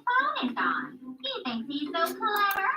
phone is on. He thinks he's so clever.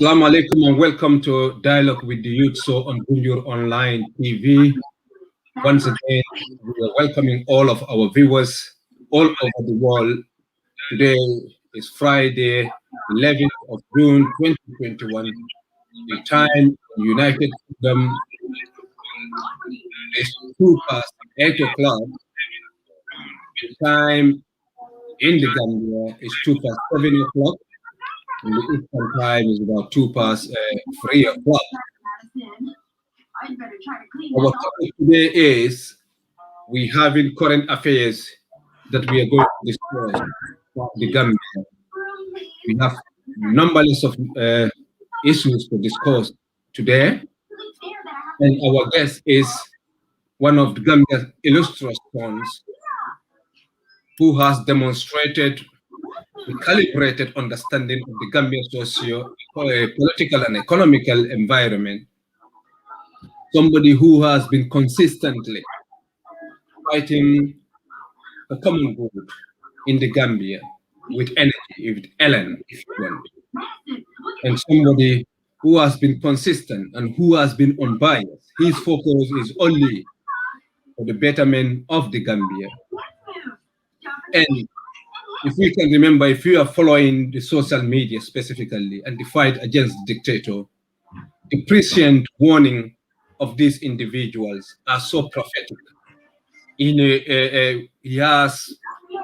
Assalamu alaikum and welcome to Dialogue with the Youth So on Gunjur Online TV. Once again, we are welcoming all of our viewers all over the world. Today is Friday, 11th of June, 2021. The time in the United Kingdom is 8 o'clock. The time in the Gambia is 7 o'clock. And the Eastern time is about 3 o'clock. Our topic today is we having current affairs that we are going to discuss about the Gambia. We have numberless of issues to discuss today, and our guest is one of the Gambia's illustrious sons who has demonstrated the calibrated understanding of the Gambian socio-political and economical environment. Somebody who has been consistently fighting a common good in the Gambia with energy, with Ellen, if you want. And somebody who has been consistent and who has been unbiased. His focus is only for the betterment of the Gambia. And if we can remember, if you are following the social media specifically and the fight against the dictator, the prescient warning of these individuals are so prophetic. He has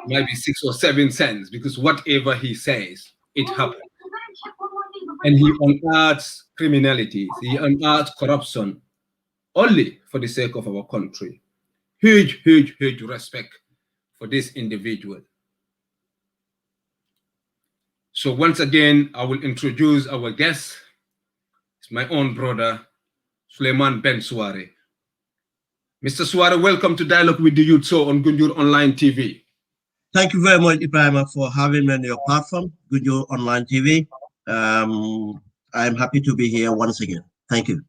maybe 6 or 7 cents because whatever he says, it happens. And he unearths criminality, he unearths corruption only for the sake of our country. Huge, huge, huge respect for this individual. So once again, I will introduce our guest. It's my own brother, Sulayman Ben Suwareh. Mr. Suwareh, welcome to Dialogue with the Youth So on Gunjur Online TV. Thank you very much, Ebrima, for having me on your platform, Gunjur Online TV. I'm happy to be here once again. Thank you.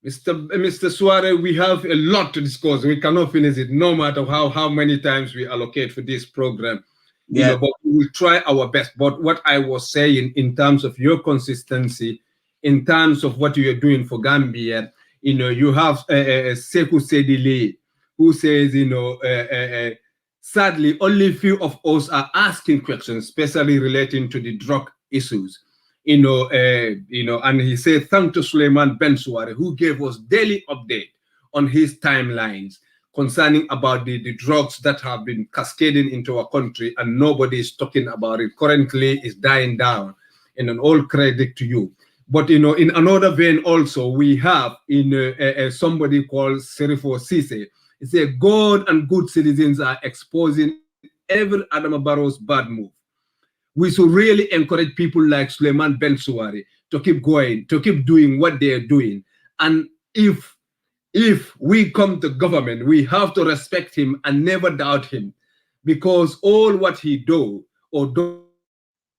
Mr. Suwareh, we have a lot to discuss. We cannot finish it, no matter how many times we allocate for this program. Yeah. You know, but we will try our best. But what I was saying in terms of your consistency, in terms of what you are doing for Gambia, you know, you have Sekou Sedile, who says, you know, sadly, only few of us are asking questions, especially relating to the drug issues. You know, and he said, thank to Sulayman Ben Suwareh, who gave us daily update on his timelines concerning about the drugs that have been cascading into our country, and nobody is talking about it. Currently, it's dying down. And an all credit to you. But you know, in another vein, also we have somebody called Serifo Cisse. He said, God and good citizens are exposing every Adama Barrow's bad move. We should really encourage people like Sulayman Ben Suwareh to keep going, to keep doing what they are doing. And if if we come to government, we have to respect him and never doubt him, because all what he do or do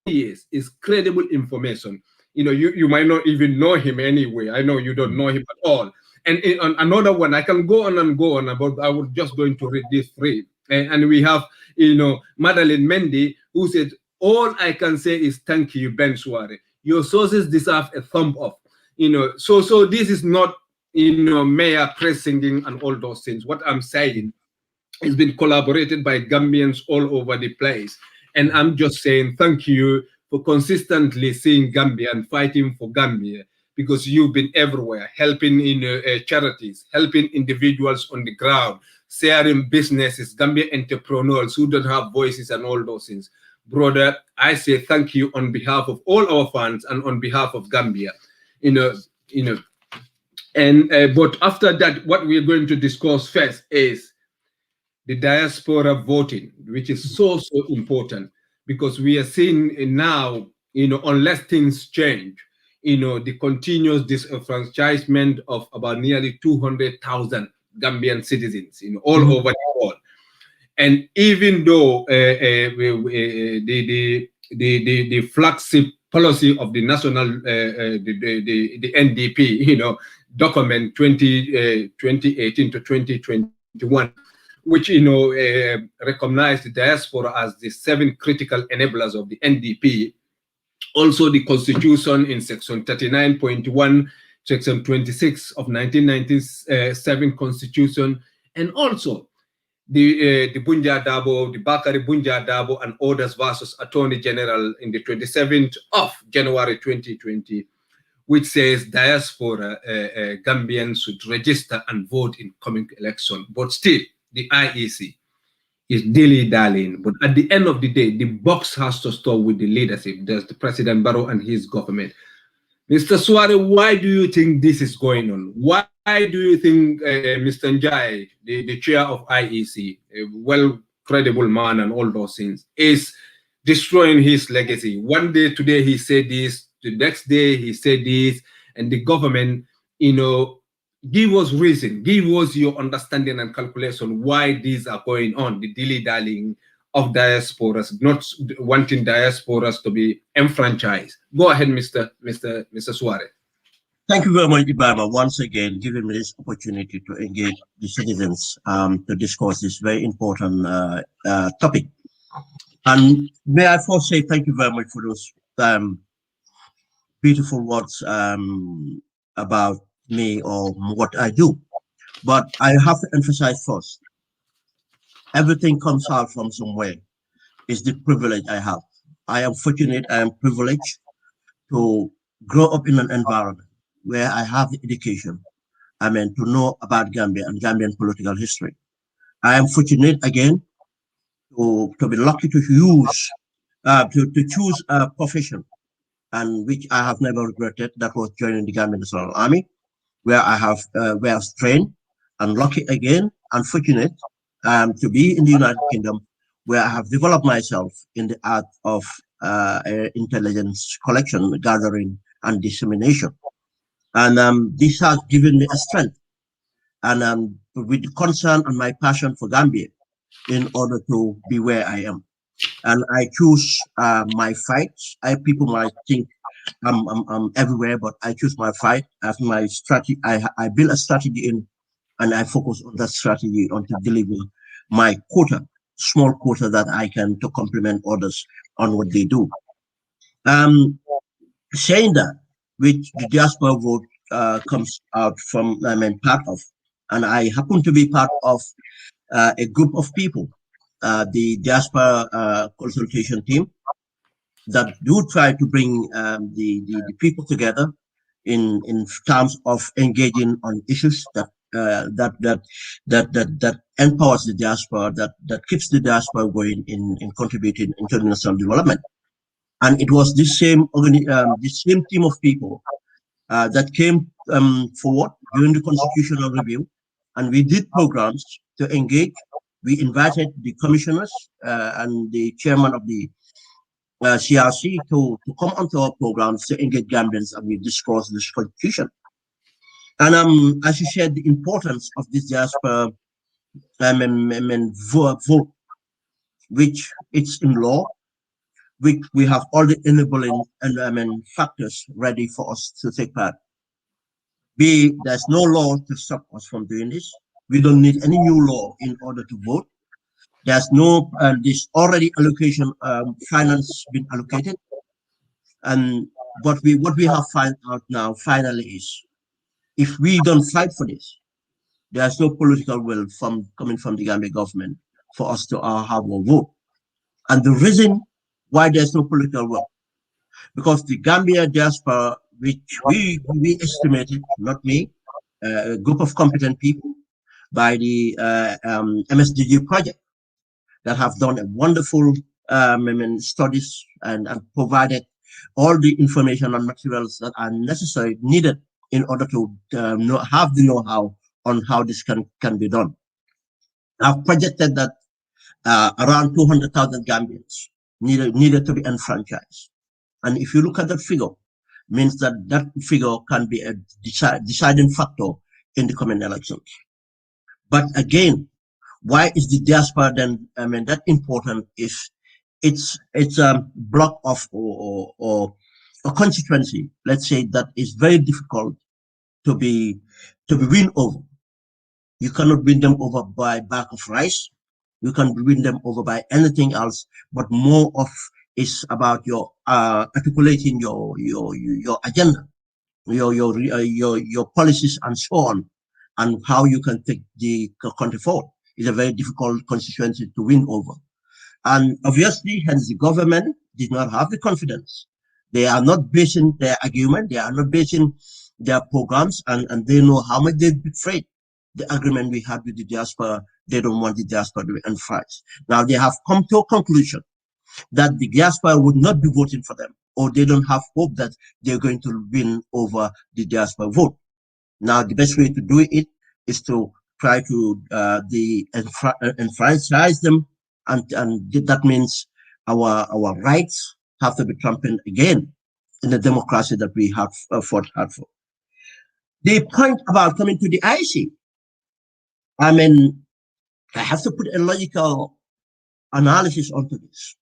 is credible information. You know, you might not even know him anyway. I know you don't know him at all. And on another one, I can go on and go on about. I was just going to read this three, and we have, you know, Madeline Mendy, who said, "All I can say is thank you, Ben Suwareh. Your sources deserve a thumb up." You know, so this is not, you know, mayor press singing and all those things. What I'm saying, it's been collaborated by Gambians all over the place. And I'm just saying thank you for consistently seeing Gambia and fighting for Gambia, because you've been everywhere, helping in charities, helping individuals on the ground, sharing businesses, Gambian entrepreneurs who don't have voices and all those things. Brother, I say thank you on behalf of all our fans and on behalf of Gambia. You know, and but after that, what we're going to discuss first is the diaspora voting, which is so important, because we are seeing now, you know, unless things change, you know, the continuous disenfranchisement of about nearly 200,000 Gambian citizens, you know, all over the world. And even though the flagship policy of the national the NDP, you know, document 2018 to 2021, which, you know, recognized the diaspora as the 7 critical enablers of the NDP. Also, the Constitution in Section 39.1, Section 26 of 1997 Constitution, and also the Bunja Dabo, the Bakari Bunja Dabo and others versus Attorney General in the 27th of January 2020, which says diaspora Gambians should register and vote in coming election. But still, the IEC is dilly-dallying. But at the end of the day, the box has to stop with the leadership. There's the President Barrow and his government. Mr. Suwareh, why do you think this is going on? Why do you think Mr. Njai, the chair of IEC, a well-credible man and all those things, is destroying his legacy? One day, today, he said this, the next day, he said this, and the government, you know, give us reason, give us your understanding and calculation why these are going on, the dilly-dallying of diasporas, not wanting diasporas to be enfranchised. Go ahead, Mr. Suwareh. Thank you very much, Ebrima, once again, giving me this opportunity to engage the citizens to discuss this very important topic. And may I first say thank you very much for those beautiful words about me or what I do. But I have to emphasize first, everything comes out from somewhere. It's the privilege I have. I am fortunate, I am privileged to grow up in an environment where I have the education, I mean, to know about Gambia and Gambian political history. I am fortunate again to be lucky to use, to choose a profession, and which I have never regretted. That was joining the Gambian National Army, where I have where I was trained, and lucky again and fortunate to be in the United Kingdom, where I have developed myself in the art of intelligence collection, gathering, and dissemination. And this has given me a strength and with the concern and my passion for Gambia in order to be where I am. And I choose my fights. People might think I'm everywhere, but I choose my fight as my strategy. I build a strategy in, and I focus on that strategy until deliver my quota, small quota that I can to complement others on what they do. Saying that, which the diaspora vote comes out from, I mean, part of, and I happen to be part of a group of people, the diaspora consultation team, that do try to bring the people together in terms of engaging on issues that that empowers the diaspora, that keeps the diaspora going in contributing into national development. And it was this same team of people that came forward during the constitutional review, and we did programs to engage. We invited the commissioners and the chairman of the CRC to come onto our programs to engage Gambians, and we discussed this constitution. And as you shared the importance of this diaspora vote, which it's in law, we have all the enabling and factors ready for us to take part. B, there's no law to stop us from doing this. We don't need any new law in order to vote. There's no this already allocation finance been allocated, and what we have found out now finally is if we don't fight for this, there's no political will from coming from the Gambia government for us to have a vote. And the reason why there's no political will, because the Gambia diaspora, which we estimated, not me, a group of competent people by the MSDG project that have done a wonderful studies and provided all the information and materials that are necessary, needed in order to have the know-how on how this can be done. I've projected that around 200,000 Gambians needed to be enfranchised. And if you look at that figure, means that that figure can be a deciding factor in the coming elections. But again, why is the diaspora then that important if it's a block of or a constituency, let's say, that is very difficult to be win over. You cannot win them over by bag of rice. You can win them over by anything else, but more of is about your articulating your agenda, your policies and so on, and how you can take the country forward. It's a very difficult constituency to win over. And obviously, hence the government did not have the confidence. They are not basing their argument, they are not basing their programs, and they know how much they betrayed the agreement we had with the diaspora. They don't want the diaspora to be enfranchised. Now they have come to a conclusion that the diaspora would not be voting for them, or they don't have hope that they're going to win over the diaspora vote. Now the best way to do it is to try to enfranchise them, and that means our rights have to be trampled again in the democracy that we have fought hard for. The point about coming to the IC, I mean, I have to put a logical analysis onto this,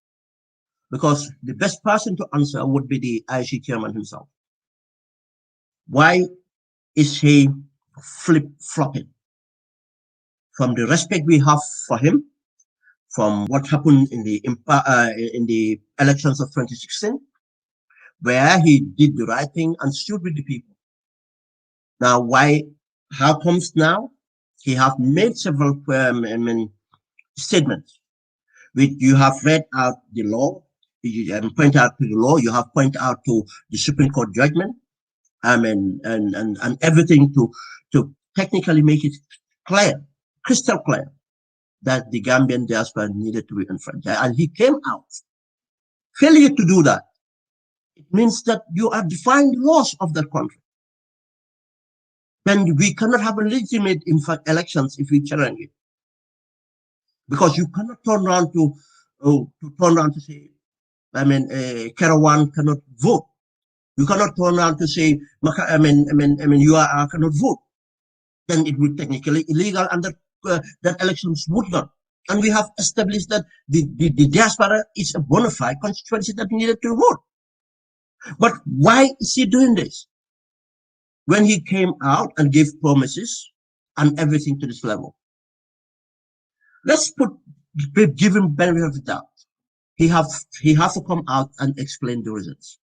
because the best person to answer would be the IC chairman himself. Why is he flip-flopping from the respect we have for him, from what happened in the elections of 2016, where he did the right thing and stood with the people? Now, how comes now he have made several statements, which you have read out the law, you point out to the law, you have pointed out to the Supreme Court judgment, and everything to technically make it clear, crystal clear, that the Gambian diaspora needed to be enfranchised. And he came out. Failure to do that, it means that you are defying the laws of that country. Then we cannot have a legitimate elections if we challenge it, because you cannot turn around to say, Kerawan cannot vote. You cannot turn around to say, you cannot vote. Then it would technically illegal, and that elections would not. And we have established that the diaspora is a bona fide constituency that needed to vote. But why is he doing this when he came out and gave promises and everything to this level? Let's give him benefit of the doubt. He has to come out and explain the reasons.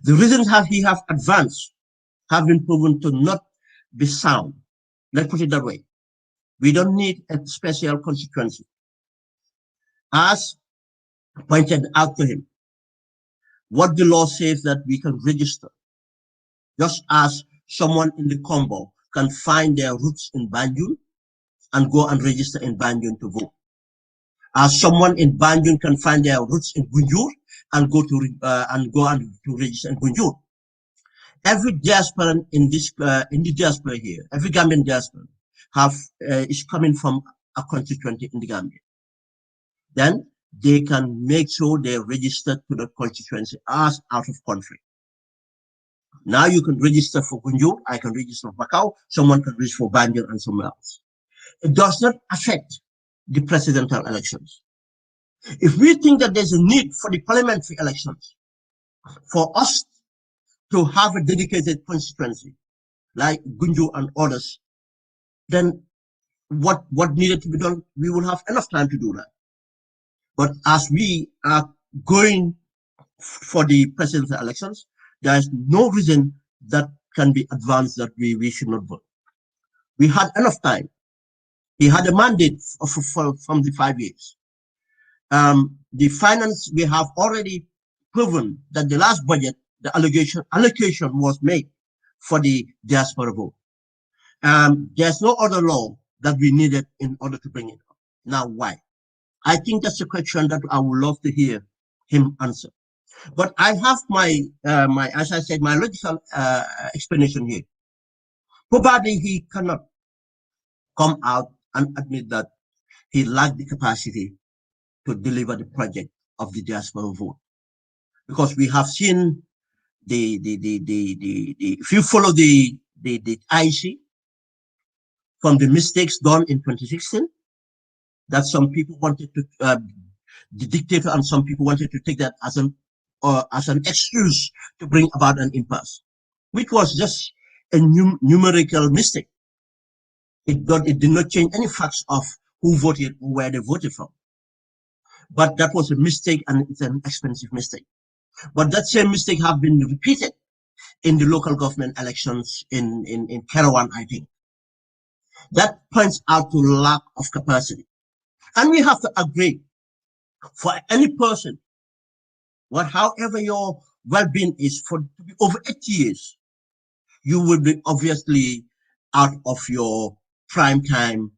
The reasons he have advanced have been proven to not be sound. Let's put it that way. We don't need a special constituency. As pointed out to him, what the law says that we can register, just as someone in the Combo can find their roots in Banjul and go and register in Banjul to vote. As someone in Banjul can find their roots in Gunjur and go to register in Gunjur. Every diaspora in the diaspora here, every Gambian diaspora is coming from a constituency in the Gambia. Then they can make sure they register to the constituency as out of country. Now you can register for Gunjur, I can register for Macau, someone can register for Banjul and somewhere else. It does not affect the presidential elections. If we think that there's a need for the parliamentary elections, for us to have a dedicated constituency like Gunjur and others, then what needed to be done, we will have enough time to do that. But as we are going for the presidential elections, there is no reason that can be advanced that we should not vote. We had enough time. He had a mandate from the 5 years. The finance, we have already proven that the last budget, the allocation was made for the diaspora vote. There's no other law that we needed in order to bring it up. Now, why? I think that's a question that I would love to hear him answer. But I have my, as I said, my logical explanation here. Probably he cannot come out and admit that he lacked the capacity to deliver the project of the diaspora vote. Because we have seen if you follow the IC from the mistakes done in 2016, that some people wanted to, the dictator and some people wanted to take that as an excuse to bring about an impasse, which was just a numerical mistake. It did not change any facts of who voted or where they voted from. But that was a mistake, and it's an expensive mistake. But that same mistake have been repeated in the local government elections in Kerawan, I think. That points out to lack of capacity. And we have to agree, for any person, however your well-being is, for to be over 80 years, you will be obviously out of your prime time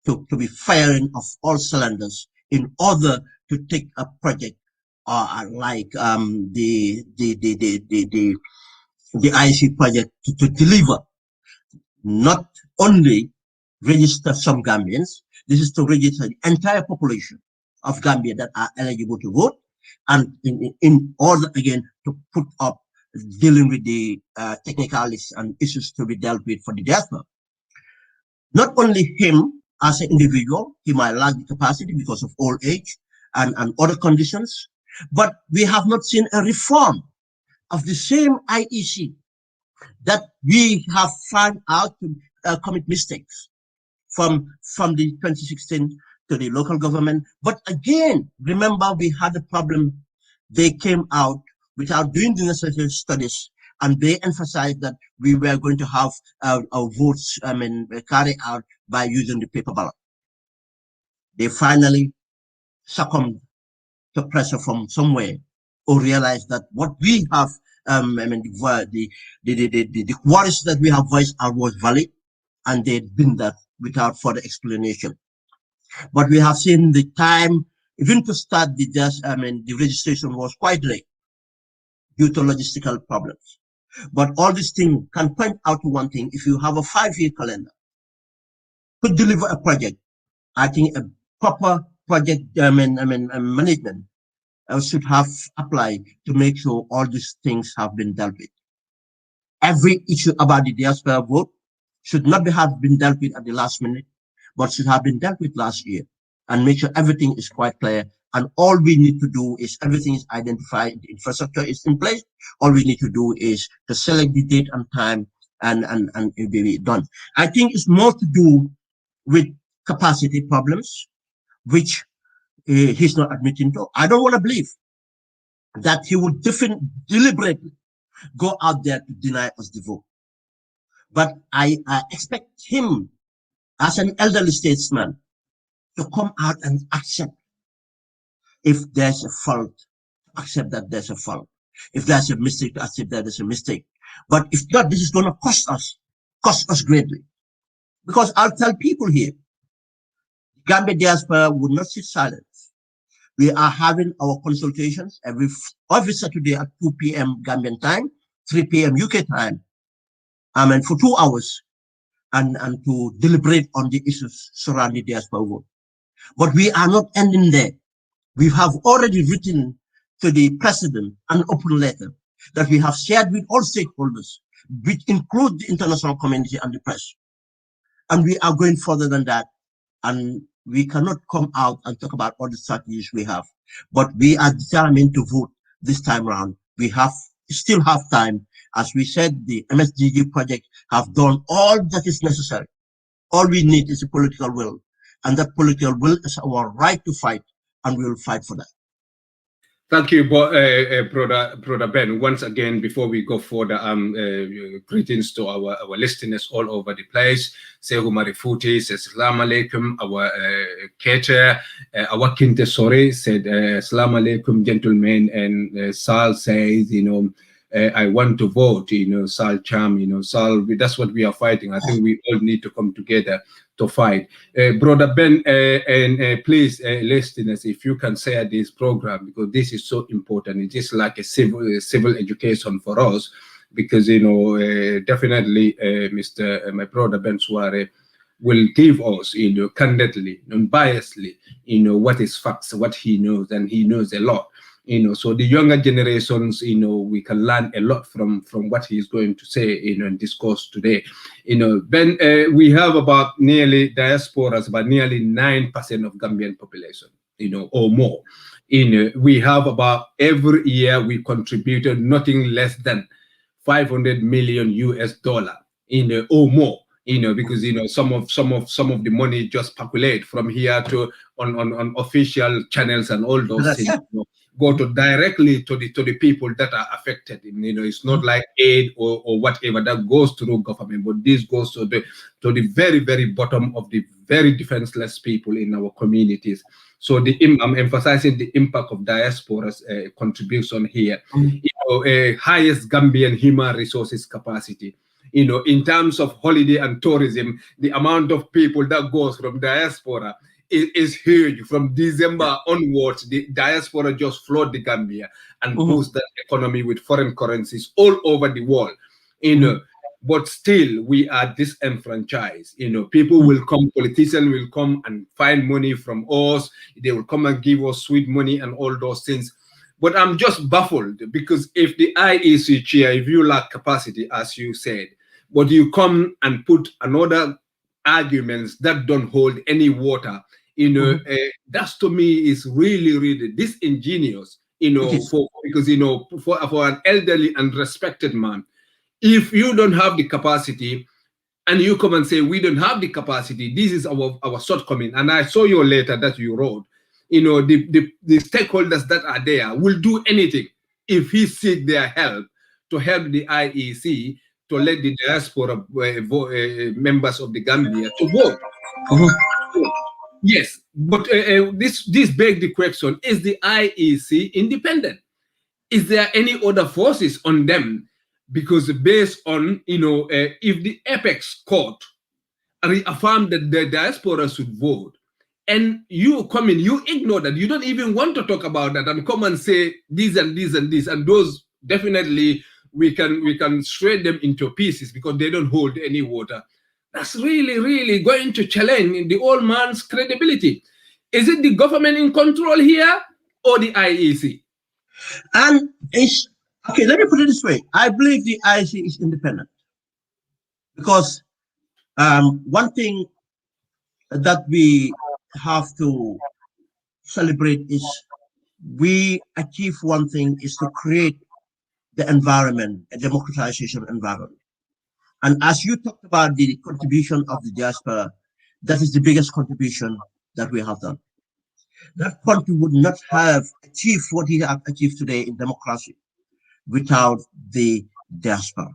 to be firing of all cylinders in order to take a project like the IC project to deliver, not only register some Gambians, this is to register the entire population of Gambia that are eligible to vote, and in order again to put up dealing with the technicalities and issues to be dealt with for the diaspora. Not only him as an individual, he might lack the capacity because of old age and other conditions, but we have not seen a reform of the same IEC that we have found out to commit mistakes from the 2016 to the local government. But again, remember, we had a problem. They came out without doing the necessary studies, and they emphasized that we were going to have our votes carried out by using the paper ballot. They finally succumbed to pressure from somewhere, or realized that what we have, the worries that we have voiced out was valid, and they did that without further explanation. But we have seen the time, even to start the registration was quite late due to logistical problems. But all these things can point out to one thing: if you have a 5-year calendar to deliver a project, I think a proper project management should have applied to make sure all these things have been dealt with. Every issue about the diaspora vote should not have been dealt with at the last minute, but should have been dealt with last year, and make sure everything is quite clear. And all we need to do is, everything is identified, the infrastructure is in place. All we need to do is to select the date and time, and it will be done. I think it's more to do with capacity problems, which he's not admitting to. I don't want to believe that he would deliberately go out there to deny us the vote. But I expect him, as an elderly statesman, to come out and accept if there's a fault, accept that there's a fault. If there's a mistake, to accept that there's a mistake. But if not, this is going to cost us greatly. Because I'll tell people here, Gambia diaspora would not sit silent. We are having our consultations every Saturday at 2 p.m. Gambian time, 3 p.m. UK time, for 2 hours, and to deliberate on the issues surrounding diaspora vote. But we are not ending there. We have already written to the president an open letter that we have shared with all stakeholders, which include the international community and the press. And we are going further than that. And we cannot come out and talk about all the strategies we have, but we are determined to vote this time around. We still have time. As we said, the MSDG project have done all that is necessary. All we need is a political will, and that political will is our right to fight, and we will fight for that. Thank you, Brother Ben. Once again, before we go further, greetings to our listeners all over the place. Sehu Marifuti says, Assalamu alaikum. Our cater, our Kinte Sore said, Assalamu alaikum, gentlemen. And Sal says, I want to vote, Sal Cham, Sal, that's what we are fighting. I think we all need to come together to fight. Brother Ben, and please, listeners, if you can share this program, because this is so important. It is like a civil education for us, because, definitely, my brother Ben Suwareh will give us, candidly, unbiasedly, what is facts, what he knows, and he knows a lot. So the younger generations, we can learn a lot from what he's going to say, in discourse today. Ben, we have about nearly diasporas, about nearly 9% of Gambian population, or more. We have about every year we contributed nothing less than 500 million US dollar, or more. Because some of the money just percolate from here to on official channels and all those things. Go to directly to the people that are affected. It's not like aid or whatever that goes through government, but this goes to the very, very bottom of the very defenseless people in our communities. So I'm emphasizing the impact of diaspora's contribution here. Highest Gambian human resources capacity. In terms of holiday and tourism, the amount of people that goes from diaspora is huge. From December onwards, the diaspora just flood the Gambia and boost the economy with foreign currencies all over the world. But still we are disenfranchised. People will come, politicians will come and find money from us. They will come and give us sweet money and all those things. But I'm just baffled, because if the IEC chair, if you lack capacity, as you said, but you come and put another arguments that don't hold any water, that to me is really, really disingenuous, because, for an elderly and respected man, if you don't have the capacity and you come and say, we don't have the capacity, this is our shortcoming. And I saw your letter that you wrote, the stakeholders that are there will do anything if he seek their help to help the IEC to let the diaspora members of the Gambia to vote. Yes, but this begs the question: is the IEC independent? Is there any other forces on them? Because based on if the apex court reaffirmed that the diaspora should vote, and you come in, you ignore that, you don't even want to talk about that, and come and say this and this and this, and those definitely we can shred them into pieces because they don't hold any water. That's really, really going to challenge the old man's credibility. Is it the government in control here or the IEC? And it's okay, let me put it this way. I believe the IEC is independent, because one thing that we have to celebrate is we achieve one thing, is to create the environment, a democratization environment. And as you talked about the contribution of the diaspora, that is the biggest contribution that we have done. That country would not have achieved what he has achieved today in democracy without the diaspora.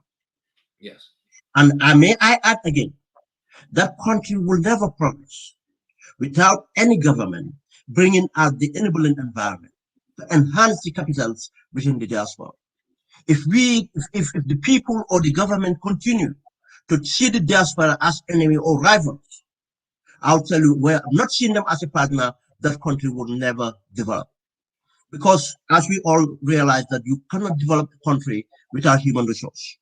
Yes. And I add again, that country will never progress without any government bringing out the enabling environment to enhance the capitals within the diaspora. If the people or the government continue to see the diaspora as enemy or rivals, I'll tell you, where I'm not seeing them as a partner, that country will never develop. Because as we all realize that you cannot develop a country without human resource.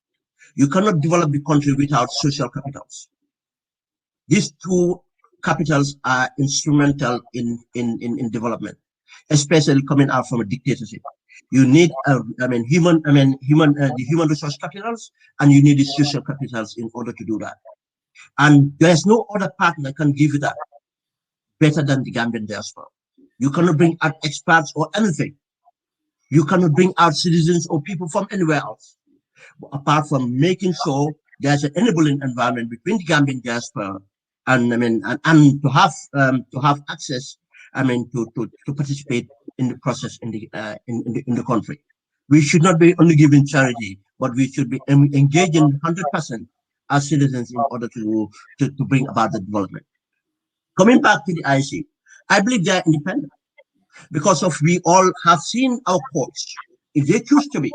You cannot develop the country without social capitals. These two capitals are instrumental in development, especially coming out from a dictatorship. You need, the human resource capitals, and you need the social capitals in order to do that. And there's no other partner that can give you that better than the Gambian diaspora. You cannot bring out experts or anything. You cannot bring out citizens or people from anywhere else, apart from making sure there's an enabling environment between the Gambian diaspora and to have access, to participate in the process in the country. We should not be only giving charity, but we should be engaging 100% as citizens in order to bring about the development. Coming back to the IC, I believe they are independent because of we all have seen our courts. If they choose to be,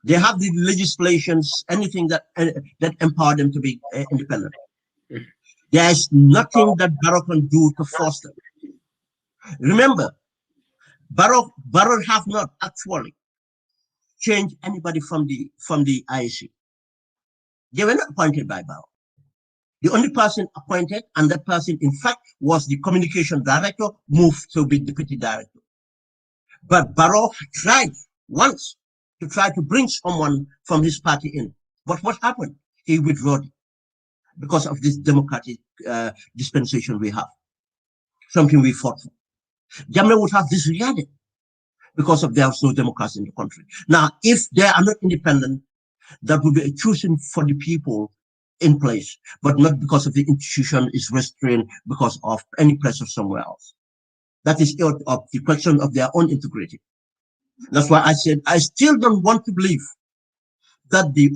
they have the legislations, anything that empower them to be independent. There is nothing that Barrow can do to force them. Remember, Barrow have not actually changed anybody from the IEC. They were not appointed by Barrow. The only person appointed, and that person, in fact, was the communication director, moved to be deputy director. But Barrow tried once to try to bring someone from his party in. But what happened? He withdrew because of this democratic dispensation we have, something we fought for. Jammeh would have disregarded because of there's no democracy in the country. Now, if they are not independent, that will be a choosing for the people in place, but not because of the institution is restrained because of any pressure somewhere else. That is of the question of their own integrity. That's why I said I still don't want to believe that the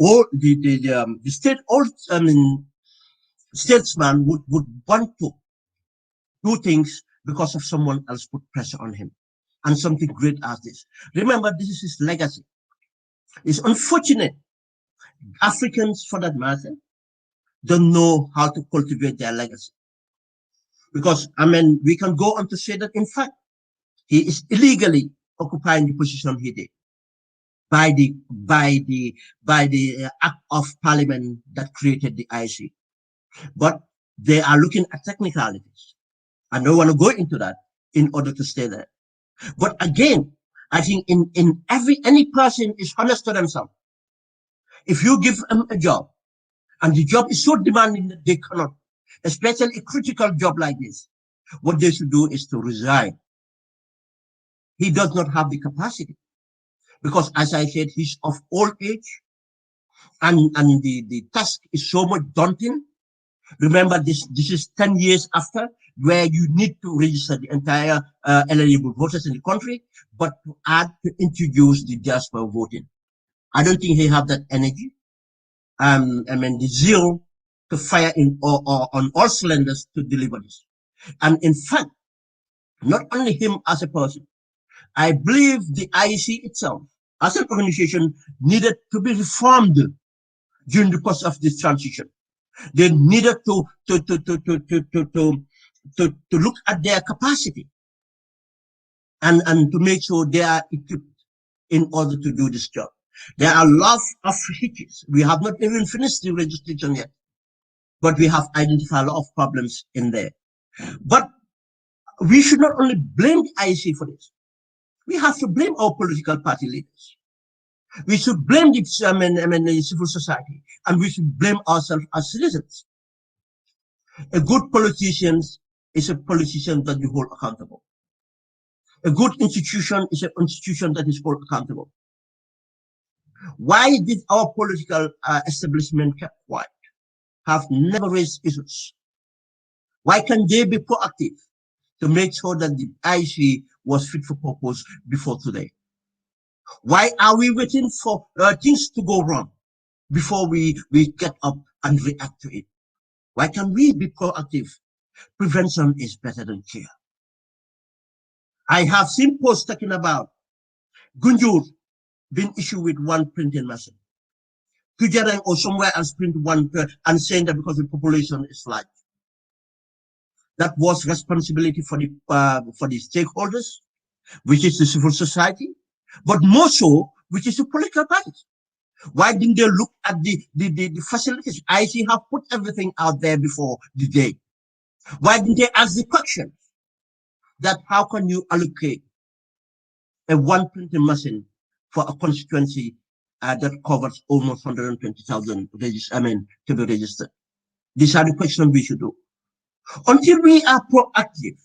statesman would want to do things because of someone else put pressure on him, and something great as this. Remember, this is his legacy. It's unfortunate Africans, for that matter, don't know how to cultivate their legacy. Because, we can go on to say that, in fact, he is illegally occupying the position he did by the act of parliament that created the IC. But they are looking at technicalities. I don't want to go into that in order to stay there. But again, I think any person is honest to themselves. If you give them a job, and the job is so demanding that they cannot, especially a critical job like this, what they should do is to resign. He does not have the capacity because, as I said, he's of old age, and the task is so much daunting. Remember, this is 10 years after, where you need to register the entire eligible voters in the country, but to add to introduce the diaspora voting. I don't think he have that energy. The zeal to fire on all cylinders to deliver this. And in fact, not only him as a person, I believe the IEC itself, as an organization, needed to be reformed during the course of this transition. They needed to look at their capacity and to make sure they are equipped in order to do this job. There are lots of hitches. We have not even finished the registration yet, but we have identified a lot of problems in there. But we should not only blame the IEC for this. We have to blame our political party leaders. We should blame the civil society, and we should blame ourselves as citizens. A good politician is a politician that you hold accountable. A good institution is an institution that is held accountable. Why did our political establishment kept quiet, have never raised issues? Why can't they be proactive to make sure that the IC was fit for purpose before today? Why are we waiting for things to go wrong before we get up and react to it? Why can't we be proactive? Prevention is better than cure. I have seen posts talking about Gunjur being issued with one printing machine. Kujarang or somewhere else print one and saying that because the population is large. That was responsibility for the stakeholders, which is the civil society, but more so, which is the political parties. Why didn't they look at the facilities? IC have put everything out there before the day. Why didn't they ask the question that how can you allocate a one printing machine for a constituency that covers almost 120,000 to be registered? These are the questions we should do. Until we are proactive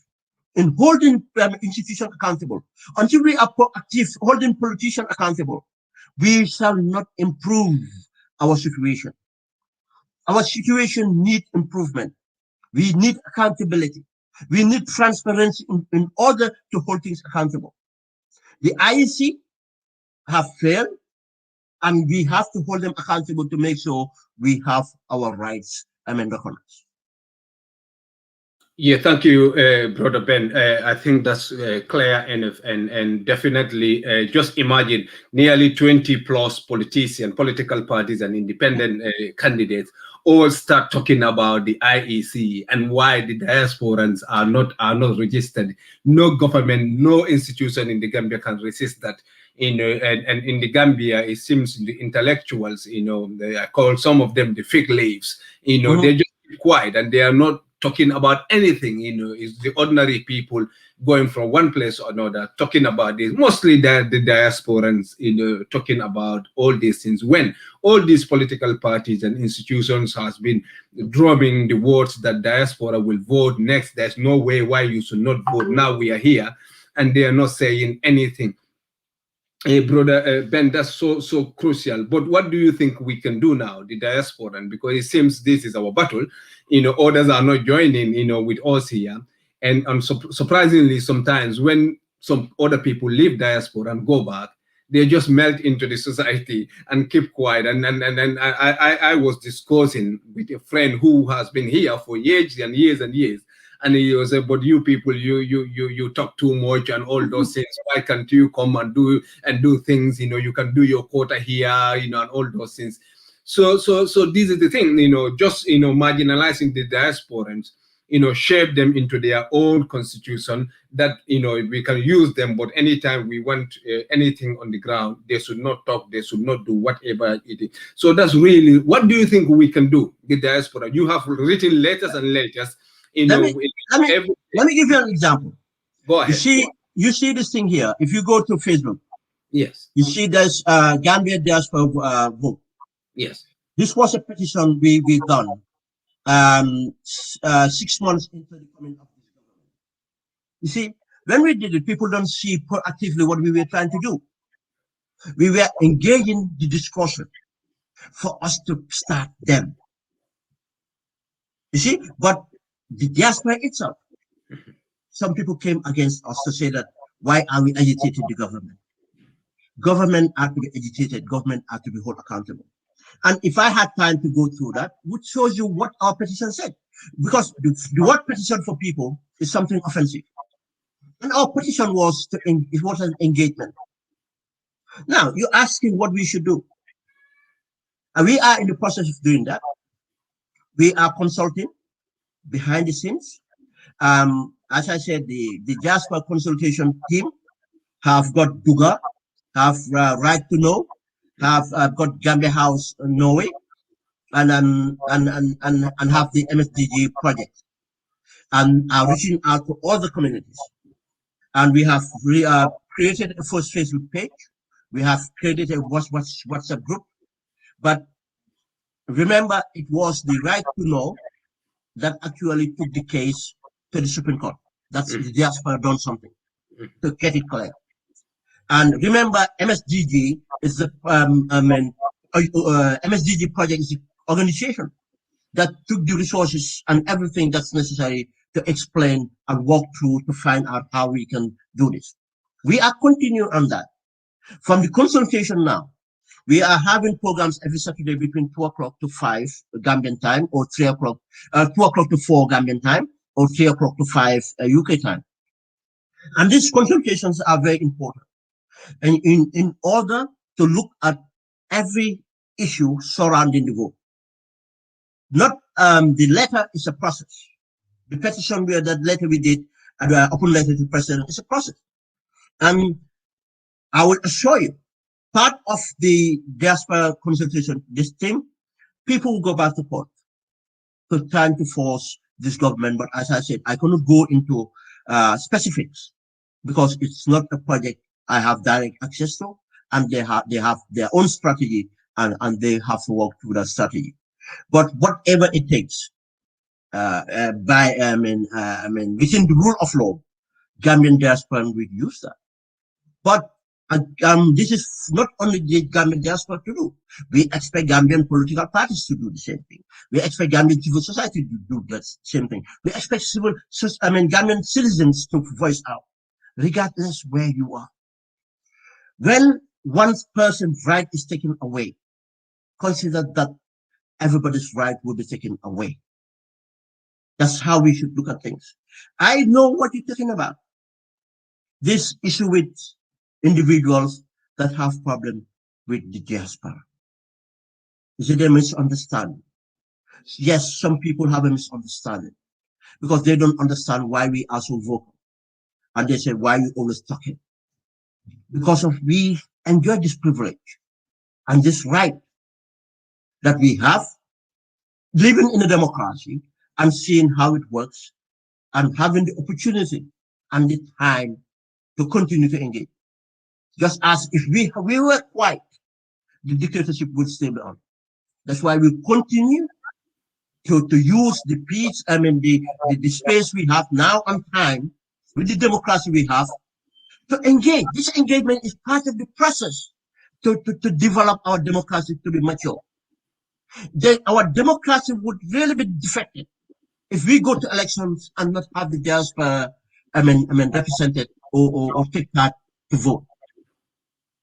in holding institutions accountable, until we are proactive holding politicians accountable, we shall not improve our situation. Our situation needs improvement. We need accountability. We need transparency in order to hold things accountable. The IEC have failed, and we have to hold them accountable to make sure we have our rights recognized. Yeah, thank you, Brother Ben. I think that's clear and definitely just imagine nearly 20 plus politicians, political parties, and independent candidates all start talking about the IEC and why the diasporans are not registered. No government, no institution in the Gambia can resist that. And in the Gambia, it seems the intellectuals, I call some of them the fig leaves. They're just quiet and they are not talking about anything. It's the ordinary people going from one place or another talking about this. Mostly the diasporans, talking about all these things. When all these political parties and institutions has been drumming the words that diaspora will vote next, there's no way why you should not vote. Now we are here, and they are not saying anything. Hey, Brother Ben, that's so crucial. But what do you think we can do now, the diaspora? And because it seems this is our battle, others are not joining, with us here. And surprisingly, sometimes when some other people leave diaspora and go back, they just melt into the society and keep quiet. And I was discussing with a friend who has been here for years and years and years. And he was like, but you people, you talk too much and all those things. Why can't you come and do things? You can do your quota here, and all those things. So this is the thing, just marginalizing the diasporans, shape them into their own constitution that we can use them. But anytime we want anything on the ground, they should not talk, they should not do whatever it is. So that's really, what do you think we can do, the diaspora? You have written letters and letters. Let me give you an example. Go ahead. You see this thing here. If you go to Facebook, yes, you see there's Gambia diaspora vote. Yes, this was a petition we done 6 months into the coming of this government. You see, when we did it, people don't see proactively what we were trying to do. We were engaging the discussion for us to start them. You see, but the diaspora itself, some people came against us to say that, why are we agitating the government? Government are to be agitated, government are to be held accountable. And if I had time to go through that, would show you what our petition said. Because the word petition for people is something offensive. And our petition was it was an engagement. Now, you're asking what we should do. And we are in the process of doing that. We are consulting behind the scenes. As I said, the diaspora consultation team have got Duga, have Right to Know, have got Gambia House Norway, and have the MSDG project, and are reaching out to all the communities. And we have created a first Facebook page. We have created a WhatsApp group. But remember, it was the Right to Know that actually took the case to the Supreme Court. That's the diaspora done something to get it clear. And remember, MSDG is the MSDG project is the organization that took the resources and everything that's necessary to explain and walk through to find out how we can do this. We are continuing on that. From the consultation now, we are having programs every Saturday between 2 o'clock to 5 Gambian time, or 2 o'clock to 4 Gambian time, or 3 o'clock to 5 UK time. And these consultations are very important. And in order to look at every issue surrounding the vote. Not the letter is a process. The petition where that letter we did, and the open letter to the president, is a process. And I will assure you, part of the diaspora consultation, this team, people will go back to court to try to force this government. But as I said, I cannot go into specifics because it's not a project I have direct access to, and they have their own strategy, and they have to work through that strategy. But whatever it takes, within the rule of law, Gambian diaspora will use that. But this is not only the Gambian diaspora to do. We expect Gambian political parties to do the same thing. We expect Gambian civil society to do the same thing. We expect Gambian citizens to voice out, regardless where you are. When one person's right is taken away, consider that everybody's right will be taken away. That's how we should look at things. I know what you're talking about. This issue with individuals that have problem with the diaspora. Is it a misunderstanding? Yes, some people have a misunderstanding because they don't understand why we are so vocal. And they say, why are you always talking? Because we enjoy this privilege and this right that we have living in a democracy and seeing how it works and having the opportunity and the time to continue to engage. Just as if we were quiet, the dictatorship would stay on. That's why we continue to use the peace, the space we have now and time with the democracy we have to engage. This engagement is part of the process to develop our democracy to be mature. Our democracy would really be defected if we go to elections and not have the diaspora represented or take part to vote.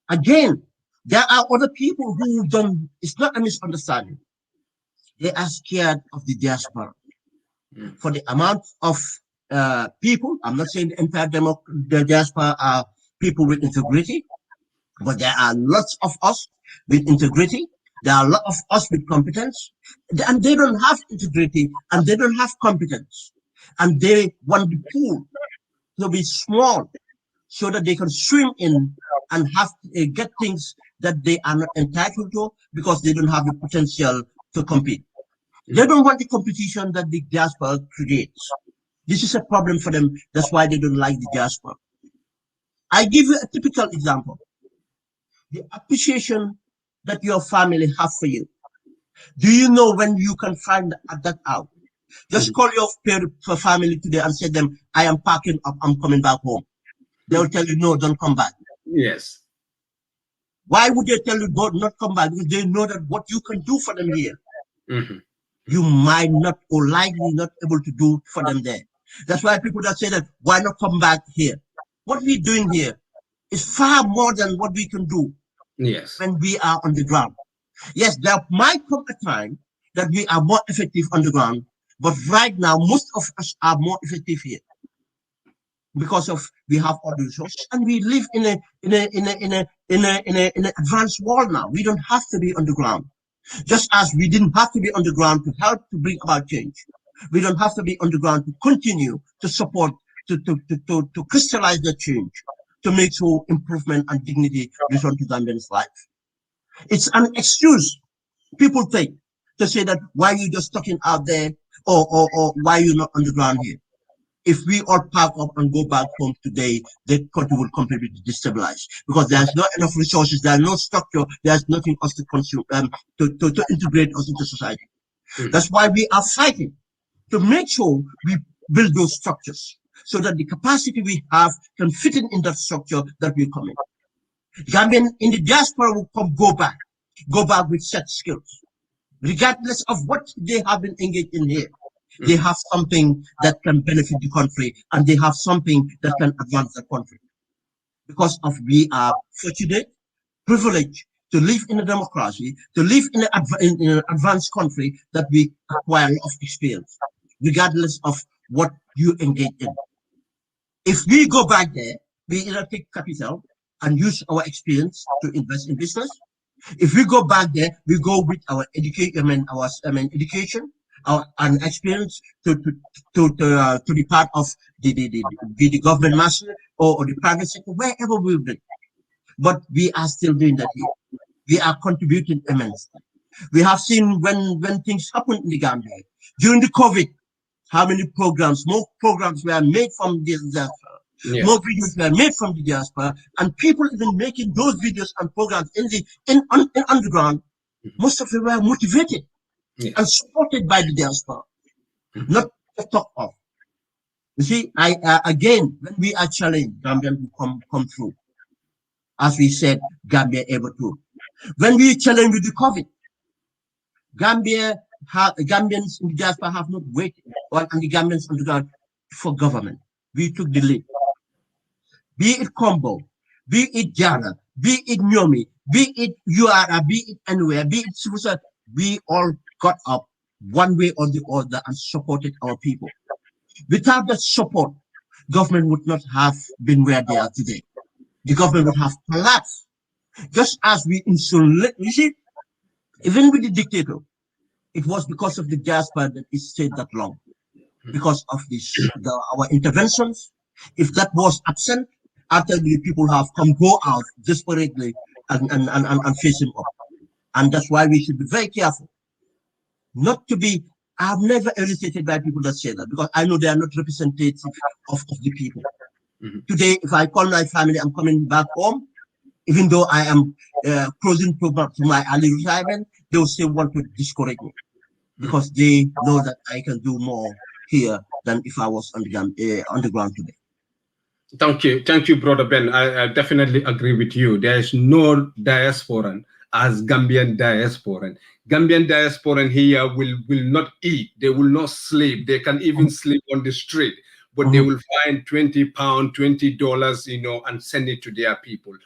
Again, there are other people who don't, it's not a misunderstanding. They are scared of the diaspora. For the amount of people, I'm not saying the entire the diaspora are people with integrity, but there are lots of us with integrity. There are a lot of us with competence, and they don't have integrity and they don't have competence. And they want the pool to be small so that they can swim in and have get things that they are not entitled to because they don't have the potential to compete. They don't want the competition that the diaspora creates. This is a problem for them. That's why they don't like the diaspora. I give you a typical example. The appreciation that your family have for you. Do you know when you can find that out? Just call your family today and say them, I am packing up, I'm coming back home. They'll tell you, no, don't come back. Yes. Why would they tell you not come back? Because they know that what you can do for them here, you might not or likely not able to do for them there. That's why people that say that, why not come back here? What we're doing here is far more than what we can do when we are on the ground. Yes, there might come a time that we are more effective on the ground, but right now, most of us are more effective here because of we have all the resources and we live in an advanced world now. We don't have to be on the ground. Just as we didn't have to be on the ground to help to bring about change. We don't have to be on the ground to continue to support, to crystallize the change, to make sure improvement and dignity return to Gambians' life. It's an excuse people take to say that why you just talking out there or why you not on the ground here. If we all pack up and go back home today, the country will completely destabilize because there's not enough resources, there's no structure, there's nothing else to consume, to integrate us into society. That's why we are fighting to make sure we build those structures so that the capacity we have can fit in that structure that we come in. Gambian in the diaspora will go back with set skills, regardless of what they have been engaged in here. They have something that can benefit the country and they have something that can advance the country. Because of we are fortunate, privileged to live in a democracy, to live in an advanced country that we acquire a lot of experience, regardless of what you engage in. If we go back there, we either take capital and use our experience to invest in business. If we go back there, we go with our education, education, and experience to be part of the government master or the private sector, wherever we've been. But we are still doing that here. We are contributing immensely. We have seen when things happen in the Gambia during the COVID, how many programs, more programs were made from this disaster. More videos were made from the diaspora, and people even making those videos and programs in underground. Most of them were motivated and supported by the diaspora, not to talk of. You see, again, when we are challenged, Gambian will come through. As we said, Gambia able to. When we challenge with the COVID, Gambians in the diaspora have not waited, and the Gambians on the ground for government. We took the lead. Be it Combo, be it Jana, be it Nyomi, be it URA, be it anywhere, be it Susa, we all got up one way or the other and supported our people. Without that support, government would not have been where they are today. The government would have collapsed. Just as we insulate, you see, even with the dictator, it was because of the diaspora that it stayed that long. Because of our interventions. If that was absent, after the people have go out desperately and face him up. And that's why we should be very careful. Not to be, I've never irritated by people that say that, because I know they are not representative of the people. Today, if I call my family, I'm coming back home, even though I am closing program to my early retirement, they will still want to discourage me, because they know that I can do more here than if I was on the ground today. Thank you, Brother Ben. I definitely agree with you. There is no diasporan as Gambian diasporan. Gambian diasporan here will not eat. They will not sleep. They can even sleep on the street, but they will find £20, $20, and send it to their people.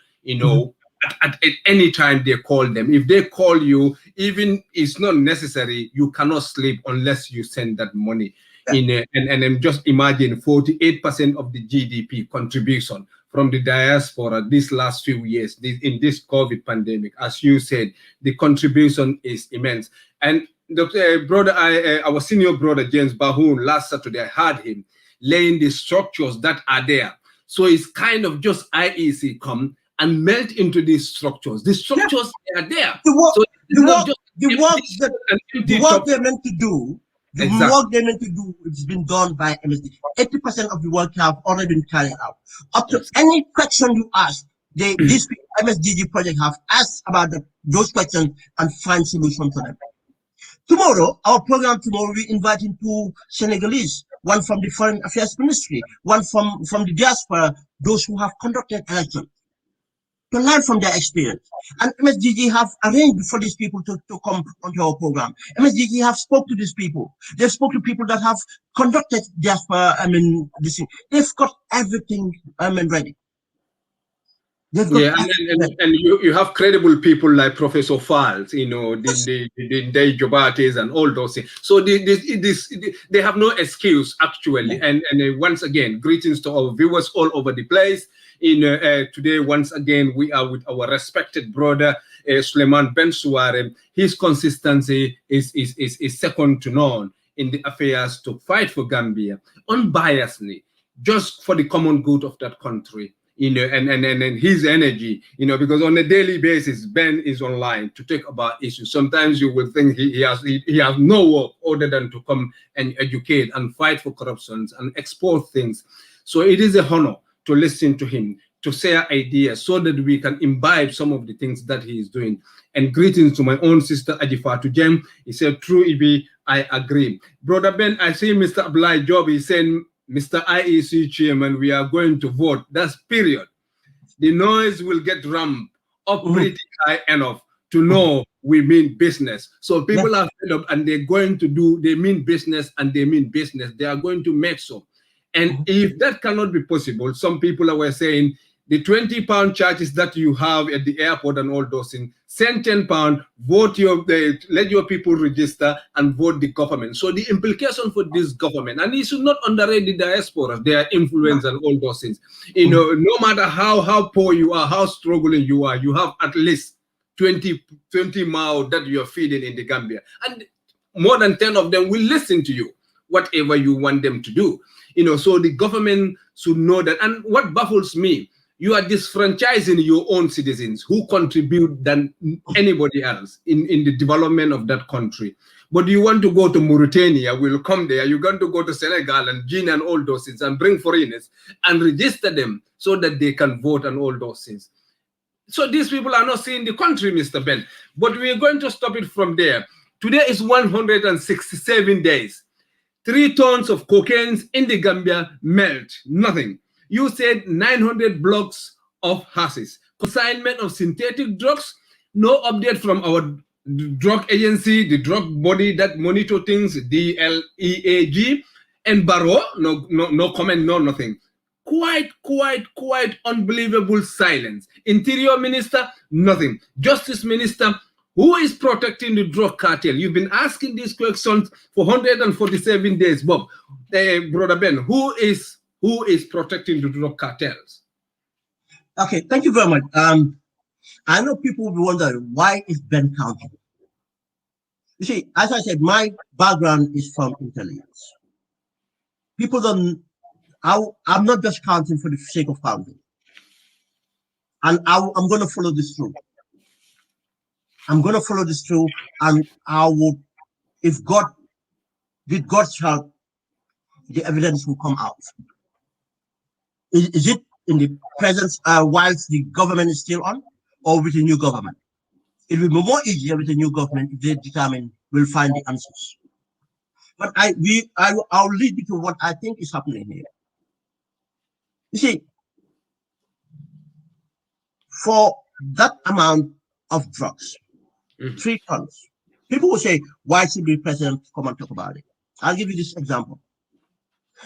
At any time they call them. If they call you, even it's not necessary, you cannot sleep unless you send that money. And just imagine 48% of the GDP contribution from the diaspora these last few years in this COVID pandemic. As you said, the contribution is immense. And our senior brother James Bahoun, last Saturday, I heard him laying the structures that are there. So it's kind of just IEC come and melt into these structures. The structures are there. The work they're meant to do. The work they're meant to do, it's been done by MSD. 80% of the work have already been carried out. Up to any question you ask, this MSDG project have asked about those questions and find solutions to them. Tomorrow, our program tomorrow, we inviting two Senegalese, one from the Foreign Affairs Ministry, one from the diaspora, those who have conducted elections, to learn from their experience. And MSDG have arranged for these people to come onto our program. MSDG have spoke to these people. They've spoke to people that have conducted diaspora, this thing. They've got everything, ready. And you have credible people like Professor Falls, the Jobates and all those things. So they have no excuse, actually. And once again, greetings to our viewers all over the place. Today, once again, we are with our respected brother, Sulayman Ben Suwareh. His consistency is second to none in the affairs to fight for Gambia, unbiasedly, just for the common good of that country. And his energy, because on a daily basis, Ben is online to talk about issues. Sometimes you will think he has no work other than to come and educate and fight for corruptions and expose things. So it is a honor to listen to him, to share ideas so that we can imbibe some of the things that he is doing. And greetings to my own sister, Ajifatu Jem. He said, true, Ibi, I agree. Brother Ben, I see Mr. Ablai Job is saying, Mr. IEC chairman, we are going to vote. That's period. The noise will get ramped up pretty high enough to know we mean business. So people are fed up and they're going to they mean business and they mean business. They are going to make so. And if that cannot be possible, some people were saying the £20 charges that you have at the airport and all those things, send £10, let your people register and vote the government. So the implication for this government, and you should not underrate the diaspora, their influence and all those things. No matter how poor you are, how struggling you are, you have at least 20 mouths that you are feeding in the Gambia. And more than 10 of them will listen to you, whatever you want them to do. So the government should know that. And what baffles me, you are disfranchising your own citizens who contribute than anybody else in the development of that country. But you want to go to Mauritania, we'll come there. You're going to go to Senegal and Guinea and all those things and bring foreigners and register them so that they can vote and all those things. So these people are not seeing the country, Mr. Ben. But we are going to stop it from there. Today is 167 days. 3 tons of cocaine in the Gambia melt, nothing. You said 900 blocks of hashish. Consignment of synthetic drugs, no update from our drug agency, the drug body that monitor things, DLEAG, and Barrow, no comment, no nothing. Quite unbelievable silence. Interior Minister, nothing. Justice Minister, who is protecting the drug cartel? You've been asking these questions for 147 days, Bob. Brother Ben, who is protecting the drug cartels? Okay, thank you very much. I know people will be wondering, why is Ben counting? You see, as I said, my background is from intelligence. People don't, I'm not just counting for the sake of counting. And I'm going to follow this through. I'm going to follow this through, and I will, if God, with God's help, the evidence will come out. Is it in the presence whilst the government is still on, or with the new government? It will be more easier with the new government if they determine we'll find the answers. But I'll lead you to what I think is happening here. You see, for that amount of drugs, 3 tons, people will say, why should the president come and talk about it? I'll give you this example.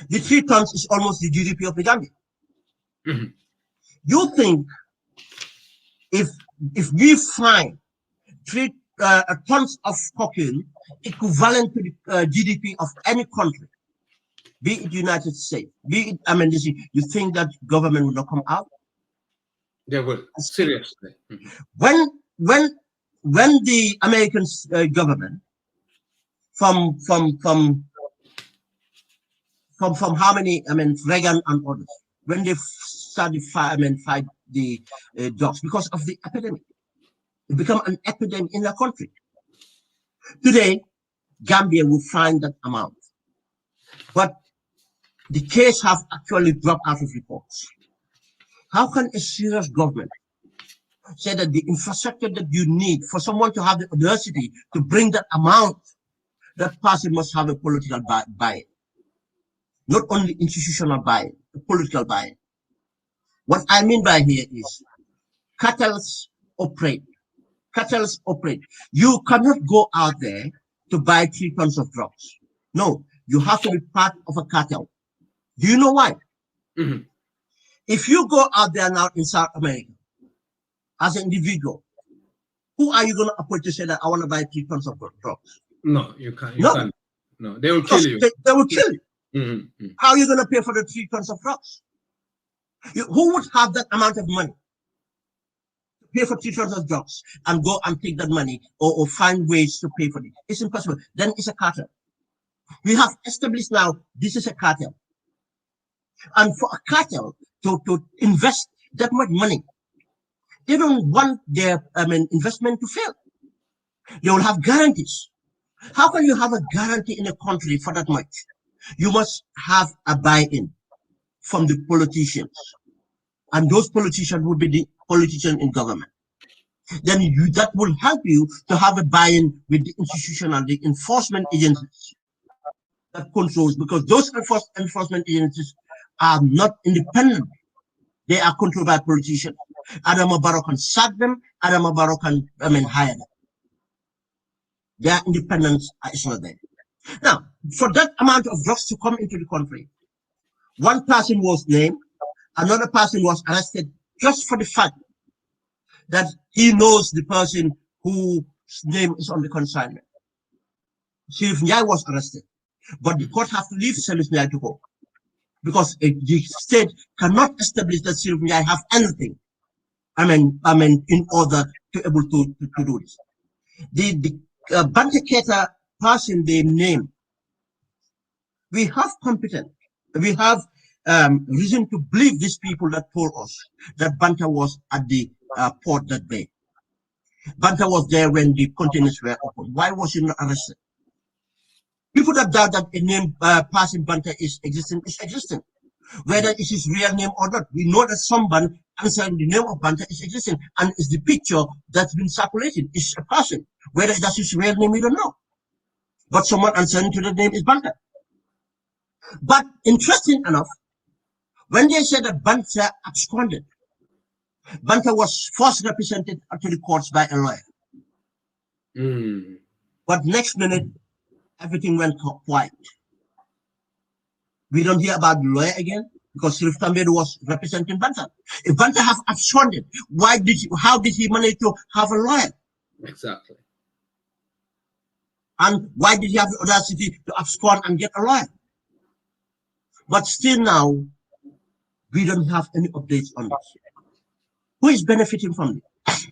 The 3 tons is almost the GDP of the Gambia. You think if we find 3 tons of cocaine equivalent to the GDP of any country, be it United States, be it, I mean, you think that government will not come out? They will, seriously. When the American government, from how many, I mean, Reagan and others, when they started fight the drugs because of the epidemic, it became an epidemic in the country. Today, Gambia will find that amount, but the case have actually dropped out of reports. How can a serious government say that the infrastructure that you need for someone to have the audacity to bring that amount, that person must have a political buy-in? Not only institutional buy-in, a political buy-in. What I mean by here is cartels operate. Cartels operate. You cannot go out there to buy 3 tons of drugs. No, you have to be part of a cartel. Do you know why? If you go out there now in South America as an individual, who are you going to approach to say that I want to buy 3 tons of drugs? No, you can't. You can't. No, they will kill you. They will kill you. How are you going to pay for the 3 tons of drugs? Who would have that amount of money to pay for 3 tons of drugs and go and take that money or find ways to pay for it? It's impossible. Then it's a cartel. We have established now this is a cartel. And for a cartel to invest that much money, they don't want their investment to fail. They will have guarantees. How can you have a guarantee in a country for that much? You must have a buy-in from the politicians. And those politicians will be the politicians in government. Then that will help you to have a buy-in with the institutional, the enforcement agencies that controls, because those enforcement agencies are not independent. They are controlled by politicians. Adama Barrow can sack them, Adama Barrow can hire them. Their independence is not there. Now, for that amount of drugs to come into the country, one person was named, another person was arrested just for the fact that he knows the person whose name is on the consignment. Sheriff Njai was arrested, but the court has to leave Sheriff Njai to go because the state cannot establish that Sheriff Njai have anything. In order to able to do this. The Bantaketa person they name, we have competent, we have reason to believe these people that told us that Banta was at the port that day. Banta was there when the containers were opened. Why was he not arrested? People that doubt that a name passing Banta is existent is existent. Whether it is his real name or not, we know that someone answering the name of Banta is existing, and it's the picture that's been circulated. It's a person. Whether that's his real name, we don't know. But someone answering to the name is Banta. But interesting enough, when they said that Banta absconded, Banta was first represented to the courts by a lawyer. But next minute, everything went quiet. We don't hear about the lawyer again because Sirif Tambedu was representing Banta. If Banta have absconded, how did he manage to have a lawyer? Exactly. And why did he have the audacity to abscond and get a lawyer? But still now, we don't have any updates on this. Who is benefiting from it?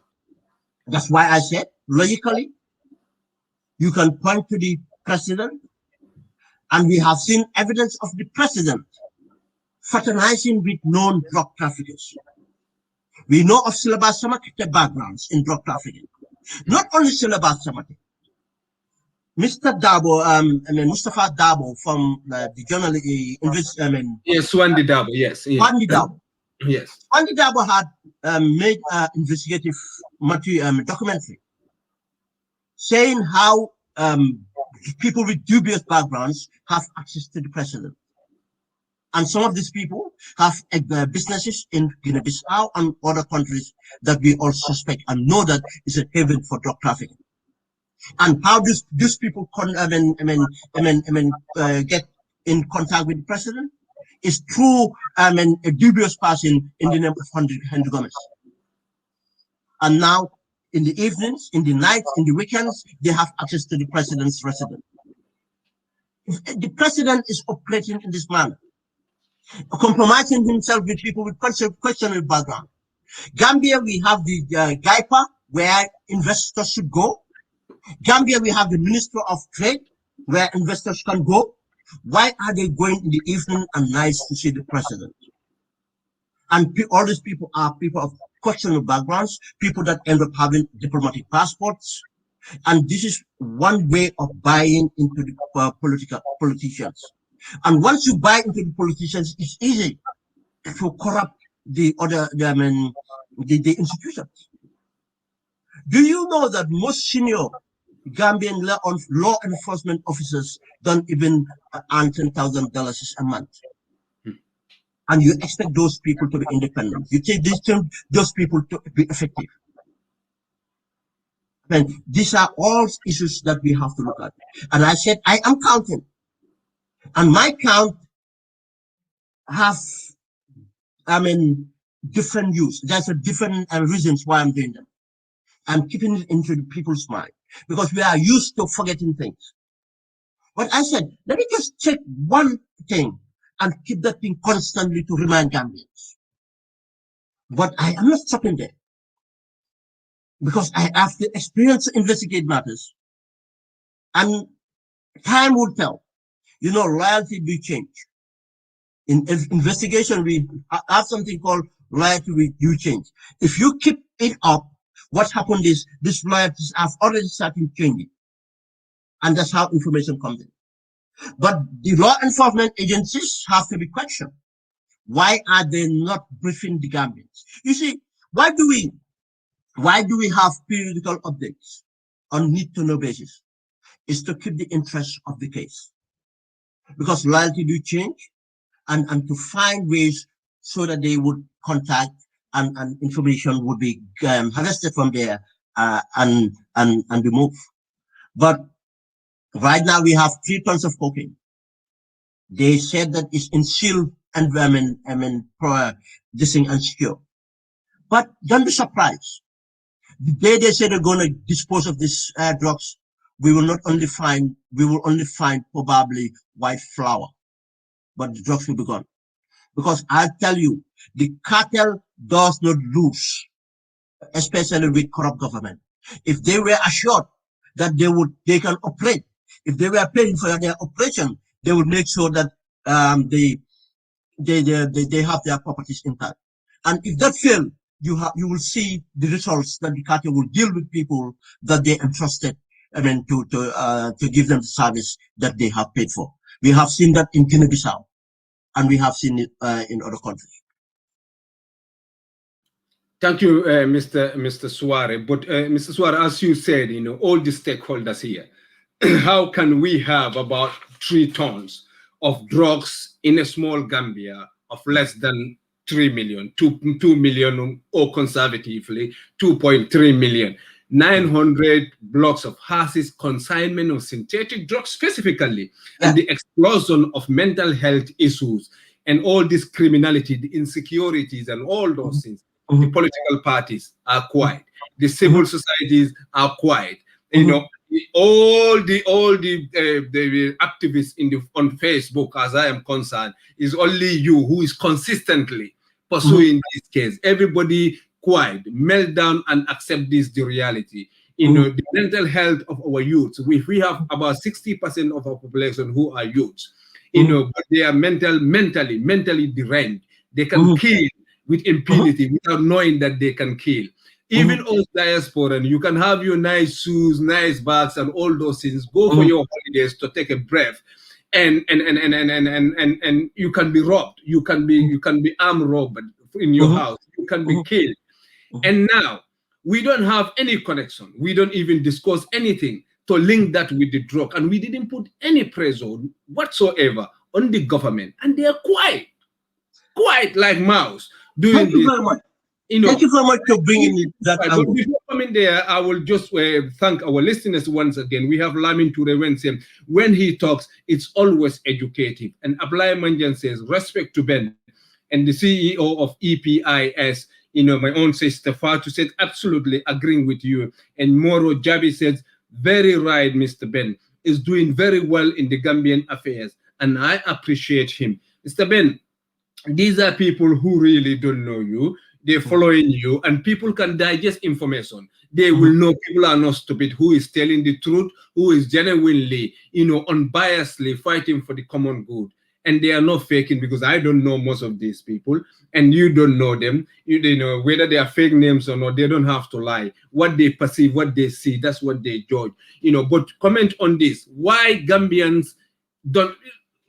That's why I said, logically, you can point to the president, and we have seen evidence of the president fraternizing with known drug traffickers. We know of Syllabus Samakite backgrounds in drug trafficking. Not only Syllabus Samakite. Mr. Dabo, Mustafa Dabo from the journal, yes, Swandi Dabo, yes. Swandi Dabo. Yes. Swandi Dabo had made an investigative documentary saying how people with dubious backgrounds have access to the president. And some of these people have businesses in Guinea-Bissau and other countries that we all suspect and know that is a haven for drug trafficking. And how these people get in contact with the president is through a dubious person in the name of Henry Gomez. And now, in the evenings, in the nights, in the weekends, they have access to the president's residence. If the president is operating in this manner, compromising himself with people with questionable background. Gambia, we have the GAIPA, where investors should go. Gambia, we have the Minister of Trade, where investors can go. Why are they going in the evening and nights to see the president? And all these people are people of questionable backgrounds, people that end up having diplomatic passports. And this is one way of buying into the politicians. And once you buy into the politicians, it's easy to corrupt the other, the institutions. Do you know that most senior Gambian law enforcement officers don't even earn $10,000 a month? And you expect those people to be independent. You take those people to be effective. And these are all issues that we have to look at. And I said, I am counting. And my count have, different views. There's a different reasons why I'm doing them. I'm keeping it into the people's mind because we are used to forgetting things. But I said, let me just check one thing and keep that thing constantly to remind Gambians. But I am not stopping there because I have the experience to investigate matters. And time will tell. You know, loyalty will change. In investigation, we have something called loyalty will change. If you keep it up, what happened is these loyalties have already started changing. And that's how information comes in. But the law enforcement agencies have to be questioned. Why are they not briefing the Gambians? You see, why do we have periodical updates on need-to-know basis? Is to keep the interest of the case. Because loyalty do change, and to find ways so that they would contact and information would be harvested from there and be moved. But right now we have 3 tons of cocaine. They said that it's in sealed environment, this thing unsecure. But don't be surprised. The day they say they're going to dispose of these drugs, we will only find probably white flour, but the drugs will be gone. Because I tell you, the cartel does not lose, especially with corrupt government. If they were assured that they can operate, if they were paying for their operation, they would make sure that the they have their properties intact. And if that fails, you will see the results that the cartel will deal with people that they entrusted, I mean, to give them the service that they have paid for. We have seen that in Guinea-Bissau, and we have seen it in other countries. Thank you, Mr. Suwareh. But Mr. Suwareh, as you said, all the stakeholders here, how can we have about 3 tons of drugs in a small Gambia of less than 3 million, 2 million, or conservatively 2.3 million, 900 blocks of hashish, consignment of synthetic drugs specifically, and the explosion of mental health issues and all this criminality, the insecurities and all those things. The political parties are quiet. The civil societies are quiet. All the activists on Facebook, as I am concerned, is only you who is consistently pursuing this case. Everybody quiet, melt down and accept the reality. The mental health of our youth. We have about 60% of our population who are youths. But they are mentally deranged. They can kill with impunity without knowing that they can kill. Even us diaspora, and you can have your nice shoes, nice bags, and all those things. Go for your holidays to take a breath, and you can be robbed. You can be armed robbed in your house. You can be killed. And now we don't have any connection. We don't even discuss anything to link that with the drug, and we didn't put any pressure whatsoever on the government, and they are quiet like mouse doing Thank you this. very much. Thank you very much for bringing that But before coming there, I will just thank our listeners once again. We have Lamin Toure when he talks, it's always educative. And Ablai Manjan says, respect to Ben. And the CEO of EPIS, my own sister Fatu said, absolutely agreeing with you. And Moro Jabi says, very right, Mr. Ben is doing very well in the Gambian affairs. And I appreciate him. Mr. Ben, these are people who really don't know you. They're following you, and people can digest information. They will know people are not stupid, who is telling the truth, who is genuinely, unbiasedly fighting for the common good. And they are not faking, because I don't know most of these people, and you don't know them. You know whether they are fake names or not. They don't have to lie. What they perceive, what they see, that's what they judge. But comment on this: why Gambians don't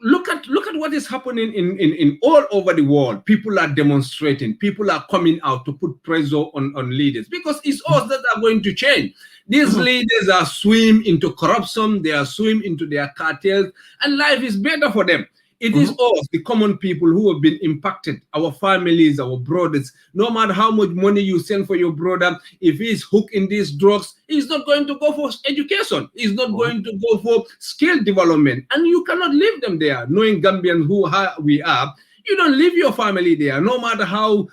look at what is happening in all over the world. People are demonstrating. People are coming out to put pressure on leaders, because it's us that are going to change. These leaders are swim into corruption. They are swim into their cartels, and life is better for them. It is us, the common people, who have been impacted, our families, our brothers. No matter how much money you send for your brother, if he's hooked in these drugs, he's not going to go for education. He's not going to go for skill development. And you cannot leave them there. Knowing Gambians who we are, you don't leave your family there, no matter how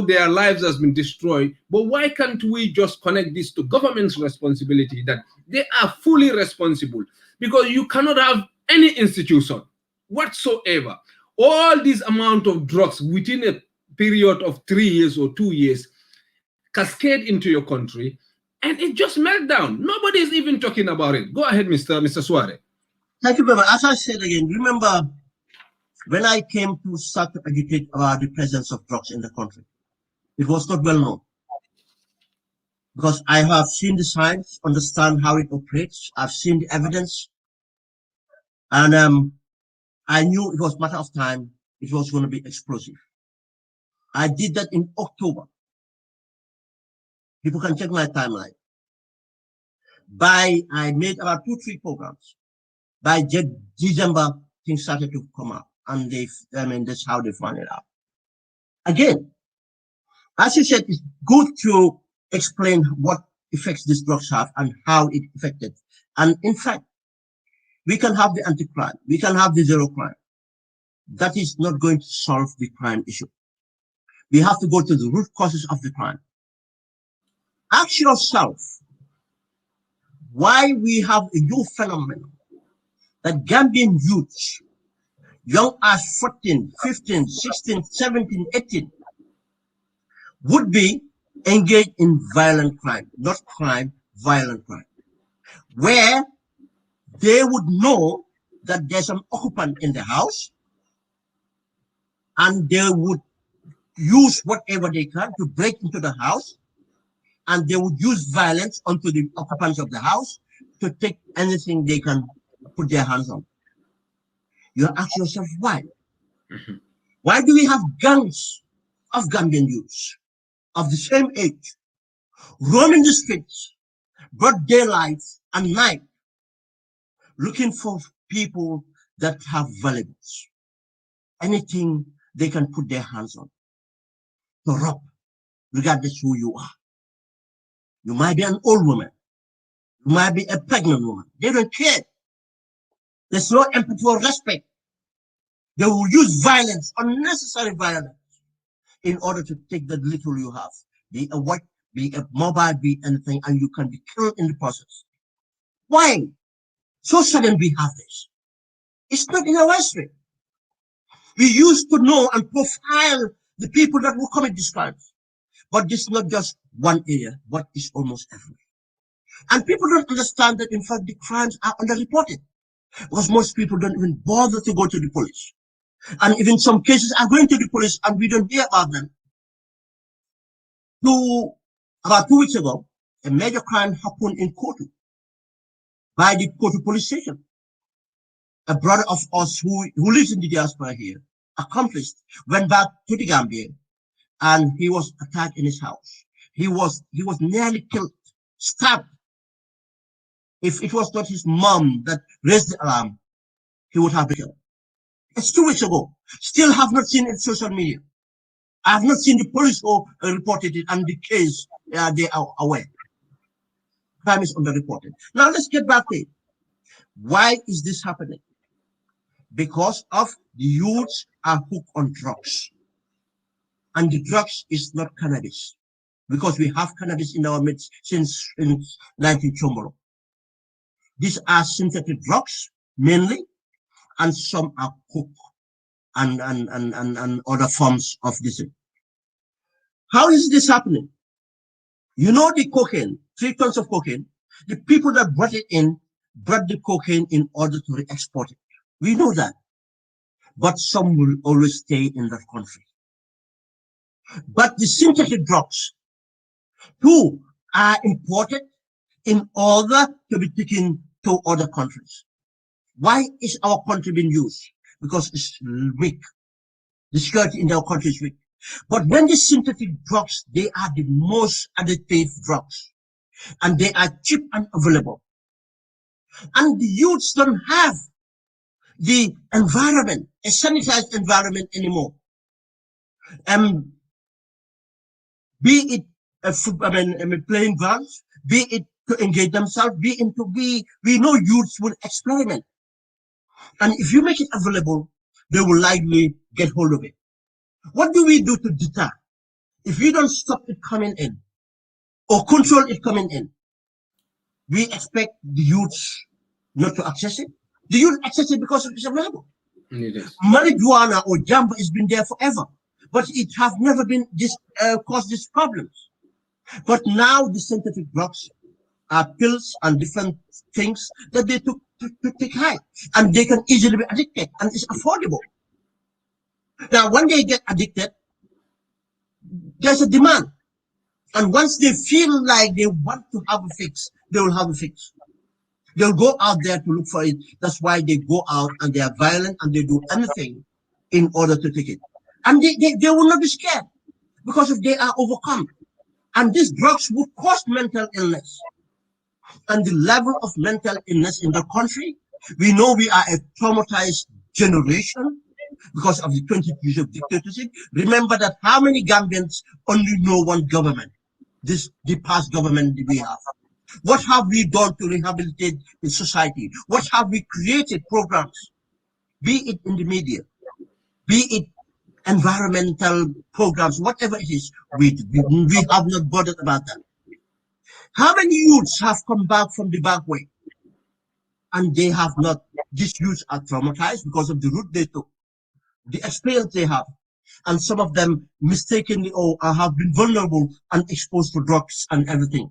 their lives has been destroyed. But why can't we just connect this to government's responsibility, that they are fully responsible? Because you cannot have any institution whatsoever, all this amount of drugs within a period of 3 years or 2 years cascade into your country, and it just melt down. Nobody is even talking about it. Go ahead, Mr. Suwareh. Thank you very much. As I said again, remember when I came to start to educate about the presence of drugs in the country, it was not well known. Because I have seen the science, understand how it operates, I've seen the evidence, and I knew it was a matter of time, it was going to be explosive. I did that in October. People can check my timeline. I made about 2-3 programs. By December, things started to come out, and that's how they found it out. Again, as you said, it's good to explain what effects these drugs have and how it affected. And in fact, we can have the anti-crime, we can have the zero crime. That is not going to solve the crime issue. We have to go to the root causes of the crime. Ask yourself why we have a new phenomenon that Gambian youths, young as 14, 15, 16, 17, 18, would be engaged in violent crime, not crime, violent crime, where they would know that there's an occupant in the house, and they would use whatever they can to break into the house, and they would use violence onto the occupants of the house to take anything they can put their hands on. You ask yourself why? Why do we have gangs of Gambian youths of the same age roaming the streets, broad daylight and night, looking for people that have valuables, anything they can put their hands on, to rob, regardless who you are? You might be an old woman, you might be a pregnant woman. They don't care. There's no empathy or respect. They will use violence, unnecessary violence, in order to take the little you have, be a what, be a mobile, be anything, and you can be killed in the process. Why? So sudden we have this. It's not in our history. We used to know and profile the people that will commit these crimes. But this is not just one area, but it's almost everywhere. And people don't understand that, in fact, the crimes are underreported, because most people don't even bother to go to the police. And even some cases are going to the police and we don't hear about them. About 2 weeks ago, a major crime happened in Kotu by the Kotu police station. A brother of us who lives in the diaspora here, accomplished, went back to the Gambia, and he was attacked in his house. He was nearly killed, stabbed. If it was not his mom that raised the alarm, he would have been killed. It's 2 weeks ago. Still have not seen it in social media. I have not seen the police who reported it, and the case, they are aware. Crime is underreported. Now let's get back to it. Why is this happening? Because of the youths are hooked on drugs. And the drugs is not cannabis, because we have cannabis in our midst since 19 These are synthetic drugs mainly, and some are coke and other forms of this. How is this happening? You know, the cocaine, 3 tons of cocaine, the people that brought it in brought the cocaine in order to re-export it. We know that. But some will always stay in that country. But the synthetic drugs, too, are imported in order to be taken to other countries. Why is our country being used? Because it's weak. The security in our country is weak. But when the synthetic drugs, they are the most addictive drugs, and they are cheap and available. And the youths don't have the environment, a sanitized environment anymore. Be it playing grounds, be it to engage themselves, we know youths will experiment. And if you make it available, they will likely get hold of it. What do we do to deter? If we don't stop it coming in or control it coming in, we expect the youths not to access it. The youth access it because it's available. Marijuana or jamba has been there forever, but it has never been caused these problems. But now the synthetic drugs are pills and different things that they took to take high, and they can easily be addicted, and it's affordable. Now, when they get addicted, there's a demand. And once they feel like they want to have a fix, they will have a fix. They'll go out there to look for it. That's why they go out and they are violent and they do anything in order to take it. And they will not be scared, because if they are overcome. And these drugs will cause mental illness. And the level of mental illness in the country, we know we are a traumatized generation because of the 20 years of dictatorship. Remember that how many Gambians only know one government, the past government we have. What have we done to rehabilitate the society? What have we created programs, be it in the media, be it environmental programs, whatever it is, we have not bothered about that. How many youths have come back from the back way? And they have not, these youths are traumatized because of the route they took, the experience they have. And some of them mistakenly or have been vulnerable and exposed to drugs and everything.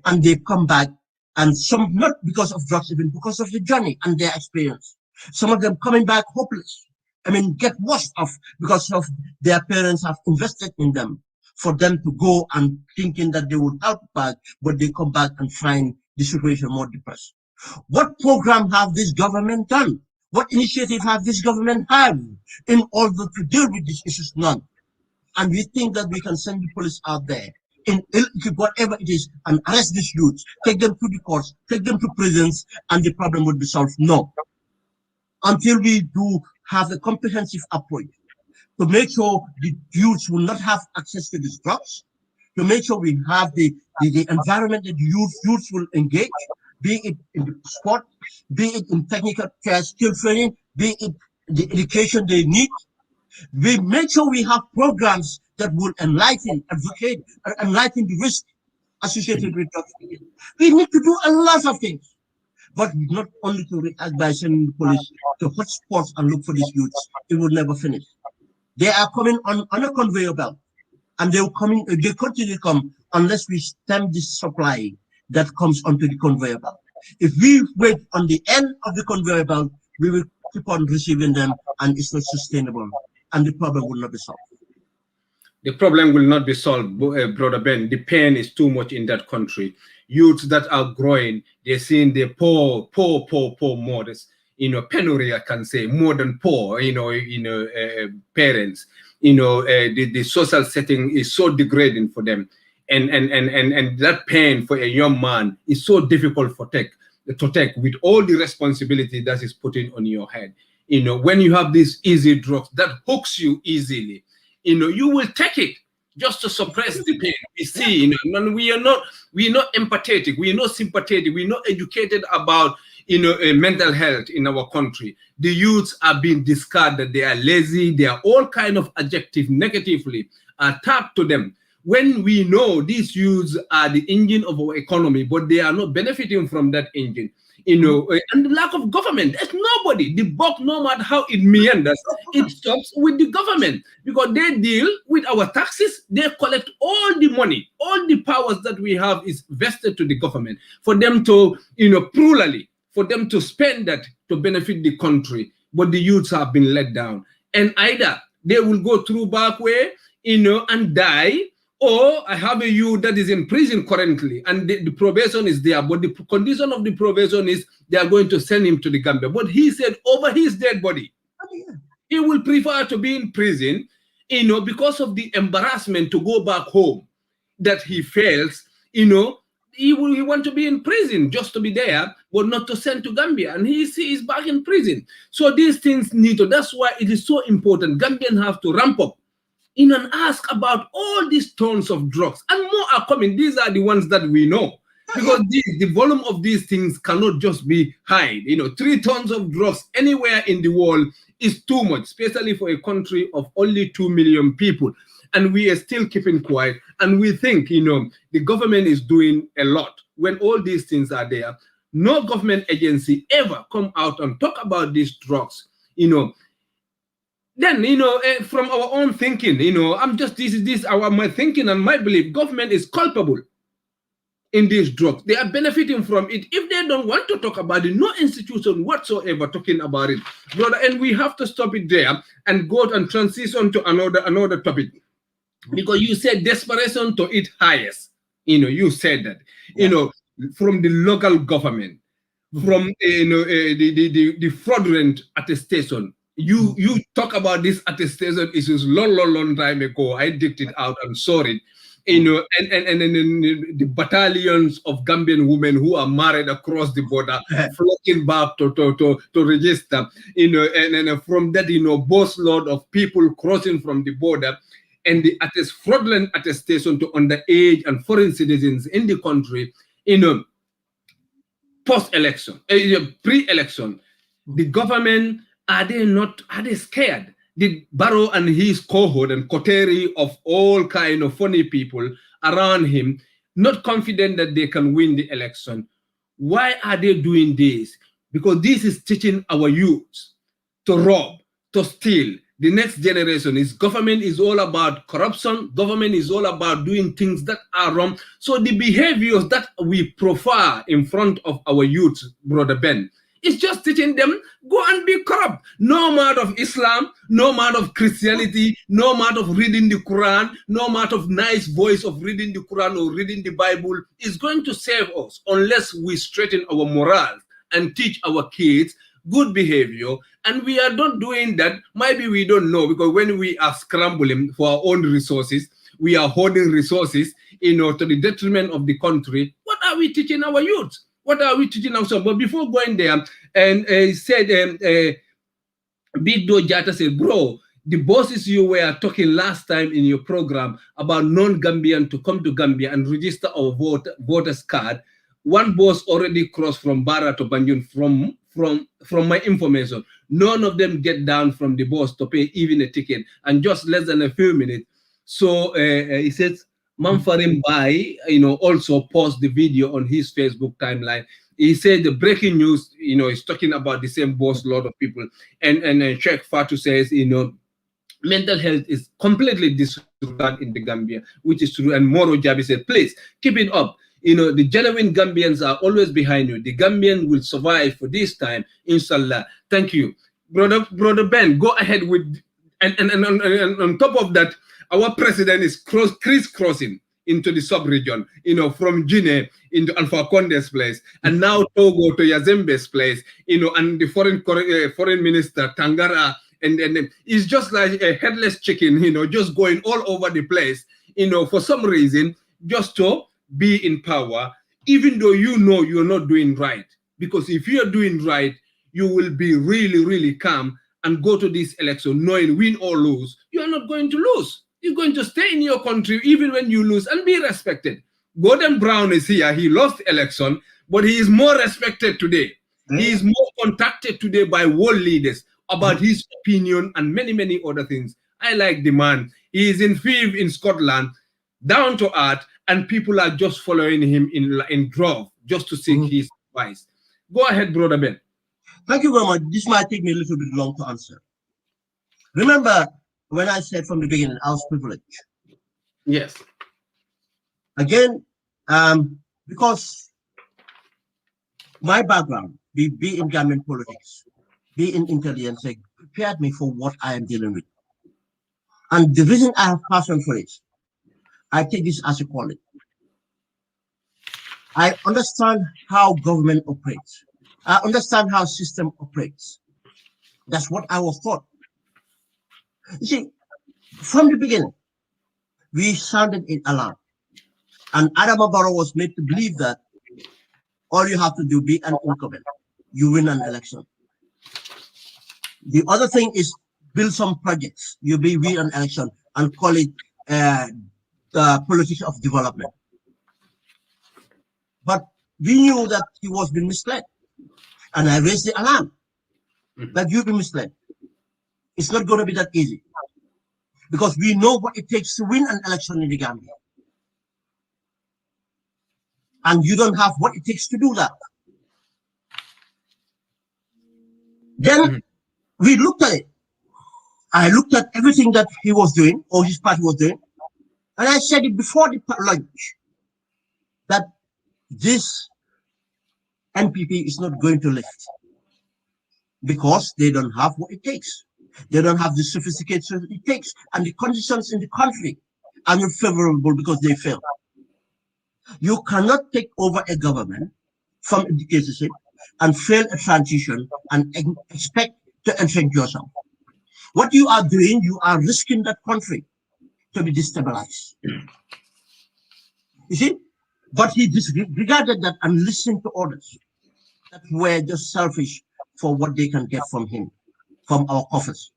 And they come back, and some not because of drugs, even because of the journey and their experience. Some of them coming back hopeless, get worse off because of their parents have invested in them for them to go and thinking that they would help back, but they come back and find the situation more depressed. What program have this government done? What initiative have this government had in order to deal with these issues? None. And we think that we can send the police out there in whatever it is and arrest these youths, take them to the courts, take them to prisons, and the problem would be solved. No. Until we do have a comprehensive approach to make sure the youths will not have access to these drugs, to make sure we have the environment that youths will engage, be it in the sport, be it in technical skill training, be it the education they need. We make sure we have programs that will enlighten, advocate, enlighten the risk associated with drugs. We need to do a lot of things, but not only to react by sending the police to hotspots and look for these youths. It will never finish. They are coming on a conveyor belt, and they continue to come unless we stem this supply that comes onto the conveyor belt. If we wait on the end of the conveyor belt, we will keep on receiving them, and it's not sustainable, and the problem will not be solved. The problem will not be solved, Brother Ben. The pain is too much in that country. Youths that are growing, they're seeing the poor, modest, penury, I can say, more than poor, parents. The social setting is so degrading for them. And that pain for a young man is so difficult to take with all the responsibility that is putting on your head. When you have these easy drugs that hooks you easily, you will take it just to suppress the pain. We see, and we're not empathetic, we're not sympathetic, we're not educated about mental health in our country. The youths are being discarded, they are lazy, they are all kind of adjective negatively tagged to them. When we know these youths are the engine of our economy, but they are not benefiting from that engine, and the lack of government. There's nobody. The buck, no matter how it meanders, it stops with the government because they deal with our taxes. They collect all the money, all the powers that we have is vested to the government for them to, plurally, for them to spend that to benefit the country. But the youths have been let down, and either they will go through back way, and die. Or I have a youth that is in prison currently, and the probation is there, but the condition of the probation is they are going to send him to the Gambia. But he said over his dead body, he will prefer to be in prison, because of the embarrassment to go back home that he feels, he want to be in prison just to be there, but not to send to Gambia. And he is back in prison. So these things need to, that's why it is so important. Gambians have to ramp up and ask about all these tons of drugs, and more are coming. These are the ones that we know, because the volume of these things cannot just be high. 3 tons of drugs anywhere in the world is too much, especially for a country of only 2 million people, and we are still keeping quiet. And we think, the government is doing a lot when all these things are there. No government agency ever come out and talk about these drugs. Then, from our own thinking, my thinking and my belief, government is culpable in these drugs. They are benefiting from it. If they don't want to talk about it, no institution whatsoever talking about it, brother, and we have to stop it there and go and transition to another topic. Because you said desperation to its highest. You said that, from the local government, from the fraudulent attestation. You talk about this attestation issues long time ago. I digged it out and saw it. And the battalions of Gambian women who are married across the border, flocking back to register. And from that, busload of people crossing from the border, and the fraudulent attestation to underage and foreign citizens in the country. Post-election, pre-election, the government. Are they scared? Did Barrow and his cohort and coterie of all kind of funny people around him not confident that they can win the election? Why are they doing this? Because this is teaching our youth to rob, to steal. The next generation government is all about corruption. Government is all about doing things that are wrong. So the behaviors that we profile in front of our youth, Brother Ben, It's just teaching them, go and be corrupt. No amount of Islam, no amount of Christianity, no amount of reading the Quran, no amount of nice voice of reading the Quran or reading the Bible is going to save us unless we straighten our morale and teach our kids good behavior. And we are not doing that. Maybe we don't know, because when we are scrambling for our own resources, we are hoarding resources, to the detriment of the country. What are we teaching our youth? What are we teaching ourselves? But before going there, and he said, Big Do Jata said, bro, the bosses you were talking last time in your program about non-Gambian to come to Gambia and register our voters card, one boss already crossed from Barrow to Banjul from my information. None of them get down from the bus to pay even a ticket, and just less than a few minutes. So he says, Manfarim Bai, also post the video on his Facebook timeline. He said the breaking news, is talking about the same boss, a lot of people. And Sheikh Fatu says, mental health is completely disregarded in the Gambia, which is true. And Moro Jabi said, please keep it up. The genuine Gambians are always behind you. The Gambian will survive for this time, inshallah. Thank you. Brother Ben, go ahead with, and on top of that, our president is crisscrossing into the sub-region, from Guinea into Alpha Conde's place, and now Togo to Yazembe's place, and the foreign minister, Tangara, and it's just like a headless chicken, just going all over the place, for some reason, just to be in power, even though you're not doing right. Because if you're doing right, you will be really, really calm and go to this election knowing win or lose, you're not going to lose. You're going to stay in your country even when you lose and be respected. Gordon Brown is here. He lost election, but he is more respected today. He is more contacted today by world leaders about his opinion and many, many other things. I like the man. He is in Five in Scotland, down to earth, and people are just following him in drove just to seek his advice. Go ahead, Brother Ben. Thank you very much. This might take me a little bit long to answer. Remember when I said from the beginning, I was privileged? Yes. Again, because my background, be in Gambian politics, be in intelligence, prepared me for what I am dealing with. And the reason I have passion for it, I take this as a calling. I understand how government operates. I understand how system operates. That's what I was taught. You see, from the beginning, we sounded an alarm. And Adama Barrow was made to believe that all you have to do be an incumbent. You win an election. The other thing is build some projects. You win an election and call it the politics of development. But we knew that he was being misled. And I raised the alarm that you've been misled. It's not going to be that easy. Because we know what it takes to win an election in the Gambia. And you don't have what it takes to do that. Then we looked at it. I looked at everything that he was doing, or his party was doing, and I said it before the lunch, that this NPP is not going to lift because they don't have what it takes. They don't have the sophistication it takes, and the conditions in the country are not favorable because they fail. You cannot take over a government from a dictatorship and fail a transition and expect to entrench yourself. What you are doing, you are risking that country to be destabilized. You see? But he disregarded that and listened to others that were just selfish for what they can get from him, from our coffers.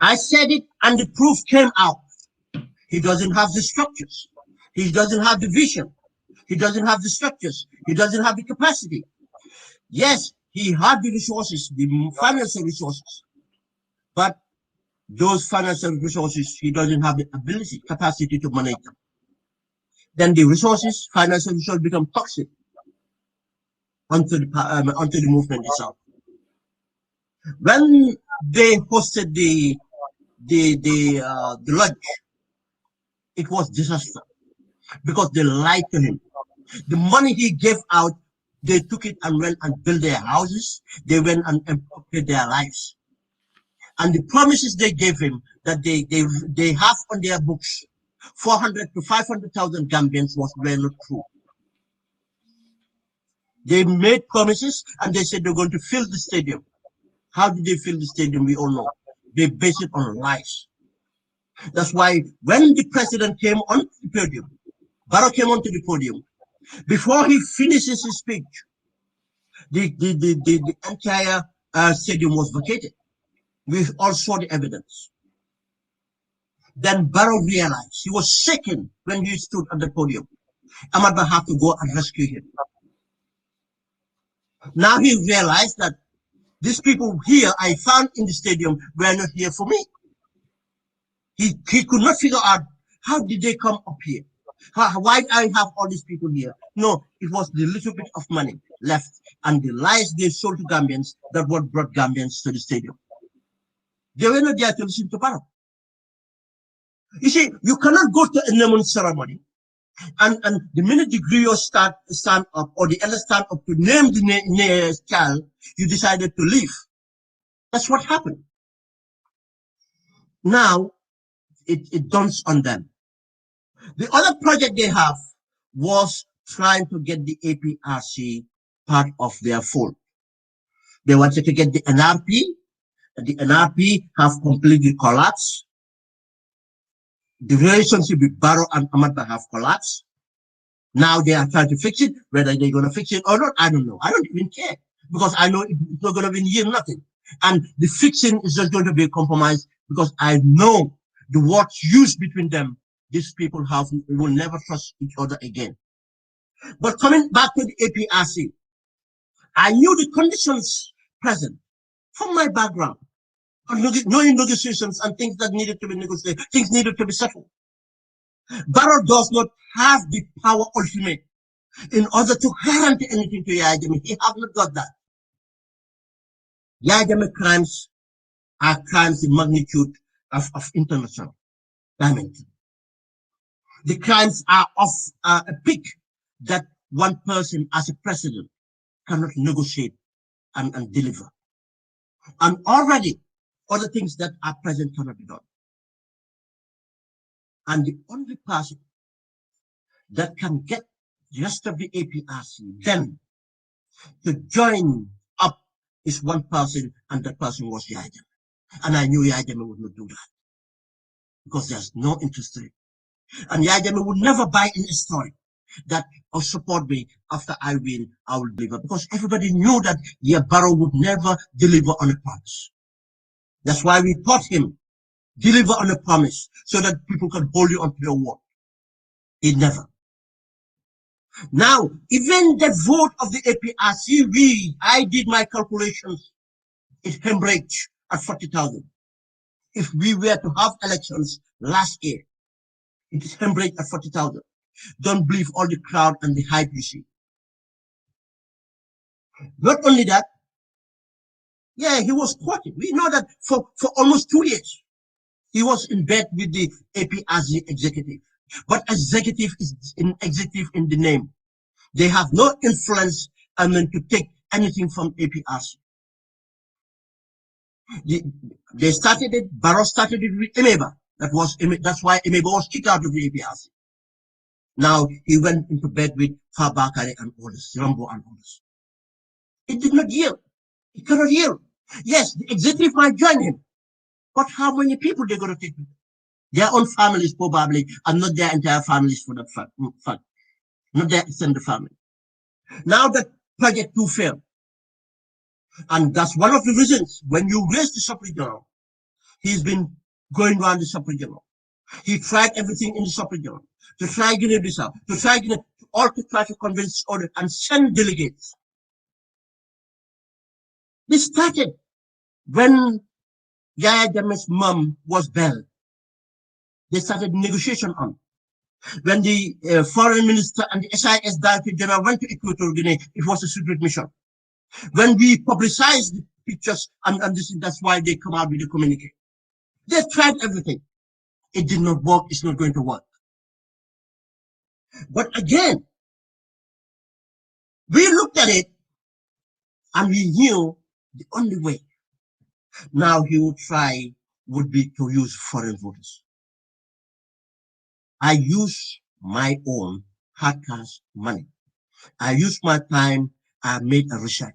I said it and the proof came out. He doesn't have the structures. He doesn't have the vision. He doesn't have the structures. He doesn't have the capacity. Yes, he had the resources, the financial resources, but those financial resources, he doesn't have the ability, capacity to manage them. Then the resources, financial resources become toxic onto the movement itself. When they hosted the lunch, it was disaster because they lied to him. The money he gave out They took it and went and built their houses. They went and improved their lives. And the promises they gave him that they have on their books 400 to 500,000 Gambians was really not true. They made promises and they said they're going to fill the stadium. How did they fill the stadium? We all know. They based it on lies. That's why when the president came on the podium, Barrow came onto the podium, before he finishes his speech, the entire stadium was vacated. We all saw the evidence. Then Barrow realized he was shaken when he stood at the podium. Ahmad had to go and rescue him. Now he realized that these people here I found in the stadium were not here for me. He could not figure out how did they come up here. Why I have all these people here? No, it was the little bit of money left and the lies they sold to Gambians that what brought Gambians to the stadium. They were not there to listen to Barrow. You see, you cannot go to a naming ceremony and the minute the griot stand up or the elder stand up to name the child, you decided to leave. That's what happened. Now, it dawns on them. The other project they have was trying to get the APRC part of their fold. They wanted to get the NRP, and the NRP have completely collapsed. The relationship with Barrow and Ahmad have collapsed. Now they are trying to fix it. Whether they're going to fix it or not, I don't know. I don't even care because I know it's not going to be yield nothing. And the fixing is just going to be a compromise because I know the words used between them, these people will never trust each other again. But coming back to the APRC, I knew the conditions present from my background, knowing negotiations and things that needed to be negotiated, things needed to be settled. Barrow does not have the power ultimate in order to guarantee anything to Yahya Jammeh. He has not got that. Yahya Jammeh crimes are crimes in magnitude of international dimension. The crimes are of a peak that one person as a president cannot negotiate and deliver. And already other things that are present cannot be done. And the only person that can get the rest of the APRC then to join up is one person, and that person was Yahya Jammeh. And I knew Yahya Jammeh would not do that because there's no interest in it. And Yahya Jammeh would never buy in a story that or support me after I win, I will deliver. Because everybody knew that Barrow would never deliver on a promise. That's why we taught him, deliver on a promise so that people can hold you onto your word. He never. Now, even the vote of the APRC, I did my calculations. It hemorrhaged at 40,000. If we were to have elections last year, it is hemorrhaged at 40,000. Don't believe all the crowd and the hype you see. Not only that, yeah, he was quoted. We know that for almost 2 years, he was in bed with the APRC executive. But executive is executive in the name. They have no influence to take anything from APRC. They started it, Barrow started it with Emeba. That's why Emeba was kicked out of the APRC. Now he went into bed with Fabakari and others, Rambo and others. It did not yield. It cannot yield. Yes, the executive might join him, but how many people they're going to take with them? Their own families probably, and not their entire families for that fact. Not their extended family. Now that project 2 failed, and that's one of the reasons when you raise the sub-regional, he's been going around the sub-regional. He tried everything in the sub-regional to try Guinea-Bissau, to try to convince others and send delegates. This started when Yahya Jammeh's mom was buried. They started negotiation on. When the foreign minister and the SIS director general went to Equatorial Guinea, it was a secret mission. When we publicized the pictures, and that's why they come out with the communique. They tried everything. It did not work. It's not going to work. But again, We looked at it and we knew the only way now he would try would be to use foreign voters. I use my own hard cash money. I used my time. I made a research.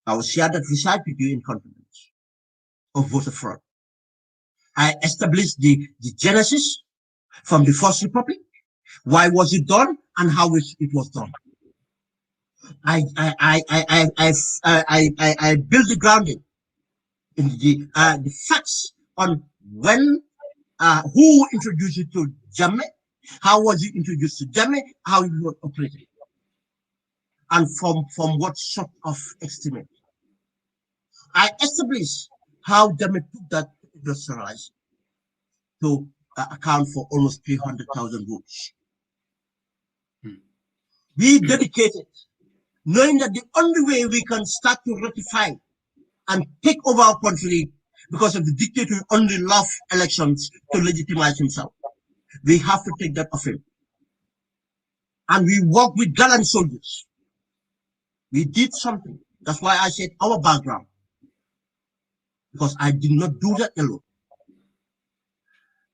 I will share that research with you in confidence of voter fraud. I established the genesis from the First Republic. Why was it done and how it was done? I built the grounding in the facts on when who introduced it to Jammeh, how was it introduced to Jammeh, how it was operated, and from what sort of estimate. I established how Jammeh took that industrialized to account for almost 300,000 votes. We dedicated, knowing that the only way we can start to ratify and take over our country, because of the dictator who only loves elections to legitimize himself, we have to take that off him. And we work with gallant soldiers. We did something. That's why I said our background, because I did not do that alone.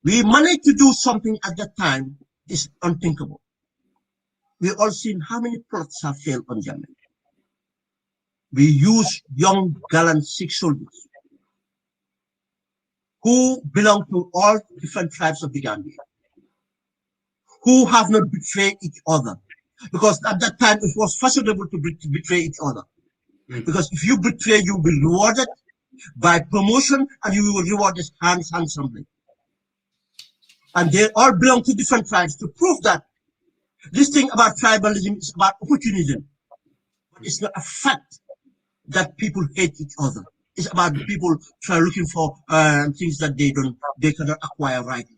We managed to do something at that time is unthinkable. We all seen how many plots have failed on Jammeh. We use young, gallant Sikh soldiers who belong to all different tribes of the Gambia, who have not betrayed each other. Because at that time, it was fashionable to betray each other. Because if you betray, you will be rewarded by promotion and you will be rewarded handsomely. And they all belong to different tribes to prove that this thing about tribalism is about opportunism. But it's not a fact that people hate each other. It's about people looking for things that they cannot acquire rightly.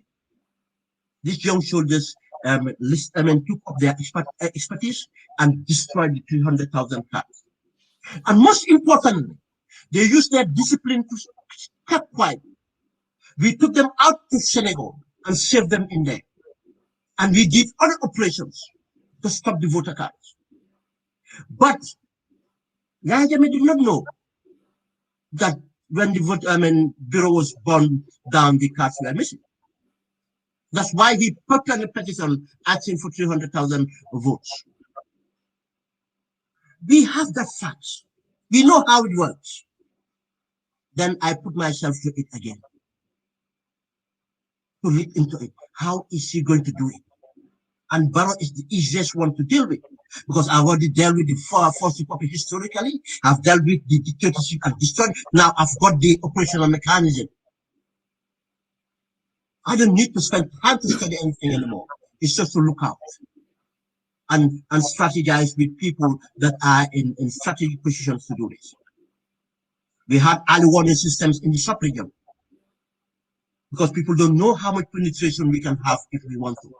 These young soldiers took up their expertise and destroyed the 300,000 cards. And most importantly, they used their discipline to keep quiet. We took them out to Senegal and saved them in there. And we did other operations to stop the voter cards. But Yahya Jammeh did not know that when the Barrow was burned down, the cards were missing. That's why he put on a petition asking for 300,000 votes. We have that facts. We know how it works. Then I put myself to it again, to look into it. How is he going to do it? And Barrow is the easiest one to deal with, because I've already dealt with the First Republic historically. I've dealt with the dictatorship and destroyed. Now I've got the operational mechanism. I don't need to spend time to study anything anymore. It's just to look out and strategize with people that are in strategic positions to do this. We have early warning systems in the sub-region, because people don't know how much penetration we can have if we want to.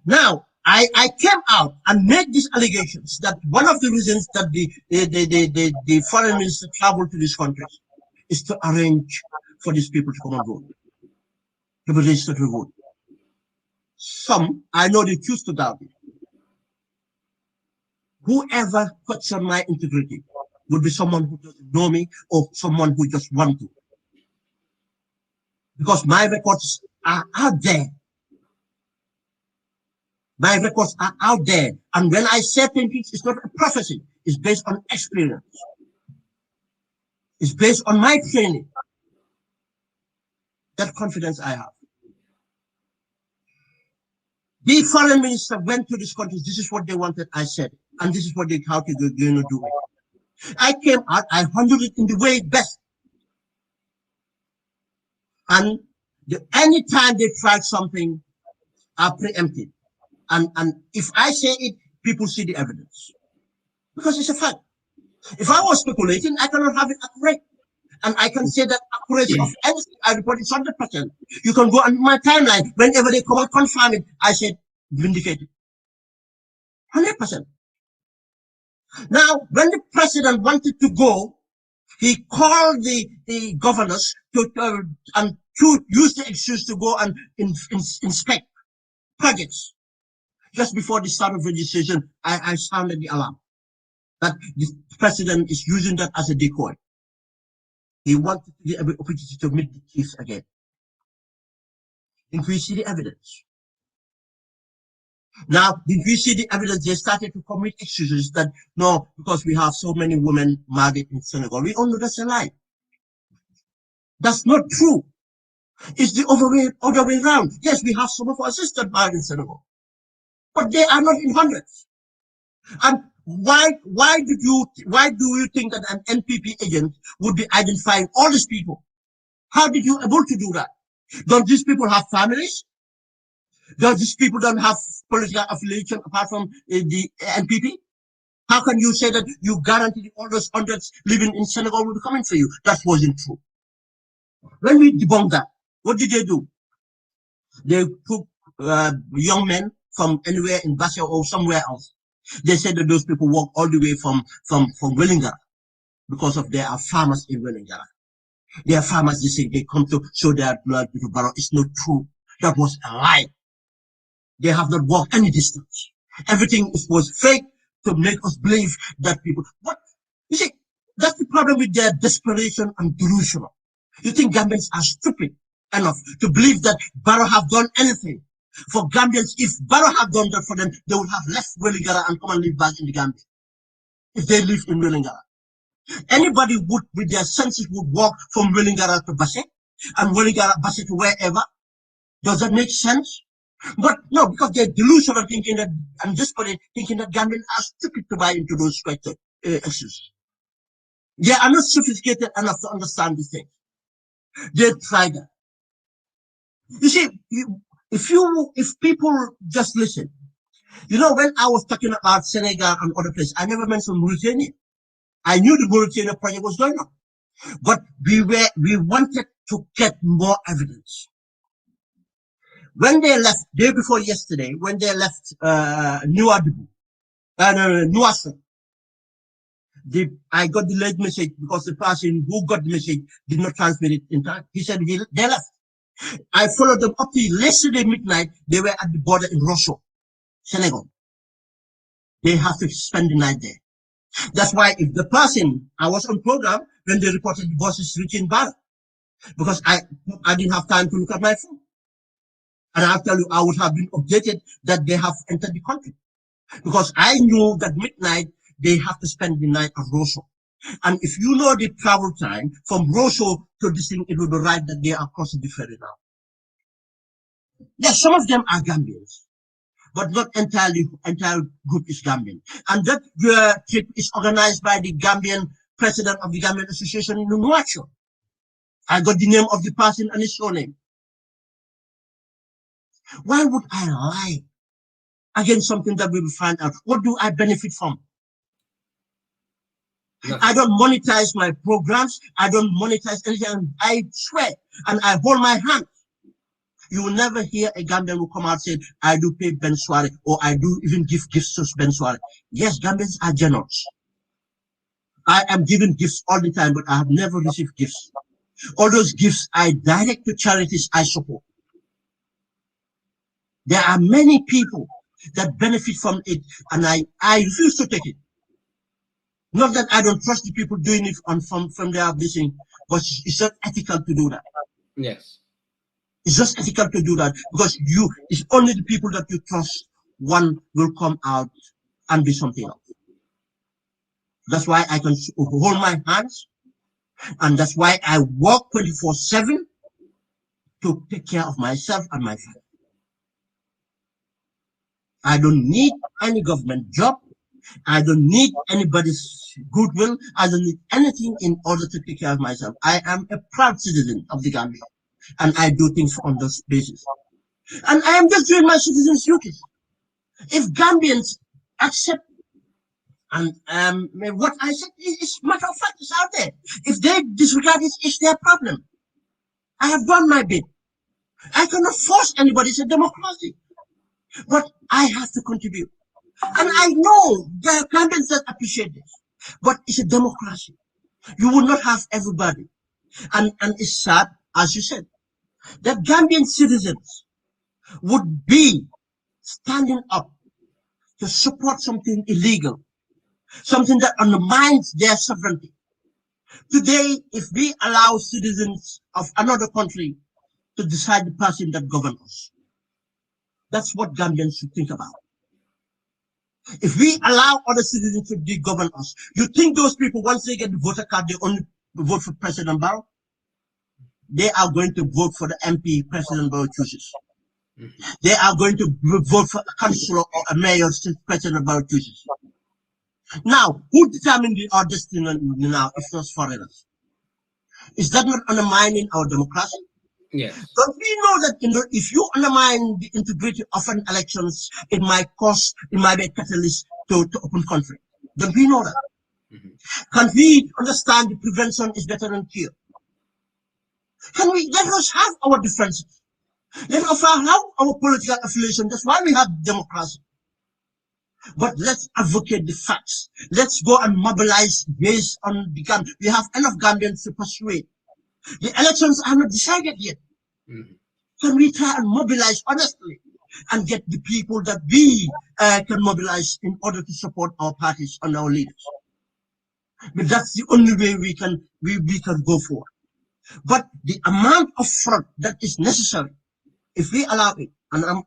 Now, I came out and made these allegations that one of the reasons that the foreign minister traveled to these countries is to arrange for these people to come and vote, to be registered to vote. Some, I know they choose to doubt it. Whoever questions my integrity would be someone who doesn't know me or someone who just wants to. Because my records are out there. My records are out there. And when I say things, it's not a prophecy. It's based on experience. It's based on my training. That confidence I have. The foreign minister went to these countries. This is what they wanted, I said. And this is what how they're going to do it. I came out, I handled it in the way best. And anytime they tried something, I preempted. And if I say it, people see the evidence. Because it's a fact. If I was speculating, I cannot have it accurate. And I can say that accuracy of anything I report is 100%. You can go on my timeline. Whenever they come and confirm it, I said vindicated. 100%. Now, when the president wanted to go, he called the governors to use the excuse to go and inspect projects. Just before the start of registration, I sounded the alarm that the president is using that as a decoy. He wanted the opportunity to meet the chiefs again. Did we see the evidence? Now, did we see the evidence? They started to commit excuses that, no, because we have so many women married in Senegal. We all know that's a lie. That's not true. It's the other way around. Yes, we have some of our sisters married in Senegal, but they are not in hundreds. And why do you think that an NPP agent would be identifying all these people? How did you able to do that? Don't these people have families? Does these people don't have political affiliation apart from the NPP? How can you say that you guarantee all those hundreds living in Senegal will be coming for you? That wasn't true. When we debunked that, what did they do? They took young men from anywhere in Barrow or somewhere else. They said that those people walk all the way from Wellingara because of there are farmers in Wellingara. They are farmers, they say they come to show their blood to Barrow. It's not true. That was a lie. They have not walked any distance. Everything was fake to make us believe that people. What? You see, that's the problem with their desperation and delusional. You think Gambians are stupid enough to believe that Barrow have done anything for Gambians? If Barrow had done that for them, they would have left Wellingara and come and live back in the Gambia. If they live in Wellingara, anybody would, with their senses, would walk from Wellingara to Basse and Wellingara Basse to wherever. Does that make sense? But no, because they're delusional thinking that, and desperate thinking that Gambians are stupid to buy into those issues. They are not sophisticated enough to understand these things. They try that. You see, if people just listen, you know, when I was talking about Senegal and other places, I never mentioned Mauritania. I knew the Mauritania project was going on, but we wanted to get more evidence. When they left, day before yesterday, when they left Nouadhibou, Nouakchott, I got the late message because the person who got the message did not transmit it in time. He said they left. I followed them up to yesterday midnight. They were at the border in Rosso, Senegal. They have to spend the night there. That's why if the person, I was on program when they reported the buses reaching Barrow, because I didn't have time to look at my phone. And I'll tell you, I would have been updated that they have entered the country. Because I knew that midnight, they have to spend the night at Rosso. And if you know the travel time from Rosso to this thing, it will be right that they are crossing the ferry now. Yes, some of them are Gambians, but not entire group is Gambian. And that trip is organized by the Gambian president of the Gambian Association in Nouakchott. I got the name of the person and his surname. Why would I lie against something that we will find out? What do I benefit from? No. I don't monetize my programs. I don't monetize anything. I swear, and I hold my hand. You will never hear a Gambian who come out and say, I do pay Ben Suwareh, or I do even give gifts to Ben Suwareh. Yes, Gambians are generous. I am giving gifts all the time, but I have never received gifts. All those gifts I direct to charities I support. There are many people that benefit from it, and I refuse to take it. Not that I don't trust the people doing it from their blessing, but it's not ethical to do that. Yes. It's just ethical to do that because it's only the people that you trust one will come out and be something else. That's why I can hold my hands, and that's why I work 24/7 to take care of myself and my family. I don't need any government job. I don't need anybody's goodwill. I don't need anything in order to take care of myself. I am a proud citizen of the Gambia, and I do things on this basis. And I am just doing my citizen's duties. If Gambians accept, and what I said is matter of fact, it's out there. If they disregard it, it's their problem. I have done my bit. I cannot force anybody. It's a democracy. But I have to contribute. And I know there are Gambians that appreciate this. But it's a democracy. You will not have everybody. And it's sad, as you said, that Gambian citizens would be standing up to support something illegal, something that undermines their sovereignty. Today, if we allow citizens of another country to decide the person that governs us, that's what Gambians should think about. If we allow other citizens to govern us, you think those people, once they get the voter card, they only vote for President Barrow? They are going to vote for the MP President Barrow chooses. They are going to vote for a councillor or a mayor since President Barrow chooses. Now, who determines our destiny now if not foreigners? Is that not undermining our democracy? Yes. Don't we know that if you undermine the integrity of an elections, it might be a catalyst to open conflict? Don't we know that? Can we understand the prevention is better than cure? Let us have our differences. Let us have our political affiliation. That's why we have democracy. But let's advocate the facts. Let's go and mobilize based on the Gambian. We have enough Gambians to persuade. The elections are not decided yet. Can we try and mobilize honestly and get the people that we can mobilize in order to support our parties and our leaders? But that's the only way we can go forward. But the amount of fraud that is necessary, if we allow it, and I'm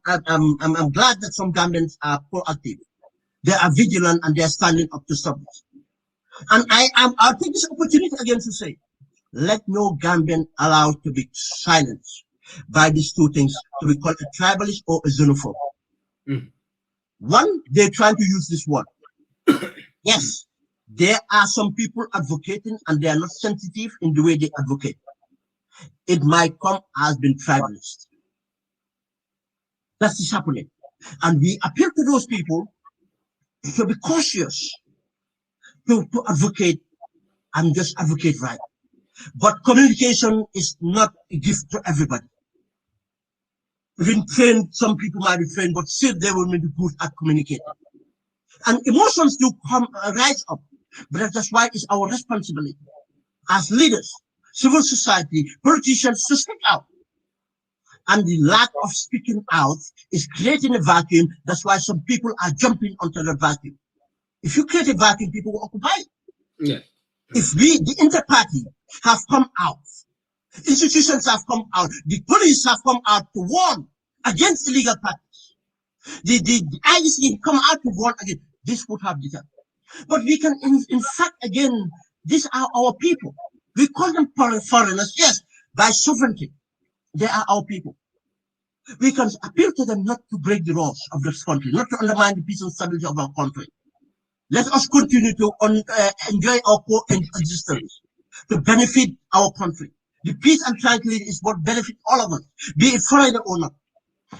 glad that some Gambians are proactive, they are vigilant and they are standing up to stop this. And I'll take this opportunity again to say, let no Gambian allowed to be silenced by these two things, to be called a tribalist or a xenophobe. One, they're trying to use this word. Yes, there are some people advocating and they are not sensitive in the way they advocate. It might come as being tribalist. That's what's happening. And we appeal to those people to be cautious, to advocate and just advocate right. But communication is not a gift to everybody. Even trained, some people might be trained, but still they will not be good at communicating. And emotions do come rise up, but that's why it's our responsibility as leaders, civil society, politicians to speak out. And the lack of speaking out is creating a vacuum. That's why some people are jumping onto the vacuum. If you create a vacuum, people will occupy it. Yeah. If we, the inter-party, have come out, institutions have come out, the police have come out to warn against illegal practice, the IEC have come out to warn against, this would have deterred. But we can, in fact, again, these are our people. We call them foreigners, yes, by sovereignty. They are our people. We can appeal to them not to break the laws of this country, not to undermine the peace and stability of our country. Let us continue to enjoy our coexistence, to benefit our country. The peace and tranquility is what benefits all of us, be it foreigner or not.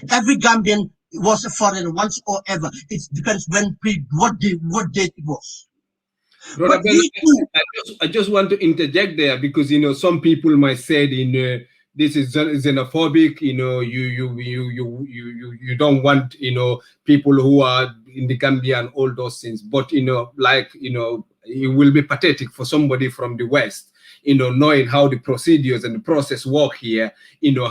Every Gambian was a foreigner once or ever. It depends what date it was. Brother Ben, I just want to interject there because some people might say this is xenophobic. You don't want people who are in the Gambia and all those things. But it will be pathetic for somebody from the West, knowing how the procedures and the process work here,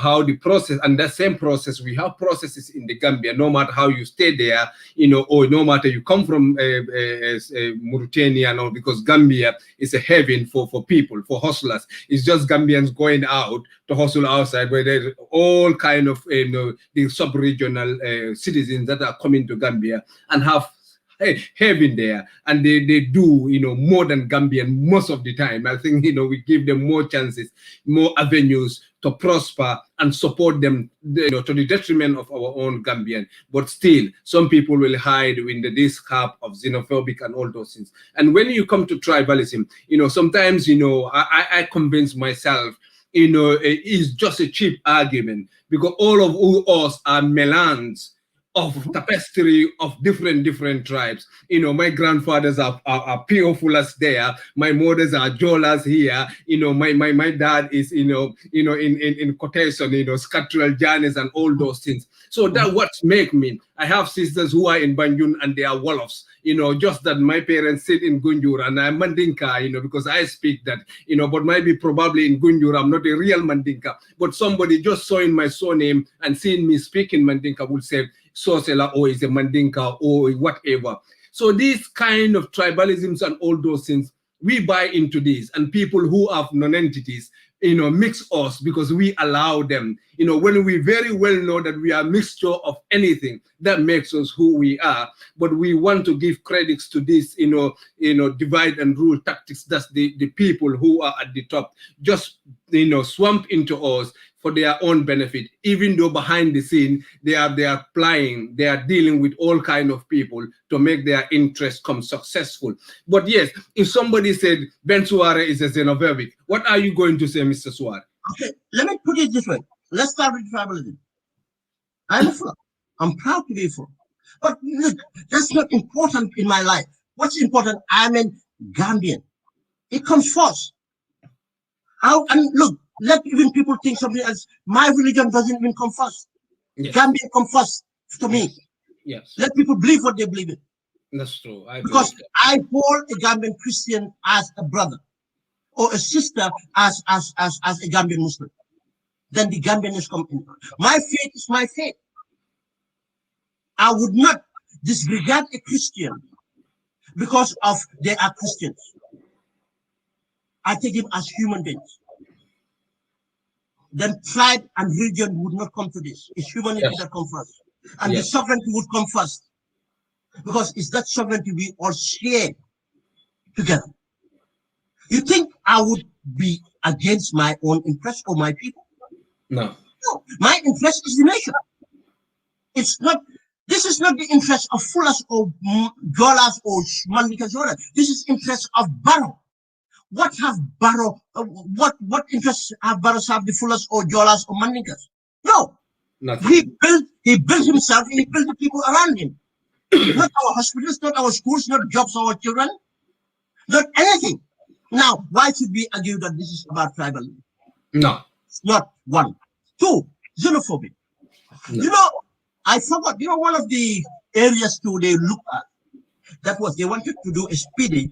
how the process, and that same process, we have processes in the Gambia, no matter how you stay there, or no matter you come from Mauritania, or because Gambia is a haven for people, for hustlers. It's just Gambians going out to hustle outside, where there's all kind of, the sub-regional citizens that are coming to Gambia and have haven there, and they do more than Gambian most of the time. I think we give them more chances, more avenues to prosper and support them to the detriment of our own Gambian. But still, some people will hide in this cap of xenophobic and all those things. And when you come to tribalism, sometimes I convince myself it's just a cheap argument, because all of us are melons of tapestry of different tribes. My grandfathers are Piofulas there, my mothers are Jolas here, my dad is in quotation, Scattred Janneh and all those things. So that what make me. I have sisters who are in Banjul and they are Wolofs, just that my parents sit in Gunjur and I'm Mandinka, because I speak that, but maybe probably in Gunjur I'm not a real Mandinka, but somebody just sawing my surname and seeing me speak in Mandinka would say, Sosela or is a Mandinka or whatever. So these kind of tribalisms and all those things, we buy into this, and people who have non-entities, mix us because we allow them. When we very well know that we are a mixture of anything that makes us who we are, but we want to give credits to this, divide and rule tactics. That's the people who are at the top, just swamp into us for their own benefit, even though behind the scene they are dealing with all kind of people to make their interests come successful. But yes, if somebody said Ben Suwareh is a xenophobic, what are you going to say, Mr. Suwareh? Okay, let me put it this way. Let's start with tribalism. I'm a Fula. I'm proud to be a Fula. But look, that's not important in my life. What's important, I'm a Gambian. It comes first. Look, let even people think something else. My religion doesn't even come first. Yes. Gambian come first to me. Yes. Let people believe what they believe in. That's true. Because I hold a Gambian Christian as a brother, or a sister as a Gambian Muslim. Then the Gambians come in. My faith is my faith. I would not disregard a Christian because of they are Christians. I take them as human beings. Then tribe and religion would not come to this. It's humanity that comes first. And the sovereignty would come first. Because it's that sovereignty we all share together. You think I would be against my own interest or my people? No. No. My interest is the nation. It's not, this is not the interest of Fullers or Jolas or Mandikas. This is interest of Barrow. What have Barrow, what interests have Barrow have the Fullers or Jolas or Mandikas? No. Nothing. He built himself and he built the people around him. Not our hospitals, not our schools, not jobs for our children, not anything. Now, why should we argue that this is about tribalism? No. It's not one. Two, xenophobia. No. I forgot, one of the areas they look at, that was they wanted to do a speedy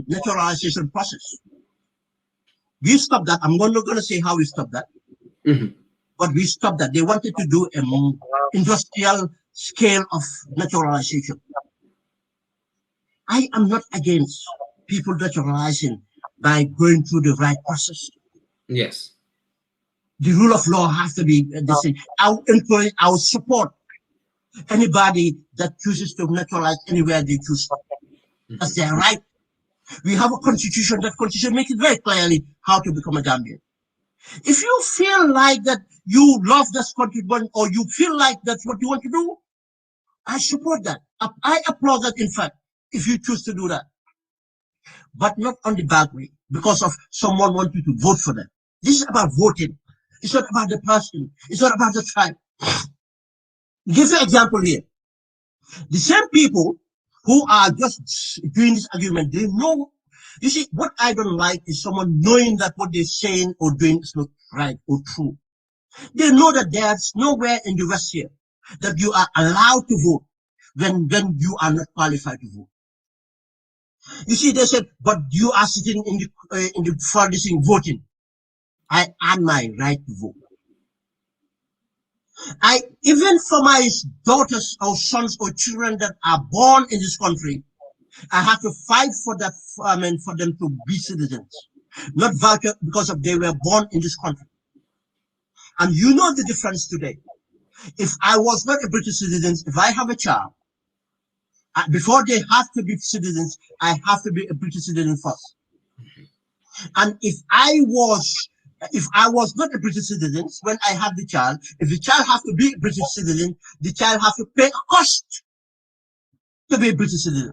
naturalization process. We stopped that. I'm not going to say how we stopped that, but we stopped that. They wanted to do an industrial scale of naturalization. I am not against people naturalizing by going through the right process. Yes. The rule of law has to be the same. I will encourage, I will support anybody that chooses to naturalize anywhere they choose. That's their right. We have a constitution. That constitution makes it very clearly how to become a Gambian. If you feel like that you love this country, or you feel like that's what you want to do, I support that. I applaud that, in fact, if you choose to do that. But not on the bad way, because of someone wants you to vote for them. This is about voting. It's not about the person. It's not about the tribe. Give you an example here. The same people who are just doing this argument, they know. You see, what I don't like is someone knowing that what they're saying or doing is not right or true. They know that there's nowhere in the West here that you are allowed to vote when you are not qualified to vote. You see, they said, but you are sitting in the farthest voting. I am my right to vote. Even for my daughters or sons or children that are born in this country, I have to fight for that, for them to be citizens, not voucher because of they were born in this country. And you know the difference today. If I was not a British citizen, if I have a child, before they have to be citizens, I have to be a British citizen first. And if I was not a British citizen, when I have the child, if the child has to be a British citizen, the child has to pay a cost to be a British citizen.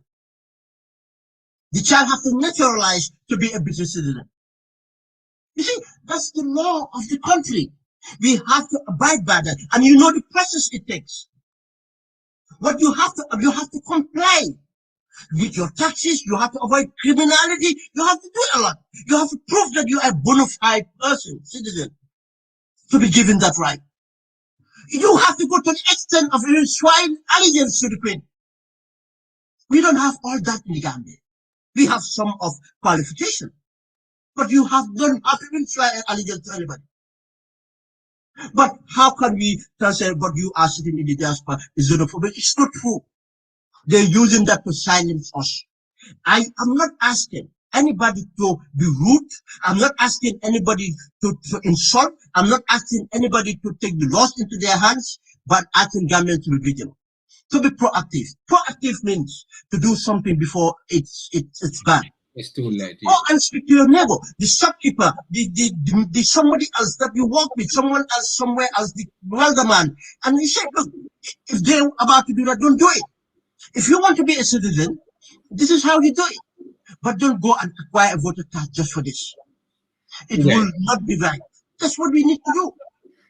The child has to naturalize to be a British citizen. You see, that's the law of the country. We have to abide by that. And you know the process it takes. But you have to comply with your taxes. You have to avoid criminality. You have to do a lot. You have to prove that you are a bona fide person, citizen, to be given that right. You have to go to the extent of swearing allegiance to the Queen. We don't have all that in the Gambia. We have some of qualification, but you don't have to even swear allegiance to anybody. But how can we say, but you are sitting in the diaspora is xenophobic? It's not true. They're using that to silence us. I am not asking anybody to be rude. I'm not asking anybody to insult. I'm not asking anybody to take the laws into their hands, but asking Gambians to be vigilant, to be proactive. Proactive means to do something before it's bad. It's too late. Go and speak to your neighbor, the shopkeeper, the somebody else that you work with, someone else somewhere else, the welder man, and you say, look, if they're about to do that, don't do it. If you want to be a citizen, this is how you do it. But don't go and acquire a voter card just for this. It will not be right. That's what we need to do.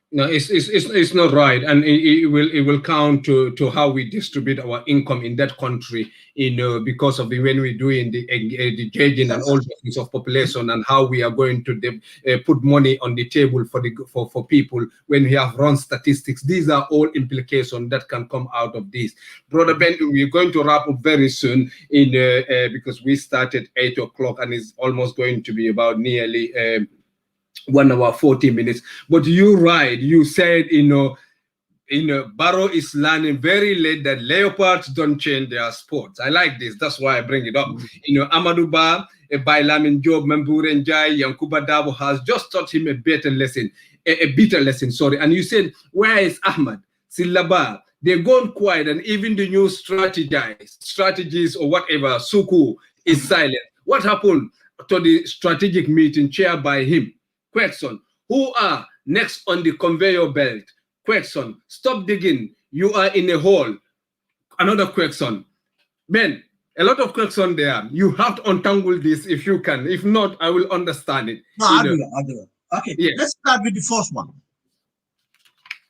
No, it's not right, and it will count to how we distribute our income in that country, because of when we're doing the gauging and all the things of population, and how we are going to put money on the table for people when we have run statistics. These are all implications that can come out of this. Brother Ben, we're going to wrap up very soon because we started 8 o'clock and it's almost going to be about nearly 1 hour 40 minutes. But you're right. You said, Barrow is learning very late that leopards don't change their sports. I like this. That's why I bring it up. Amadou Ba, Bailamin Job, Mamburen Jai, Yankuba Dabo has just taught him a bitter lesson. And you said, where is Ahmad? Silaba? They're gone quiet, and even the new strategies or whatever, Suku is silent. What happened to the strategic meeting chaired by him? Question, who are next on the conveyor belt? Question, stop digging. You are in a hole. Another question. Ben, a lot of questions there. You have to untangle this if you can. If not, I will understand it. No, I'll do it. Okay, yes. Let's start with the first one.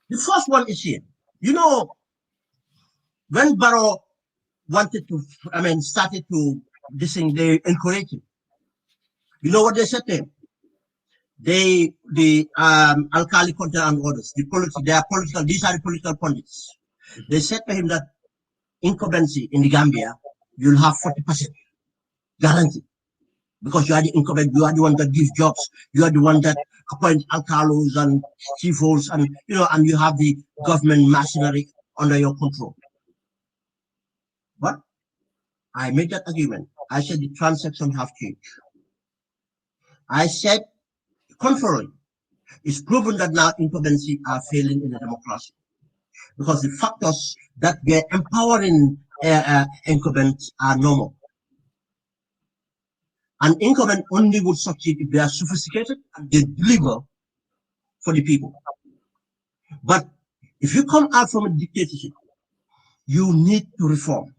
The first one is here. When Barrow started to this thing, they encouraged him. You know what they said to him? The Alkali Content and others, they are political, these are the political pundits. They said to him that incumbency in the Gambia, you'll have 40% guaranteed. Because you are the incumbent, you are the one that gives jobs, you are the one that appoints alcalos and chiefs, and and you have the government machinery under your control. But I made that argument. I said the transactions have changed. I said, contrary, it's proven that now incumbency are failing in a democracy because the factors that were empowering incumbents are normal. An incumbent only would succeed if they are sophisticated and they deliver for the people. But if you come out from a dictatorship, you need to reform.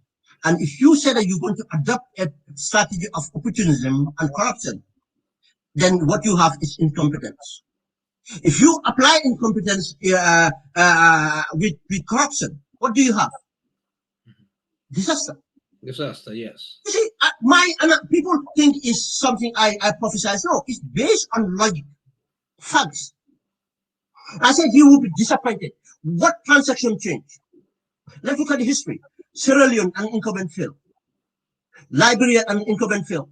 And if you say that you're going to adopt a strategy of opportunism and corruption, then what you have is incompetence. If you apply incompetence with corruption, what do you have? Disaster. Disaster, yes. You see, people think it's something I prophesize. No, it's based on logic, facts. I said you will be disappointed. What transaction changed? Let's look at the history. Sierra Leone, an incumbent failed. Liberia, an incumbent failed.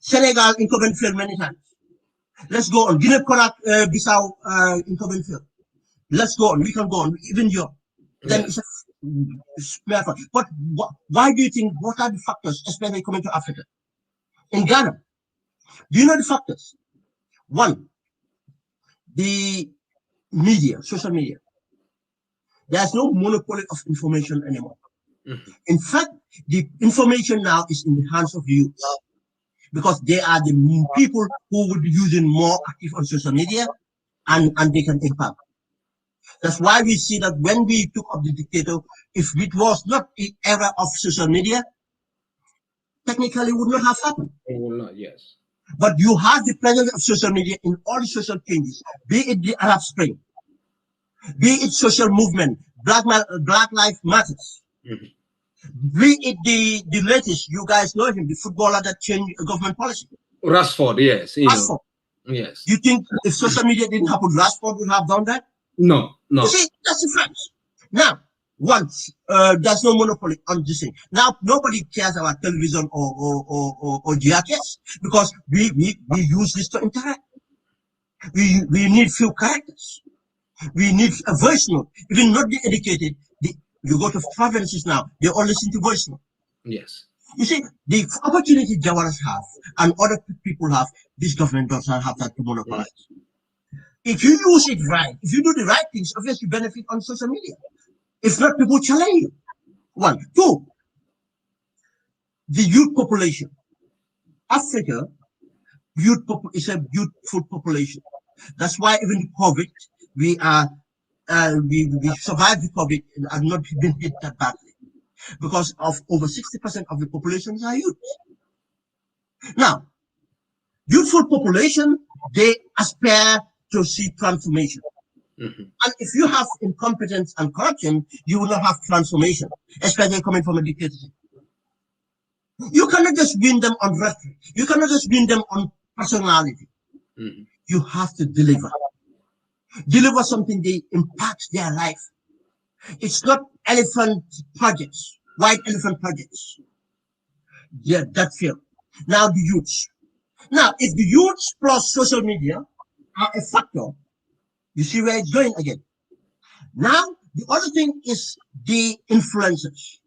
Senegal, incumbent failed many times. Let's go on. Guinea-Bissau, incumbent failed. Let's go on. We can go on. Even Europe. Then it's a but why do you think, what are the factors, especially coming to Africa? In Ghana, do you know the factors? One, the media, social media. There's no monopoly of information anymore. In fact, the information now is in the hands of the youth because they are the people who will be using more active on social media and they can take part. That's why we see that when we took up the dictator, if it was not the era of social media, technically it would not have happened. It will not, yes. But you have the presence of social media in all the social changes, be it the Arab Spring, be it social movement, Black Lives Matters, be it the latest, you guys know him, the footballer that changed government policy. Rashford, yes. Rashford. Yes. You think if social media didn't happen, Rashford would have done that? No. You see, that's the fact. Now, once there's no monopoly on this thing. Now, nobody cares about television or GRTS because we use this to interact. We need few characters. We need a voice note. Even not the educated, you go to provinces now, they all listen to voice note. Yes. You see, the opportunity Jawaras have and other people have, this government does not have that to monopolize. If you use it right, if you do the right things, obviously you benefit on social media. If not, people challenge you. One. Two, the youth population. Africa is a youthful population. That's why even COVID, we survived the COVID and have not been hit that badly because of over 60% of the population are youth. Now, youthful population, they aspire to see transformation. And if you have incompetence and corruption, you will not have transformation, especially coming from a dictatorship. You cannot just win them on rhetoric. You cannot just win them on personality. You have to deliver. Deliver something that impacts their life. It's not elephant projects, white elephant projects. Yeah, that failed. Now the youths. Now, if the youths plus social media are a factor, you see where it's going again. Now, the other thing is the influencers.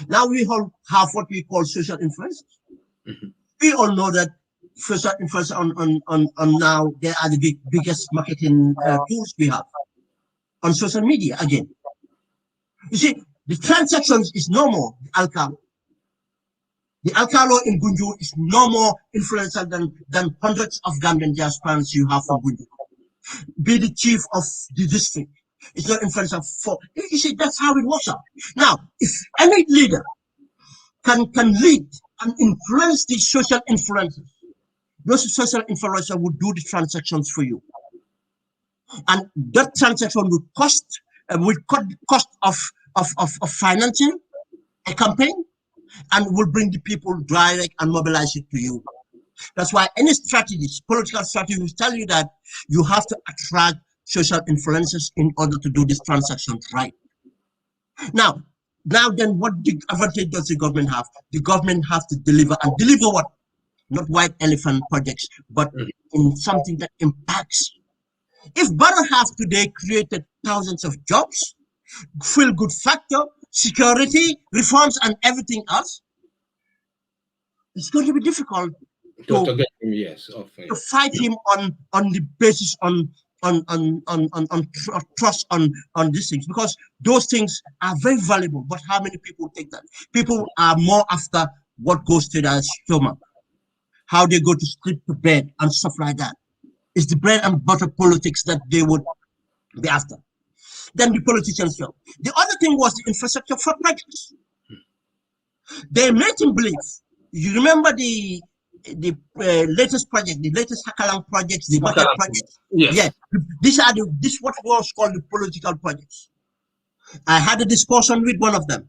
Now we all have what we call social influencers. We all know that social influencers on now, they are the biggest marketing tools we have on social media again. You see, the transactions is no more the alcalo. The alcalo in Gunju is no more influential than hundreds of Gambian diasporans you have from Gunju. Be the chief of the district. It's not influential for, you see, that's how it works out. Now, if any leader can lead and influence the social influencers, those social influencers will do the transactions for you. And that transaction will cut the cost of financing a campaign and will bring the people direct and mobilize it to you. That's why any strategies, political strategy will tell you that you have to attract social influences in order to do this transaction right. Now then what the advantage does the government have? The government has to deliver, and deliver what? Not white elephant projects, but in something that impacts. If Barrow has today created thousands of jobs, feel good factor, security, reforms, and everything else, it's going to be difficult to get him, yes, to fight him on the basis on trust on these things, because those things are very valuable. But how many people take that? People are more after what goes to their stomach, how they go to sleep, to bed, and stuff like that. It's the bread and butter politics that they would be after. Then the politicians fail. The other thing was the infrastructure for projects. They made him believe. You remember the latest project, the latest Hakalang projects, the bucket projects. Yes. Yeah, this what was called the political projects. I had a discussion with one of them,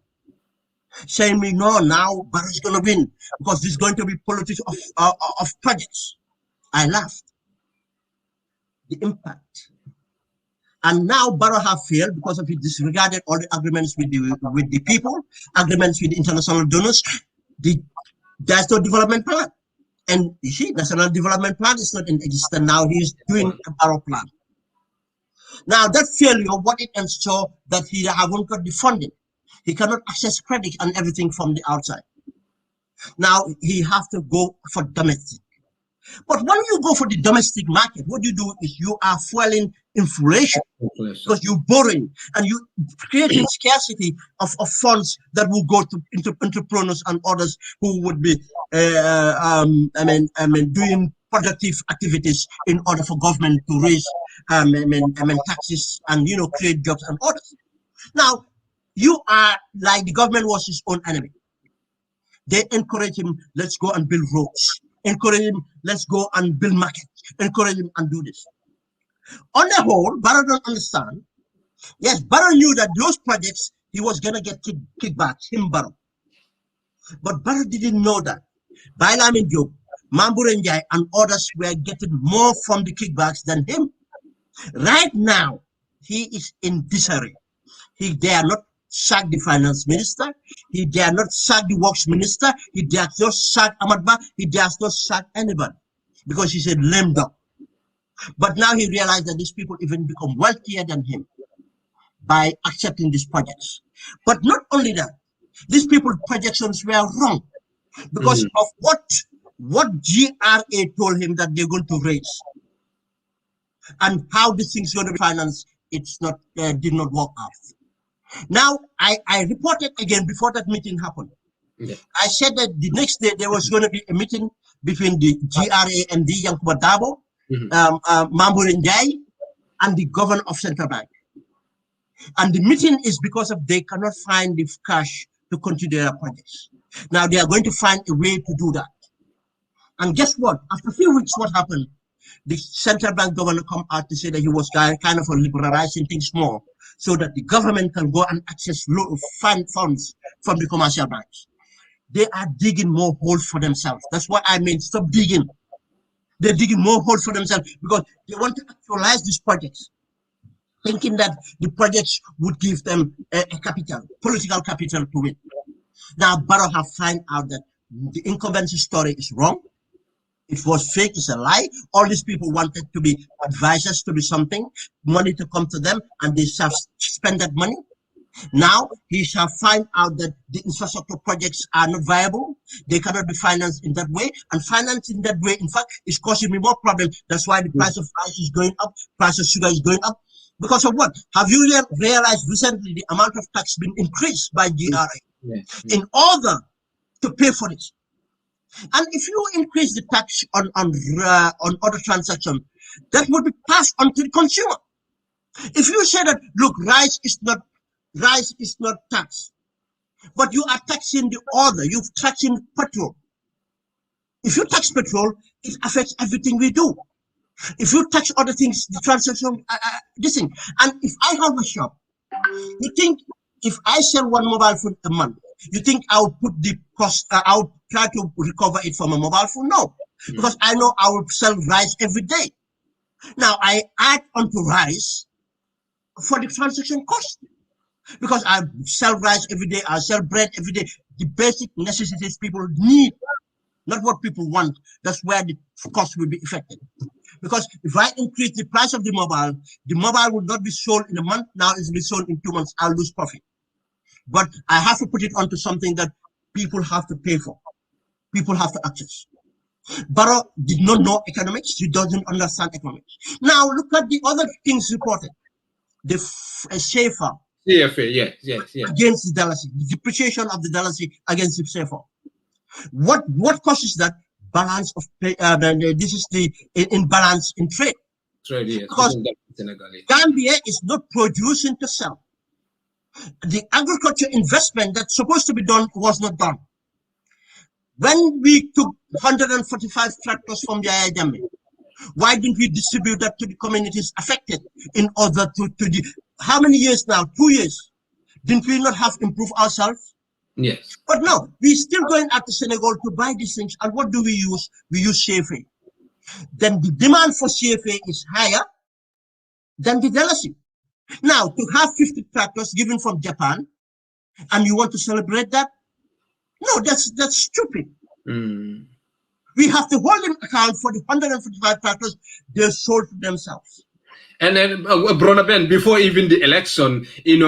saying me, no, now Barrow's going to win because this is going to be politics of projects. I laughed. The impact. And now Barrow have failed because of it disregarded all the agreements with the people, agreements with international donors. There's no development plan. And you see, national development plan is not in existence now. He's doing a Barrow plan. Now that failure, what it ensures that he haven't got the funding. He cannot access credit and everything from the outside. Now he have to go for domestic. But when you go for the domestic market, what you do is you are fueling inflation because you're borrowing and you creating scarcity of funds that will go to entrepreneurs and others who would be doing productive activities in order for government to raise taxes and create jobs and others. Now you are like the government was his own enemy. They encourage him, let's go and build roads. Encourage him, let's go and build markets. Encourage him and do this. On the whole, Barrow don't understand. Yes, Barrow knew that those projects, he was going to get kickbacks, Barrow. But Barrow didn't know that. Bailamin Job, Mamburenjai, and others were getting more from the kickbacks than him. Right now, he is in disarray. He dare not sack the finance minister. He dare not sack the works minister. He dares not sack Ahmadba. He dares not sack anybody because he's a lame duck. But now he realized that these people even become wealthier than him by accepting these projects. But not only that, these people's projections were wrong because of what GRA told him that they're going to raise and how this thing's going to be financed. It's not did not work out. Now I reported again before that meeting happened. Yeah. I said that the next day there was going to be a meeting between the GRA and the Yankuba Dabo, Mamboure Ndiaye, and the governor of Central Bank. And the meeting is because of they cannot find the cash to continue their projects. Now they are going to find a way to do that. And guess what? After a few weeks, what happened? The central bank governor come out to say that he was kind of liberalizing things more so that the government can go and access funds from the commercial banks. They are digging more holes for themselves. That's what I mean. Stop digging. They're digging more holes for themselves because they want to actualize these projects, thinking that the projects would give them a capital, political capital to win. Now, Barrow have found out that the incumbency story is wrong. It was fake, it's a lie. All these people wanted to be advisors to be something, money to come to them, and they shall spend that money. Now, he shall find out that the infrastructure projects are not viable. They cannot be financed in that way. And financing that way, in fact, is causing me more problems. That's why the price of rice is going up, price of sugar is going up. Because of what? Have you realized recently the amount of tax been increased by GRA in order to pay for it? And if you increase the tax on other transactions, that would be passed on to the consumer. If you say that, look, rice is not taxed, but you are taxing the other, you're taxing petrol. If you tax petrol, it affects everything we do. If you tax other things, the transaction, this thing. And if I have a shop, you think if I sell one mobile phone a month, you think I'll put the cost, I'll try to recover it from a mobile phone? No, because I know I will sell rice every day. Now I add onto rice for the transaction cost because I sell rice every day, I sell bread every day. The basic necessities people need, not what people want. That's where the cost will be affected. Because if I increase the price of the mobile would not be sold in a month. Now it's be sold in 2 months. I'll lose profit. But I have to put it onto something that people have to pay for. People have to access. Barrow did not know economics. He doesn't understand economics. Now look at the other things reported. The CFA. CFA, yes. Against the dollar, the depreciation of the dollar against the CFA. What causes that? Balance of this is the imbalance in trade. Trade, yes. Because Gambia is not producing to sell. The agriculture investment that's supposed to be done was not done. When we took 145 tractors from Yahya Jammeh, why didn't we distribute that to the communities affected in order to how many years now? 2 years. Didn't we not have improved ourselves? Yes. But no, we're still going out to Senegal to buy these things. And what do we use? We use CFA. Then the demand for CFA is higher than the dalasi. Now, to have 50 tractors given from Japan, and you want to celebrate that? No, that's stupid. We have to hold them account for the 155 tractors they sold to themselves. And then, Brother Ben, before even the election,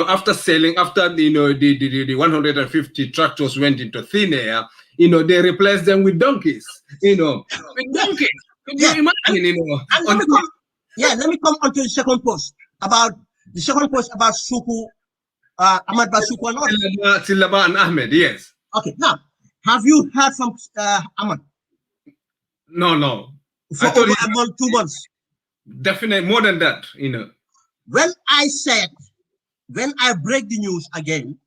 after the 150 tractors went into thin air, they replaced them with donkeys, with donkeys. Could you imagine, And let me come onto the second post about Suku, Ahmad Basuku and all. Silaba and Ahmed, yes. Okay, now, have you heard from Ahmad? No. For over a month, 2 months. Definitely more than that, When I break the news again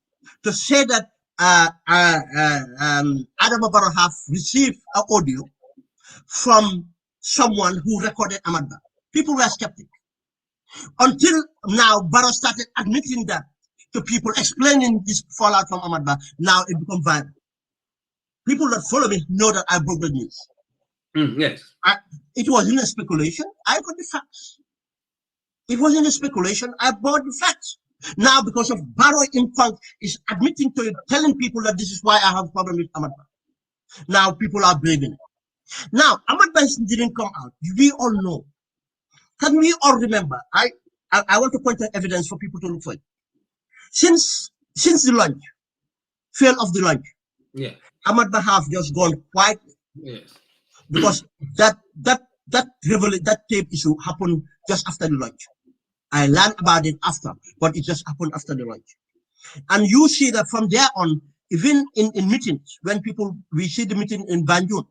to say that Adam Barrow have received an audio from someone who recorded Ahmad Ba, people were skeptic. Until now, Barrow started admitting that to people, explaining this fallout from Ahmad Ba. Now it become viral. People that follow me know that I broke the news. Yes. It wasn't a speculation. I got the facts. It wasn't a speculation. I brought the facts. Now, because of Barrow, in fact, is admitting to it, telling people that this is why I have a problem with Ahmad Ba. Now, people are believing it. Now, Ahmad Ba didn't come out. We all know Can we all remember? I want to point out evidence for people to look for it. Since the launch, fail of the launch, Yeah. Ahmad Bah have just gone quiet. Yes. Because that tape issue happened just after the launch. I learned about it after, but it just happened after the launch. And you see that from there on, even in meetings, when we see the meeting in Banjul,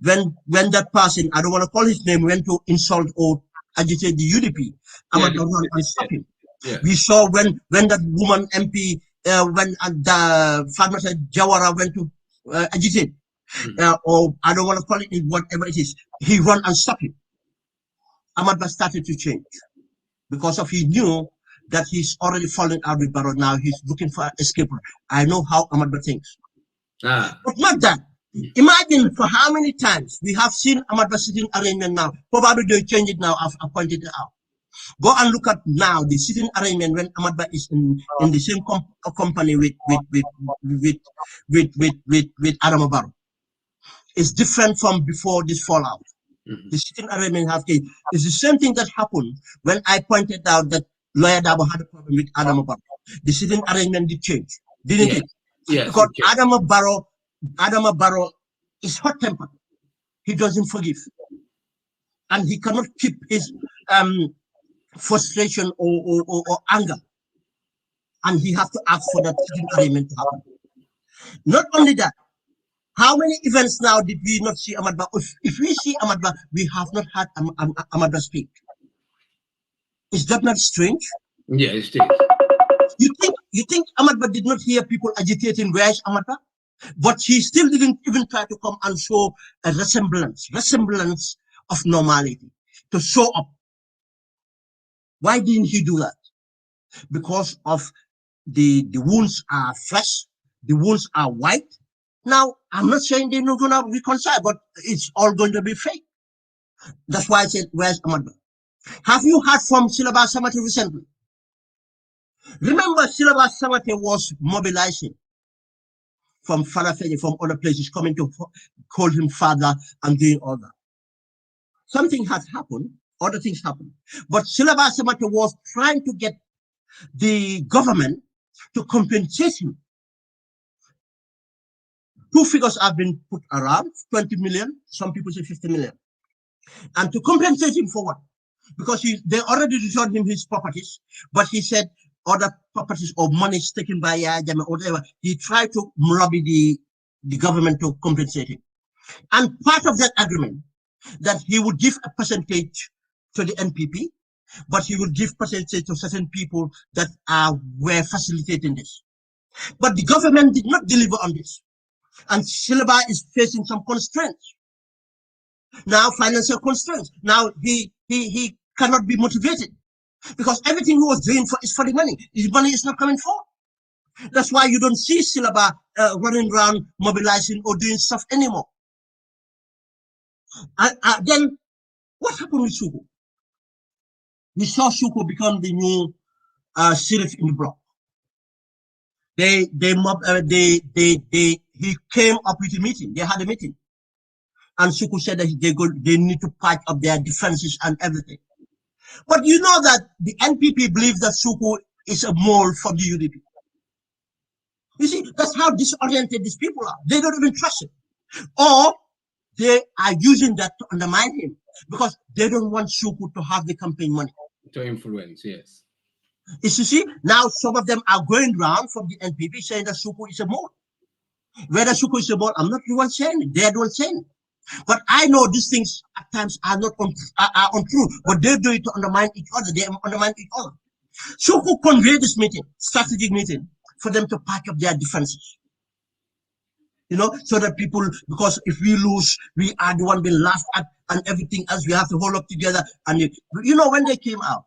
when that person, I don't want to call his name, went to insult or agitate the UDP, Ahmad Bah run and stop him. Yeah. We saw when that woman MP, when the Fatma Jawara went to agitate, or I don't want to call it whatever it is, he run and stop him. Ahmad Bah started to change because of he knew that he's already fallen out with Barrow. Now he's looking for an escape. I know how Ahmad Bah thinks. But not that. Imagine for how many times we have seen Ahmad Bah sitting arrangement now. Probably they change it now. I've pointed it out. Go and look at now the sitting arrangement when Ahmad Bah is in the same company with Adama Barrow. It's different from before this fallout. The sitting arrangement is the same thing that happened when I pointed out that Lawyer Dabo had a problem with Adama Barrow. The sitting arrangement did change, didn't it? Yes. Because Adama Barrow is hot-tempered. He doesn't forgive. And he cannot keep his frustration or anger. And he has to ask for that sitting arrangement to happen. Not only that, how many events now did we not see Ahmad Bah? If we see Ahmad Bah, we have not had Ahmad Bah speak. Is that not strange? Yeah, it's strange. You think Ahmad Bah did not hear people agitating, where is Ahmad Bah? But he still didn't even try to come and show a resemblance of normality, to show up. Why didn't he do that? Because of the wounds are fresh, the wounds are white. Now, I'm not saying they're not going to reconcile, but it's all going to be fake. That's why I said, where's Ahmad Bah? Have you heard from Sulayman Samate recently? Remember, Sulayman Samate was mobilizing from Farafeni, from other places, coming to call him father and doing all that. Something has happened, other things happened. But Sulayman Samate was trying to get the government to compensate him. Two figures have been put around, 20 million, some people say 50 million. And to compensate him for what? Because they already returned him his properties, but he said other properties or money taken by Yahya Jammeh or whatever. He tried to lobby the government to compensate him. And part of that agreement, that he would give a percentage to the NPP, but he would give percentage to certain people that were facilitating this. But the government did not deliver on this. And Sulayman is facing some constraints. Now, financial constraints. Now, he cannot be motivated because everything he was doing is for the money. His money is not coming forward. That's why you don't see Sulayman running around mobilizing or doing stuff anymore. Then, what happened with Suko? We saw Suko become the new sheriff in the block. He came up with a meeting. They had a meeting. And Suku said that they need to patch up their defenses and everything. But you know that the NPP believes that Suku is a mole from the UDP. You see, that's how disoriented these people are. They don't even trust him. Or they are using that to undermine him because they don't want Suku to have the campaign money. To influence, yes. You see, now some of them are going around from the NPP saying that Suku is a mole. Whether Suku is a mole, I'm not the one saying it. They're the one saying it. But I know these things at times are not untrue, but they do it to undermine each other. They undermine each other. So who convened this meeting, strategic meeting, for them to pack up their defenses? You know, so that people, because if we lose, we are the one being laughed at and everything else, we have to hold up together. And you know, when they came out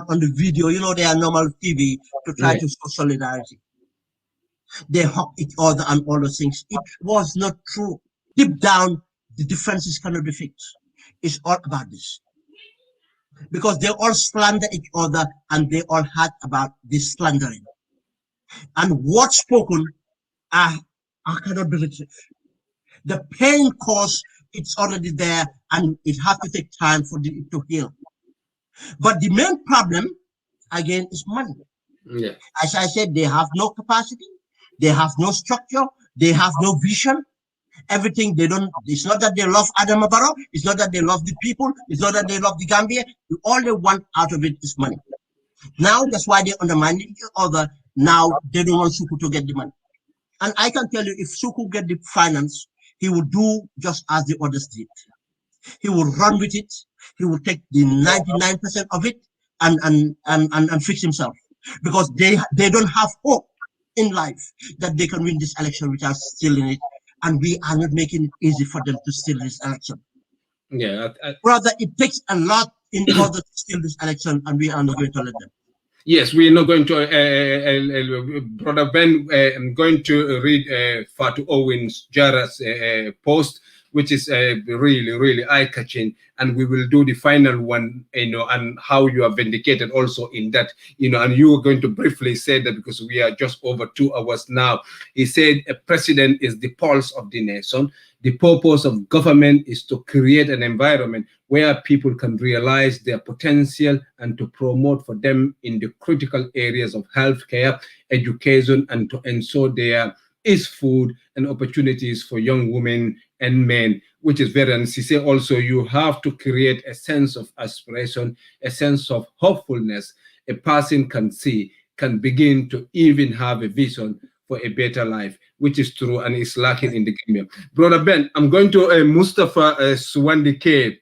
on the video, you know, they are normal TV to try to show solidarity. They hugged each other and all those things. It was not true. Deep down, the differences cannot be fixed. It's all about this. Because they all slander each other and they all had about this slandering. And words spoken are cannot be retrieved. The pain caused it's already there, and it has to take time for it to heal. But the main problem, again, is money. Yeah. As I said, they have no capacity, they have no structure, they have no vision. Everything they don't, it's not that they love Adama Barrow, it's not that they love the people, it's not that they love the Gambia. All they want out of it is money. Now that's why they undermine each other. Now they don't want Suku to get the money. And I can tell you, if Suku get the finance, he will do just as the others did. He will run with it. He will take the 99% of it and fix himself. Because they don't have hope in life that they can win this election without stealing it. And we are not making it easy for them to steal this election. Yeah. Rather, it takes a lot in order to steal this election, and we are not going to let them. Yes, we're not going to, Brother Ben, I'm going to read Fatu Owens Jara's post, which is really, really eye-catching, and we will do the final one, and how you are vindicated also in that, and you are going to briefly say that because we are just over 2 hours now. He said a president is the pulse of the nation. The purpose of government is to create an environment where people can realize their potential and to promote for them in the critical areas of healthcare, education, and to ensure there is food and opportunities for young women and men, which is very, and she said also you have to create a sense of aspiration, a sense of hopefulness a person can see, can begin to even have a vision for a better life, which is true and is lacking in the Gambia. Brother Ben, I'm going to Mustafa Swandike,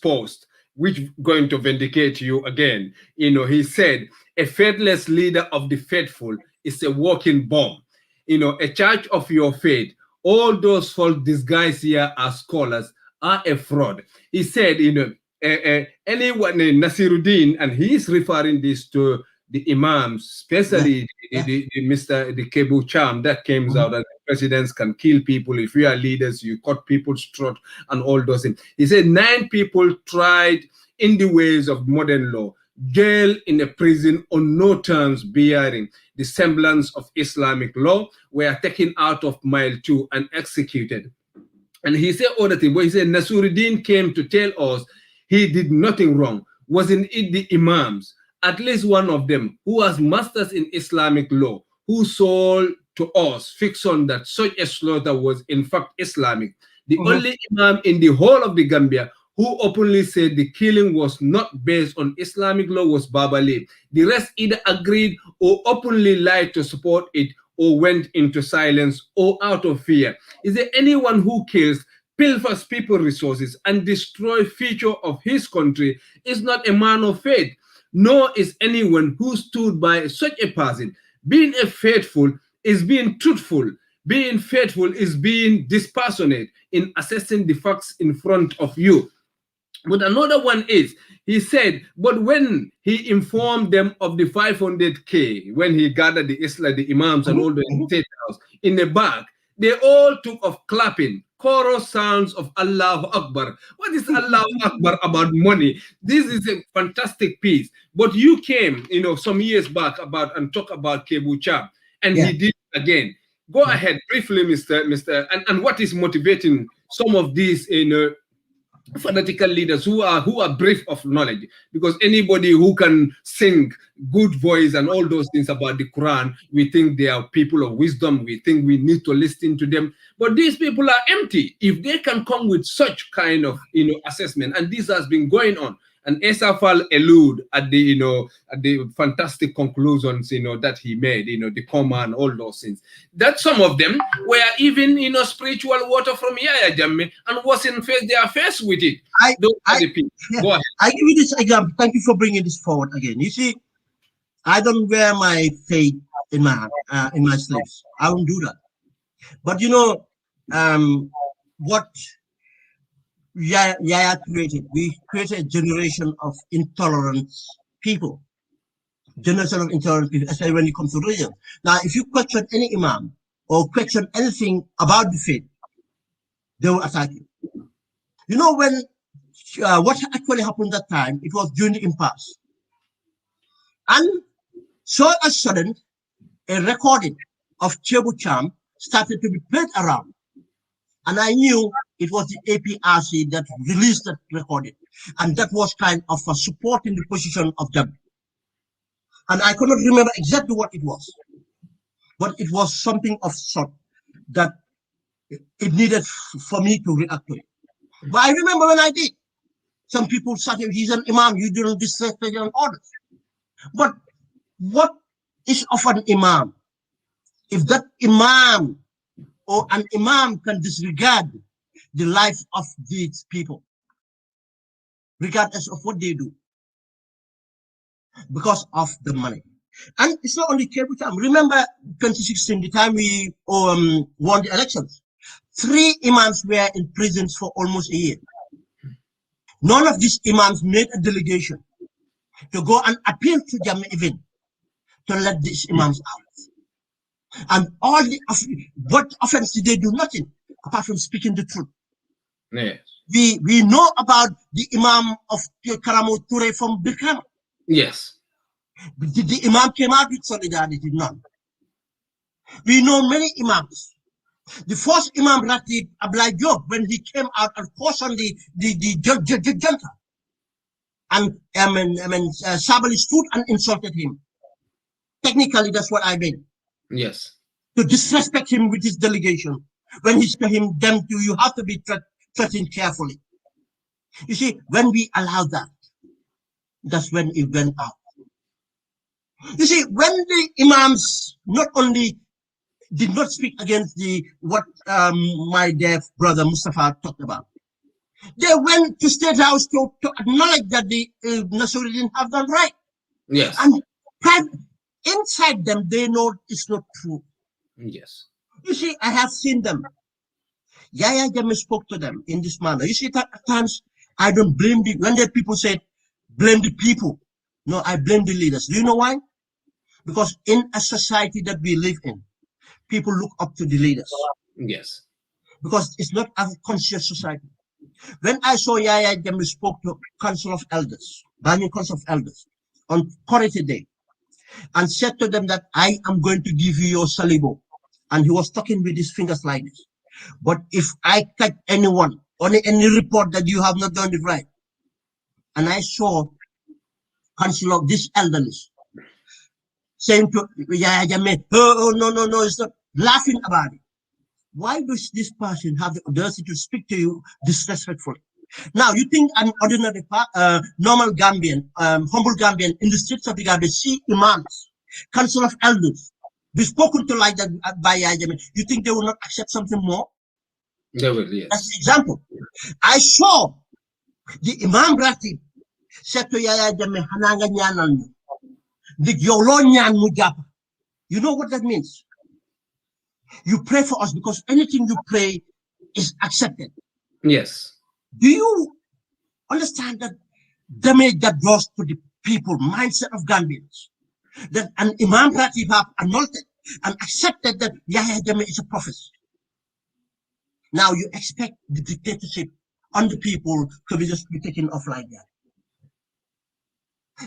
post, which going to vindicate you again. He said, a faithless leader of the faithful is a walking bomb. A church of your faith, all those false disguised here as scholars are a fraud. He said, anyone, Nasiruddin, and he is referring this to the imams, especially the Kebu charm that came out, that presidents can kill people. If you are leaders, you cut people's throat and all those things. He said 9 people tried in the ways of modern law, jail in a prison on no terms bearing the semblance of Islamic law, were taken out of mile 2 and executed. And he said other thing, but he said Nasiruddin came to tell us he did nothing wrong. Wasn't it the imams, at least one of them, who has masters in Islamic law, who sold to us fiction that such a slaughter was in fact Islamic? The only imam in the whole of the Gambia who openly said the killing was not based on Islamic law was Babali. The rest either agreed or openly lied to support it, or went into silence or out of fear. Is there anyone who kills, pilfers people resources, and destroy future of his country is not a man of faith, nor is anyone who stood by such a person. Being a faithful is being truthful. Being faithful is being dispassionate in assessing the facts in front of you. But another one is, he said, but when he informed them of the 500K, when he gathered the Islam, the imams and all the state house in the back, they all took off clapping, chorus sounds of Allahu Akbar. What is Allahu Akbar about money? This is a fantastic piece. But you came, some years back and talk about Kebu Cham, and he did it again. Go ahead briefly, Mr. And what is motivating some of these, fanatical leaders who are brief of knowledge? Because anybody who can sing good voice and all those things about the Quran, we think they are people of wisdom. We think we need to listen to them. But these people are empty. If they can come with such kind of assessment, and this has been going on, and Esafal allude at the fantastic conclusions that he made, the comma and all those things, that some of them were even spiritual water from Yahya Jammeh and wasn't their face with it. Go ahead. I give you this example. Thank you for bringing this forward again. You see, I don't wear my faith in my sleeves. I won't do that. But what Yahya created, we created a generation of intolerant people. Generation of intolerant people, especially when it comes to religion. Now, if you question any imam or question anything about the faith, they will attack you. When what actually happened that time, it was during the impasse. And so all of a sudden, a recording of Chebu Cham started to be played around. And I knew it was the APRC that released that recording. And that was kind of a support in the position of them. And I cannot remember exactly what it was. But it was something of sort that it needed for me to react to it. But I remember when I did. Some people said, he's an imam, you don't disrespect your orders. But what is of an imam? If that imam or an imam can disregard the life of these people, regardless of what they do, because of the money. And it's not only cable time. Remember 2016, the time we won the elections, 3 imams were in prisons for almost a year. None of these imams made a delegation to go and appeal to Jammeh even to let these imams out. And all the what offense did they do? Nothing apart from speaking the truth. Yes. We know about the imam of Karamo Ture from Birkama. Yes. Did the imam came out with solidarity? None. We know many imams. The first Imam Ratib Ablai Job, when he came out and cautioned the junta, and Sabali stood and insulted him. Technically, that's what I mean. Yes. To disrespect him with his delegation. When he said to him, you have to be threatened carefully. You see, when we allow that, that's when it went out. You see, when the imams not only did not speak against what my dear brother Mustafa talked about, they went to State House to acknowledge that the Nasruddin have done right. Yes. And inside them, they know it's not true. Yes. You see, I have seen them. Yahya Jammeh spoke to them in this manner. You see, at times, I don't blame when the people say, blame the people. No, I blame the leaders. Do you know why? Because in a society that we live in, people look up to the leaders. Yes. Because it's not a conscious society. When I saw Yahya Jammeh spoke to Council of Elders, Banyan Council of Elders, on Quality Day, and said to them that I am going to give you your salibo. And he was talking with his fingers like this. But if I catch anyone on any report that you have not done it right, and I saw Council of this elders saying to Yahya Jammeh, oh, no, it's not, laughing about it. Why does this person have the audacity to speak to you disrespectfully? Now, you think an ordinary, normal Gambian, humble Gambian in the streets of the Gambia see imams, council of elders, be spoken to like that by Yahya Jammeh, you think they will not accept something more? They will, yes. That's the example. I saw the Imam Ratib said to Yahya Jammeh, Hananga nyanal mo. You know what that means? You pray for us because anything you pray is accepted. Yes. Do you understand that damage that does to the people, mindset of Gambians? That an Imam Ratib have annulled it and accepted that Yahya Jammeh is a prophet. Now you expect the dictatorship on the people to be just be taken off like that.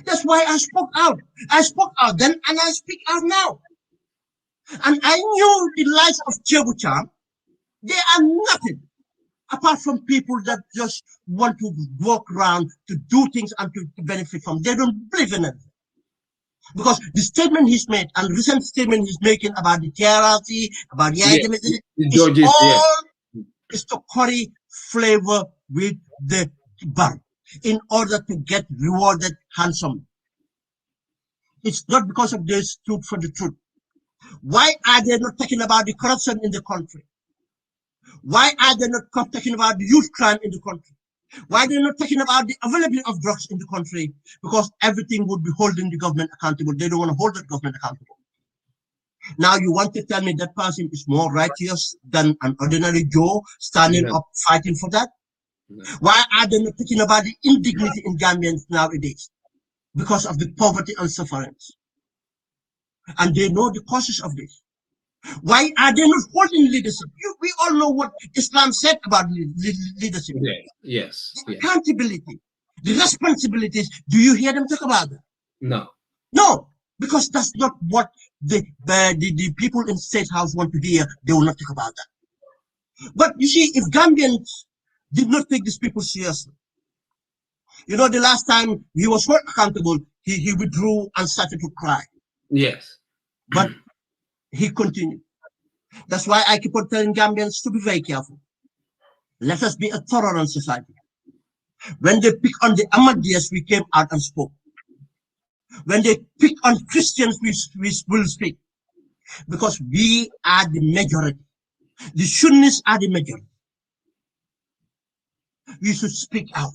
That's why I spoke out. I spoke out then and I speak out now. And I knew the lives of Chebucham, they are nothing apart from people that just want to walk around to do things and to benefit from. They don't believe in it. Because the statement he's made and recent statement he's making about the TRRC, about Yahya Jammeh, is to curry flavor with the Barrow in order to get rewarded handsomely. It's not because of they stood for the truth. Why are they not talking about the corruption in the country? Why are they not talking about the youth crime in the country? Why are they not talking about the availability of drugs in the country? Because everything would be holding the government accountable. They don't want to hold the government accountable. Now you want to tell me that person is more righteous than an ordinary Joe standing up fighting for that? Why are they not talking about the indignity in Gambians nowadays? Because of the poverty and sufferance. And they know the causes of this. Why are they not holding leadership? We all know what Islam said about leadership. Yes. The accountability, the responsibilities. Do you hear them talk about that? No. No, because that's not what the people in State House want to hear. They will not talk about that. But you see, if Gambians did not take these people seriously, you know, the last time he was held accountable, he withdrew and started to cry. Yes. But he continued. That's why I keep on telling Gambians to be very careful. Let us be a tolerant society. When they pick on the Ahmadiyas, we came out and spoke. When they pick on Christians, we will speak. Because we are the majority. The Sunnis are the majority. We should speak out.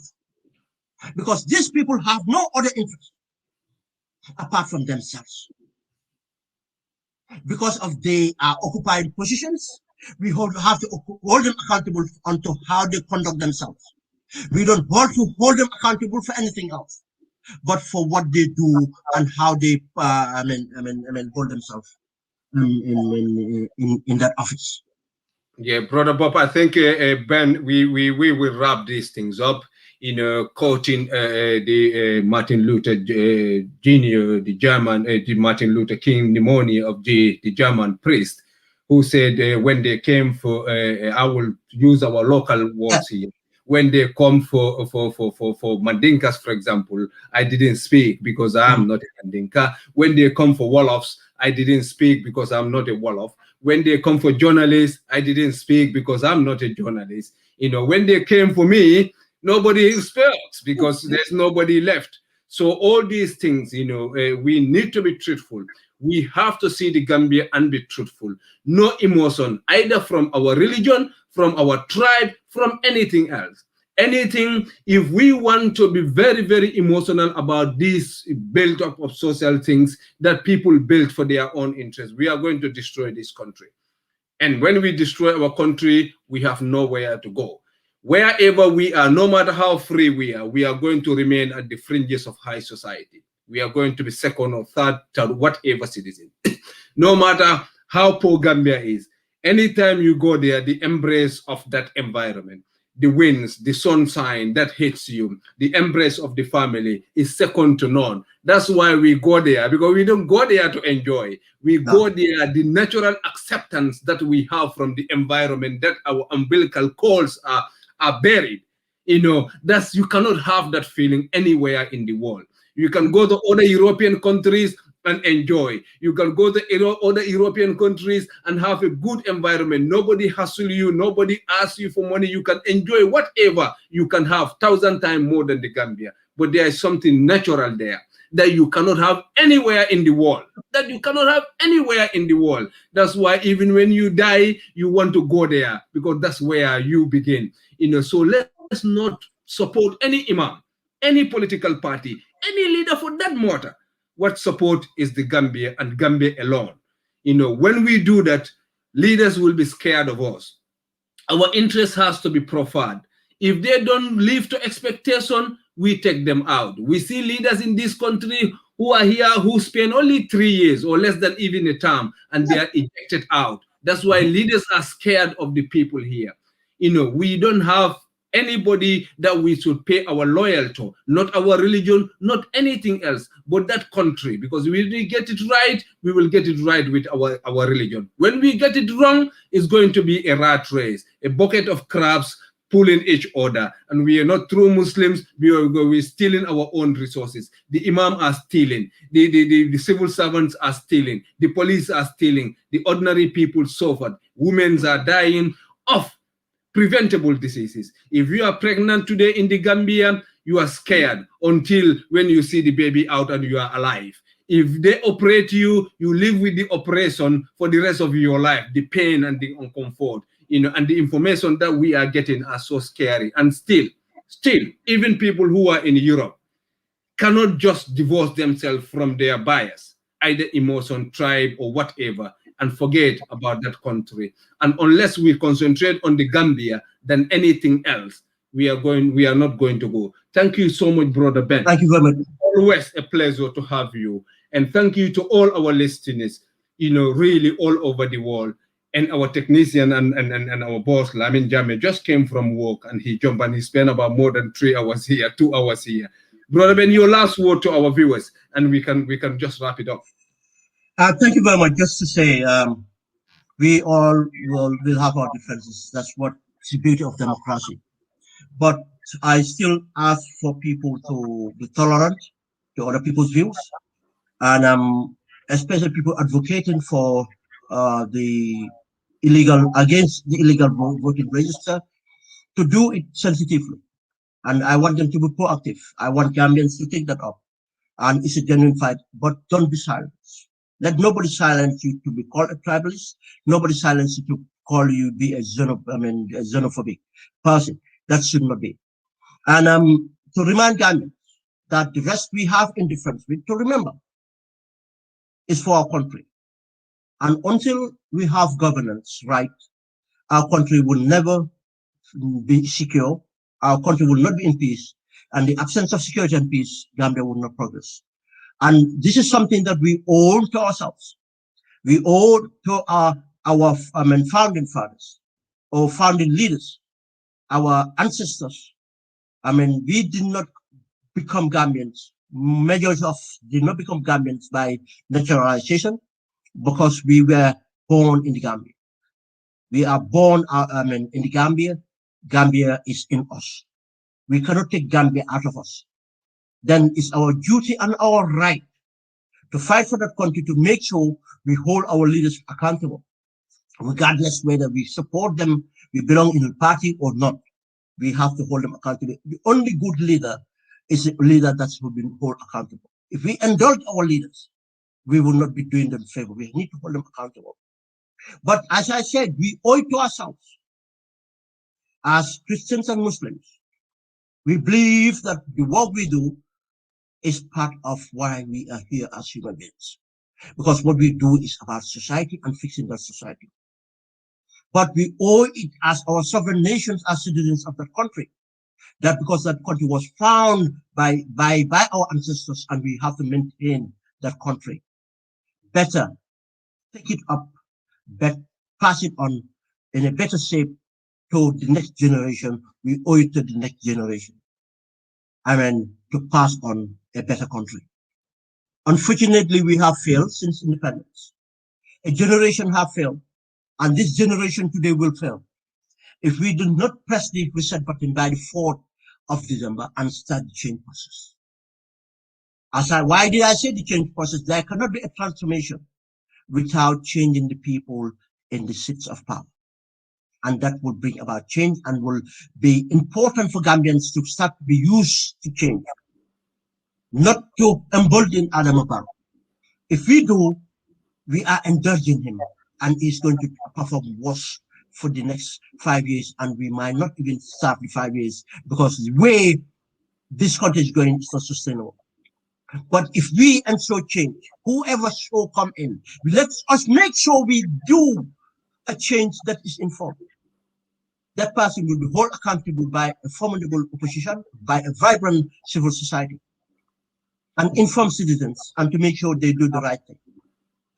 Because these people have no other interest apart from themselves. Because of they are occupying positions, we have to hold them accountable onto how they conduct themselves. We don't want to hold them accountable for anything else, but for what they do and how they, hold themselves in that office. Yeah, brother Bob, I think Ben, we will wrap these things up. Quoting the Martin Luther Jr., the German, the Martin Luther King pneumonia of the German priest, who said when they came for, I will use our local words here. When they come for Mandinkas, for example, I didn't speak because I am not a Mandinka. When they come for Wolofs, I didn't speak because I'm not a Wolof. When they come for journalists, I didn't speak because I'm not a journalist. When they came for me, nobody speaks because there's nobody left. So all these things, we need to be truthful. We have to see the Gambia and be truthful. No emotion, either from our religion, from our tribe, from anything else. Anything, if we want to be very, very emotional about this build-up of social things that people build for their own interests, we are going to destroy this country. And when we destroy our country, we have nowhere to go. Wherever we are, no matter how free we are going to remain at the fringes of high society. We are going to be second or third, whatever citizen. No matter how poor Gambia is, anytime you go there, the embrace of that environment, the winds, the sunshine that hits you, the embrace of the family is second to none. That's why we go there, because we don't go there to enjoy. We go there, the natural acceptance that we have from the environment, that our umbilical cords are buried. You cannot have that feeling anywhere in the world. You can go to other European countries and enjoy. You can go to other European countries and have a good environment. Nobody hassle you. Nobody asks you for money. You can enjoy whatever you can have 1,000 times more than the Gambia. But there is something natural there that you cannot have anywhere in the world. That's why even when you die, you want to go there because that's where you begin. So let's not support any imam, any political party, any leader for that matter. What support is the Gambia and Gambia alone. When we do that, leaders will be scared of us. Our interest has to be proffered. If they don't live to expectation, we take them out. We see leaders in this country who are here who spend only 3 years or less than even a term, and they are ejected out. That's why leaders are scared of the people here. We don't have anybody that we should pay our loyalty to, not our religion, not anything else, but that country. Because when we get it right, we will get it right with our religion. When we get it wrong, it's going to be a rat race, a bucket of crabs pulling each other. And we are not true Muslims. We're stealing our own resources. The imam are stealing. The civil servants are stealing. The police are stealing. The ordinary people suffered. Women are dying of preventable diseases. If you are pregnant today in the Gambia, you are scared until when you see the baby out and you are alive. If they operate you, you live with the operation for the rest of your life, the pain and the uncomfort, and the information that we are getting are so scary. And still, even people who are in Europe cannot just divorce themselves from their bias, either emotion, tribe, or whatever, and forget about that country. And unless we concentrate on the Gambia than anything else, we are not going to go. Thank you so much, Brother Ben. Thank you very much. Always a pleasure to have you. And thank you to all our listeners, really all over the world. And our technician and our boss, Yahya Jammeh, just came from work and he jumped and he spent about more than 3 hours here, 2 hours here. Brother Ben, your last word to our viewers, and we can just wrap it up. Thank you very much. Just to say, We all will have our differences. That's what the beauty of democracy. But I still ask for people to be tolerant to other people's views, and especially people advocating for the illegal against the illegal voting register to do it sensitively. And I want them to be proactive. I want Gambians to take that up. And it's a genuine fight, but don't be silent. Let nobody silence you to be called a tribalist. Nobody silence you to call you be a xenophobic person. That should not be. And to remind Gambians that the rest we have in difference, to remember, is for our country. And until we have governance right, our country will never be secure. Our country will not be in peace. And the absence of security and peace, Gambia will not progress. And this is something that we owe to ourselves. We owe to our founding fathers or founding leaders, our ancestors. We did not become Gambians. Majority of did not become Gambians by naturalization because we were born in the Gambia. We are born in the Gambia. Gambia is in us. We cannot take Gambia out of us. Then it's our duty and our right to fight for that country, to make sure we hold our leaders accountable, regardless whether we support them, we belong in a party or not. We have to hold them accountable. The only good leader is a leader that's been held accountable. If we indulge our leaders, we will not be doing them a favor. We need to hold them accountable. But as I said, we owe it to ourselves as Christians and Muslims. We believe that the work we do is part of why we are here as human beings. Because what we do is about society and fixing that society. But we owe it as our sovereign nations, as citizens of that country, that because that country was found by our ancestors and we have to maintain that country. Better take it up, pass it on in a better shape to the next generation. We owe it to the next generation. To pass on a better country. Unfortunately, we have failed since independence. A generation have failed, and this generation today will fail if we do not press the reset button by the 4th of December and start the change process. Why did I say the change process? There cannot be a transformation without changing the people in the seats of power. And that will bring about change and will be important for Gambians to start to be used to change, not to embolden Adam Barrow. If we do, we are indulging him and he's going to perform worse for the next 5 years, and we might not even start the 5 years because the way this country is going is not sustainable. But if we ensure change, whoever shall come in, let us make sure we do a change that is informed. That person will be held accountable by a formidable opposition, by a vibrant civil society, and informed citizens, and to make sure they do the right thing.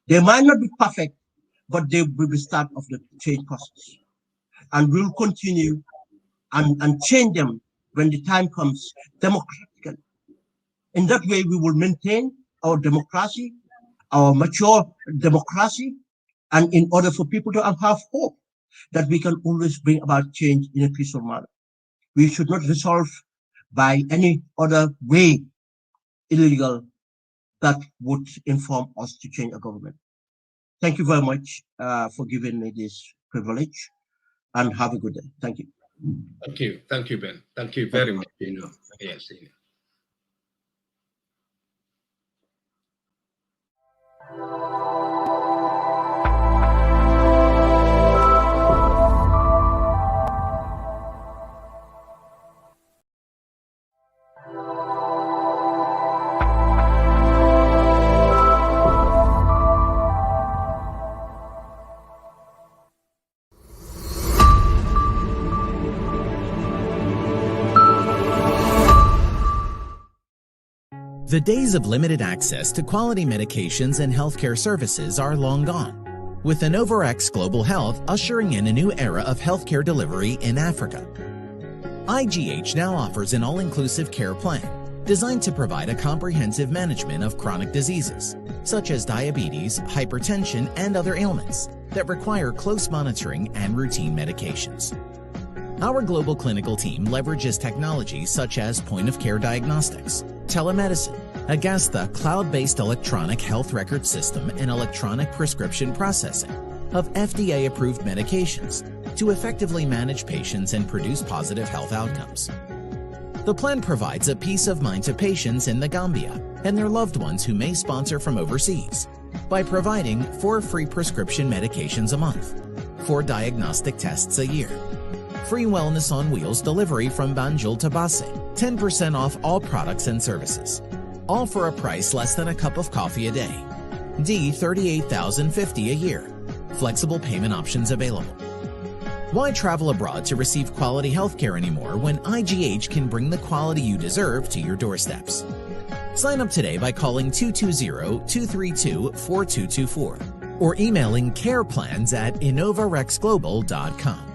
They might not be perfect, but they will be the start of the change process. And we'll continue and change them when the time comes democratically. In that way, we will maintain our democracy, our mature democracy, and in order for people to have hope that we can always bring about change in a peaceful manner. We should not resolve by any other way illegal that would inform us to change a government. Thank you very much for giving me this privilege, and have a good day. Thank you. Thank you, Ben. Thank you very much. Yes. The days of limited access to quality medications and healthcare services are long gone, with InnovaRx Global Health ushering in a new era of healthcare delivery in Africa. IGH now offers an all-inclusive care plan designed to provide a comprehensive management of chronic diseases, such as diabetes, hypertension, and other ailments, that require close monitoring and routine medications. Our global clinical team leverages technologies such as point-of-care diagnostics, telemedicine, Agasta cloud-based electronic health record system, and electronic prescription processing of FDA-approved medications to effectively manage patients and produce positive health outcomes. The plan provides a peace of mind to patients in the Gambia and their loved ones who may sponsor from overseas by providing 4 free prescription medications a month, 4 diagnostic tests a year, free Wellness on Wheels delivery from Banjul to Basse, 10% off all products and services, all for a price less than a cup of coffee a day. D, $38,050 a year. Flexible payment options available. Why travel abroad to receive quality healthcare anymore when IGH can bring the quality you deserve to your doorsteps? Sign up today by calling 220-232-4224 or emailing careplans@innovarexglobal.com.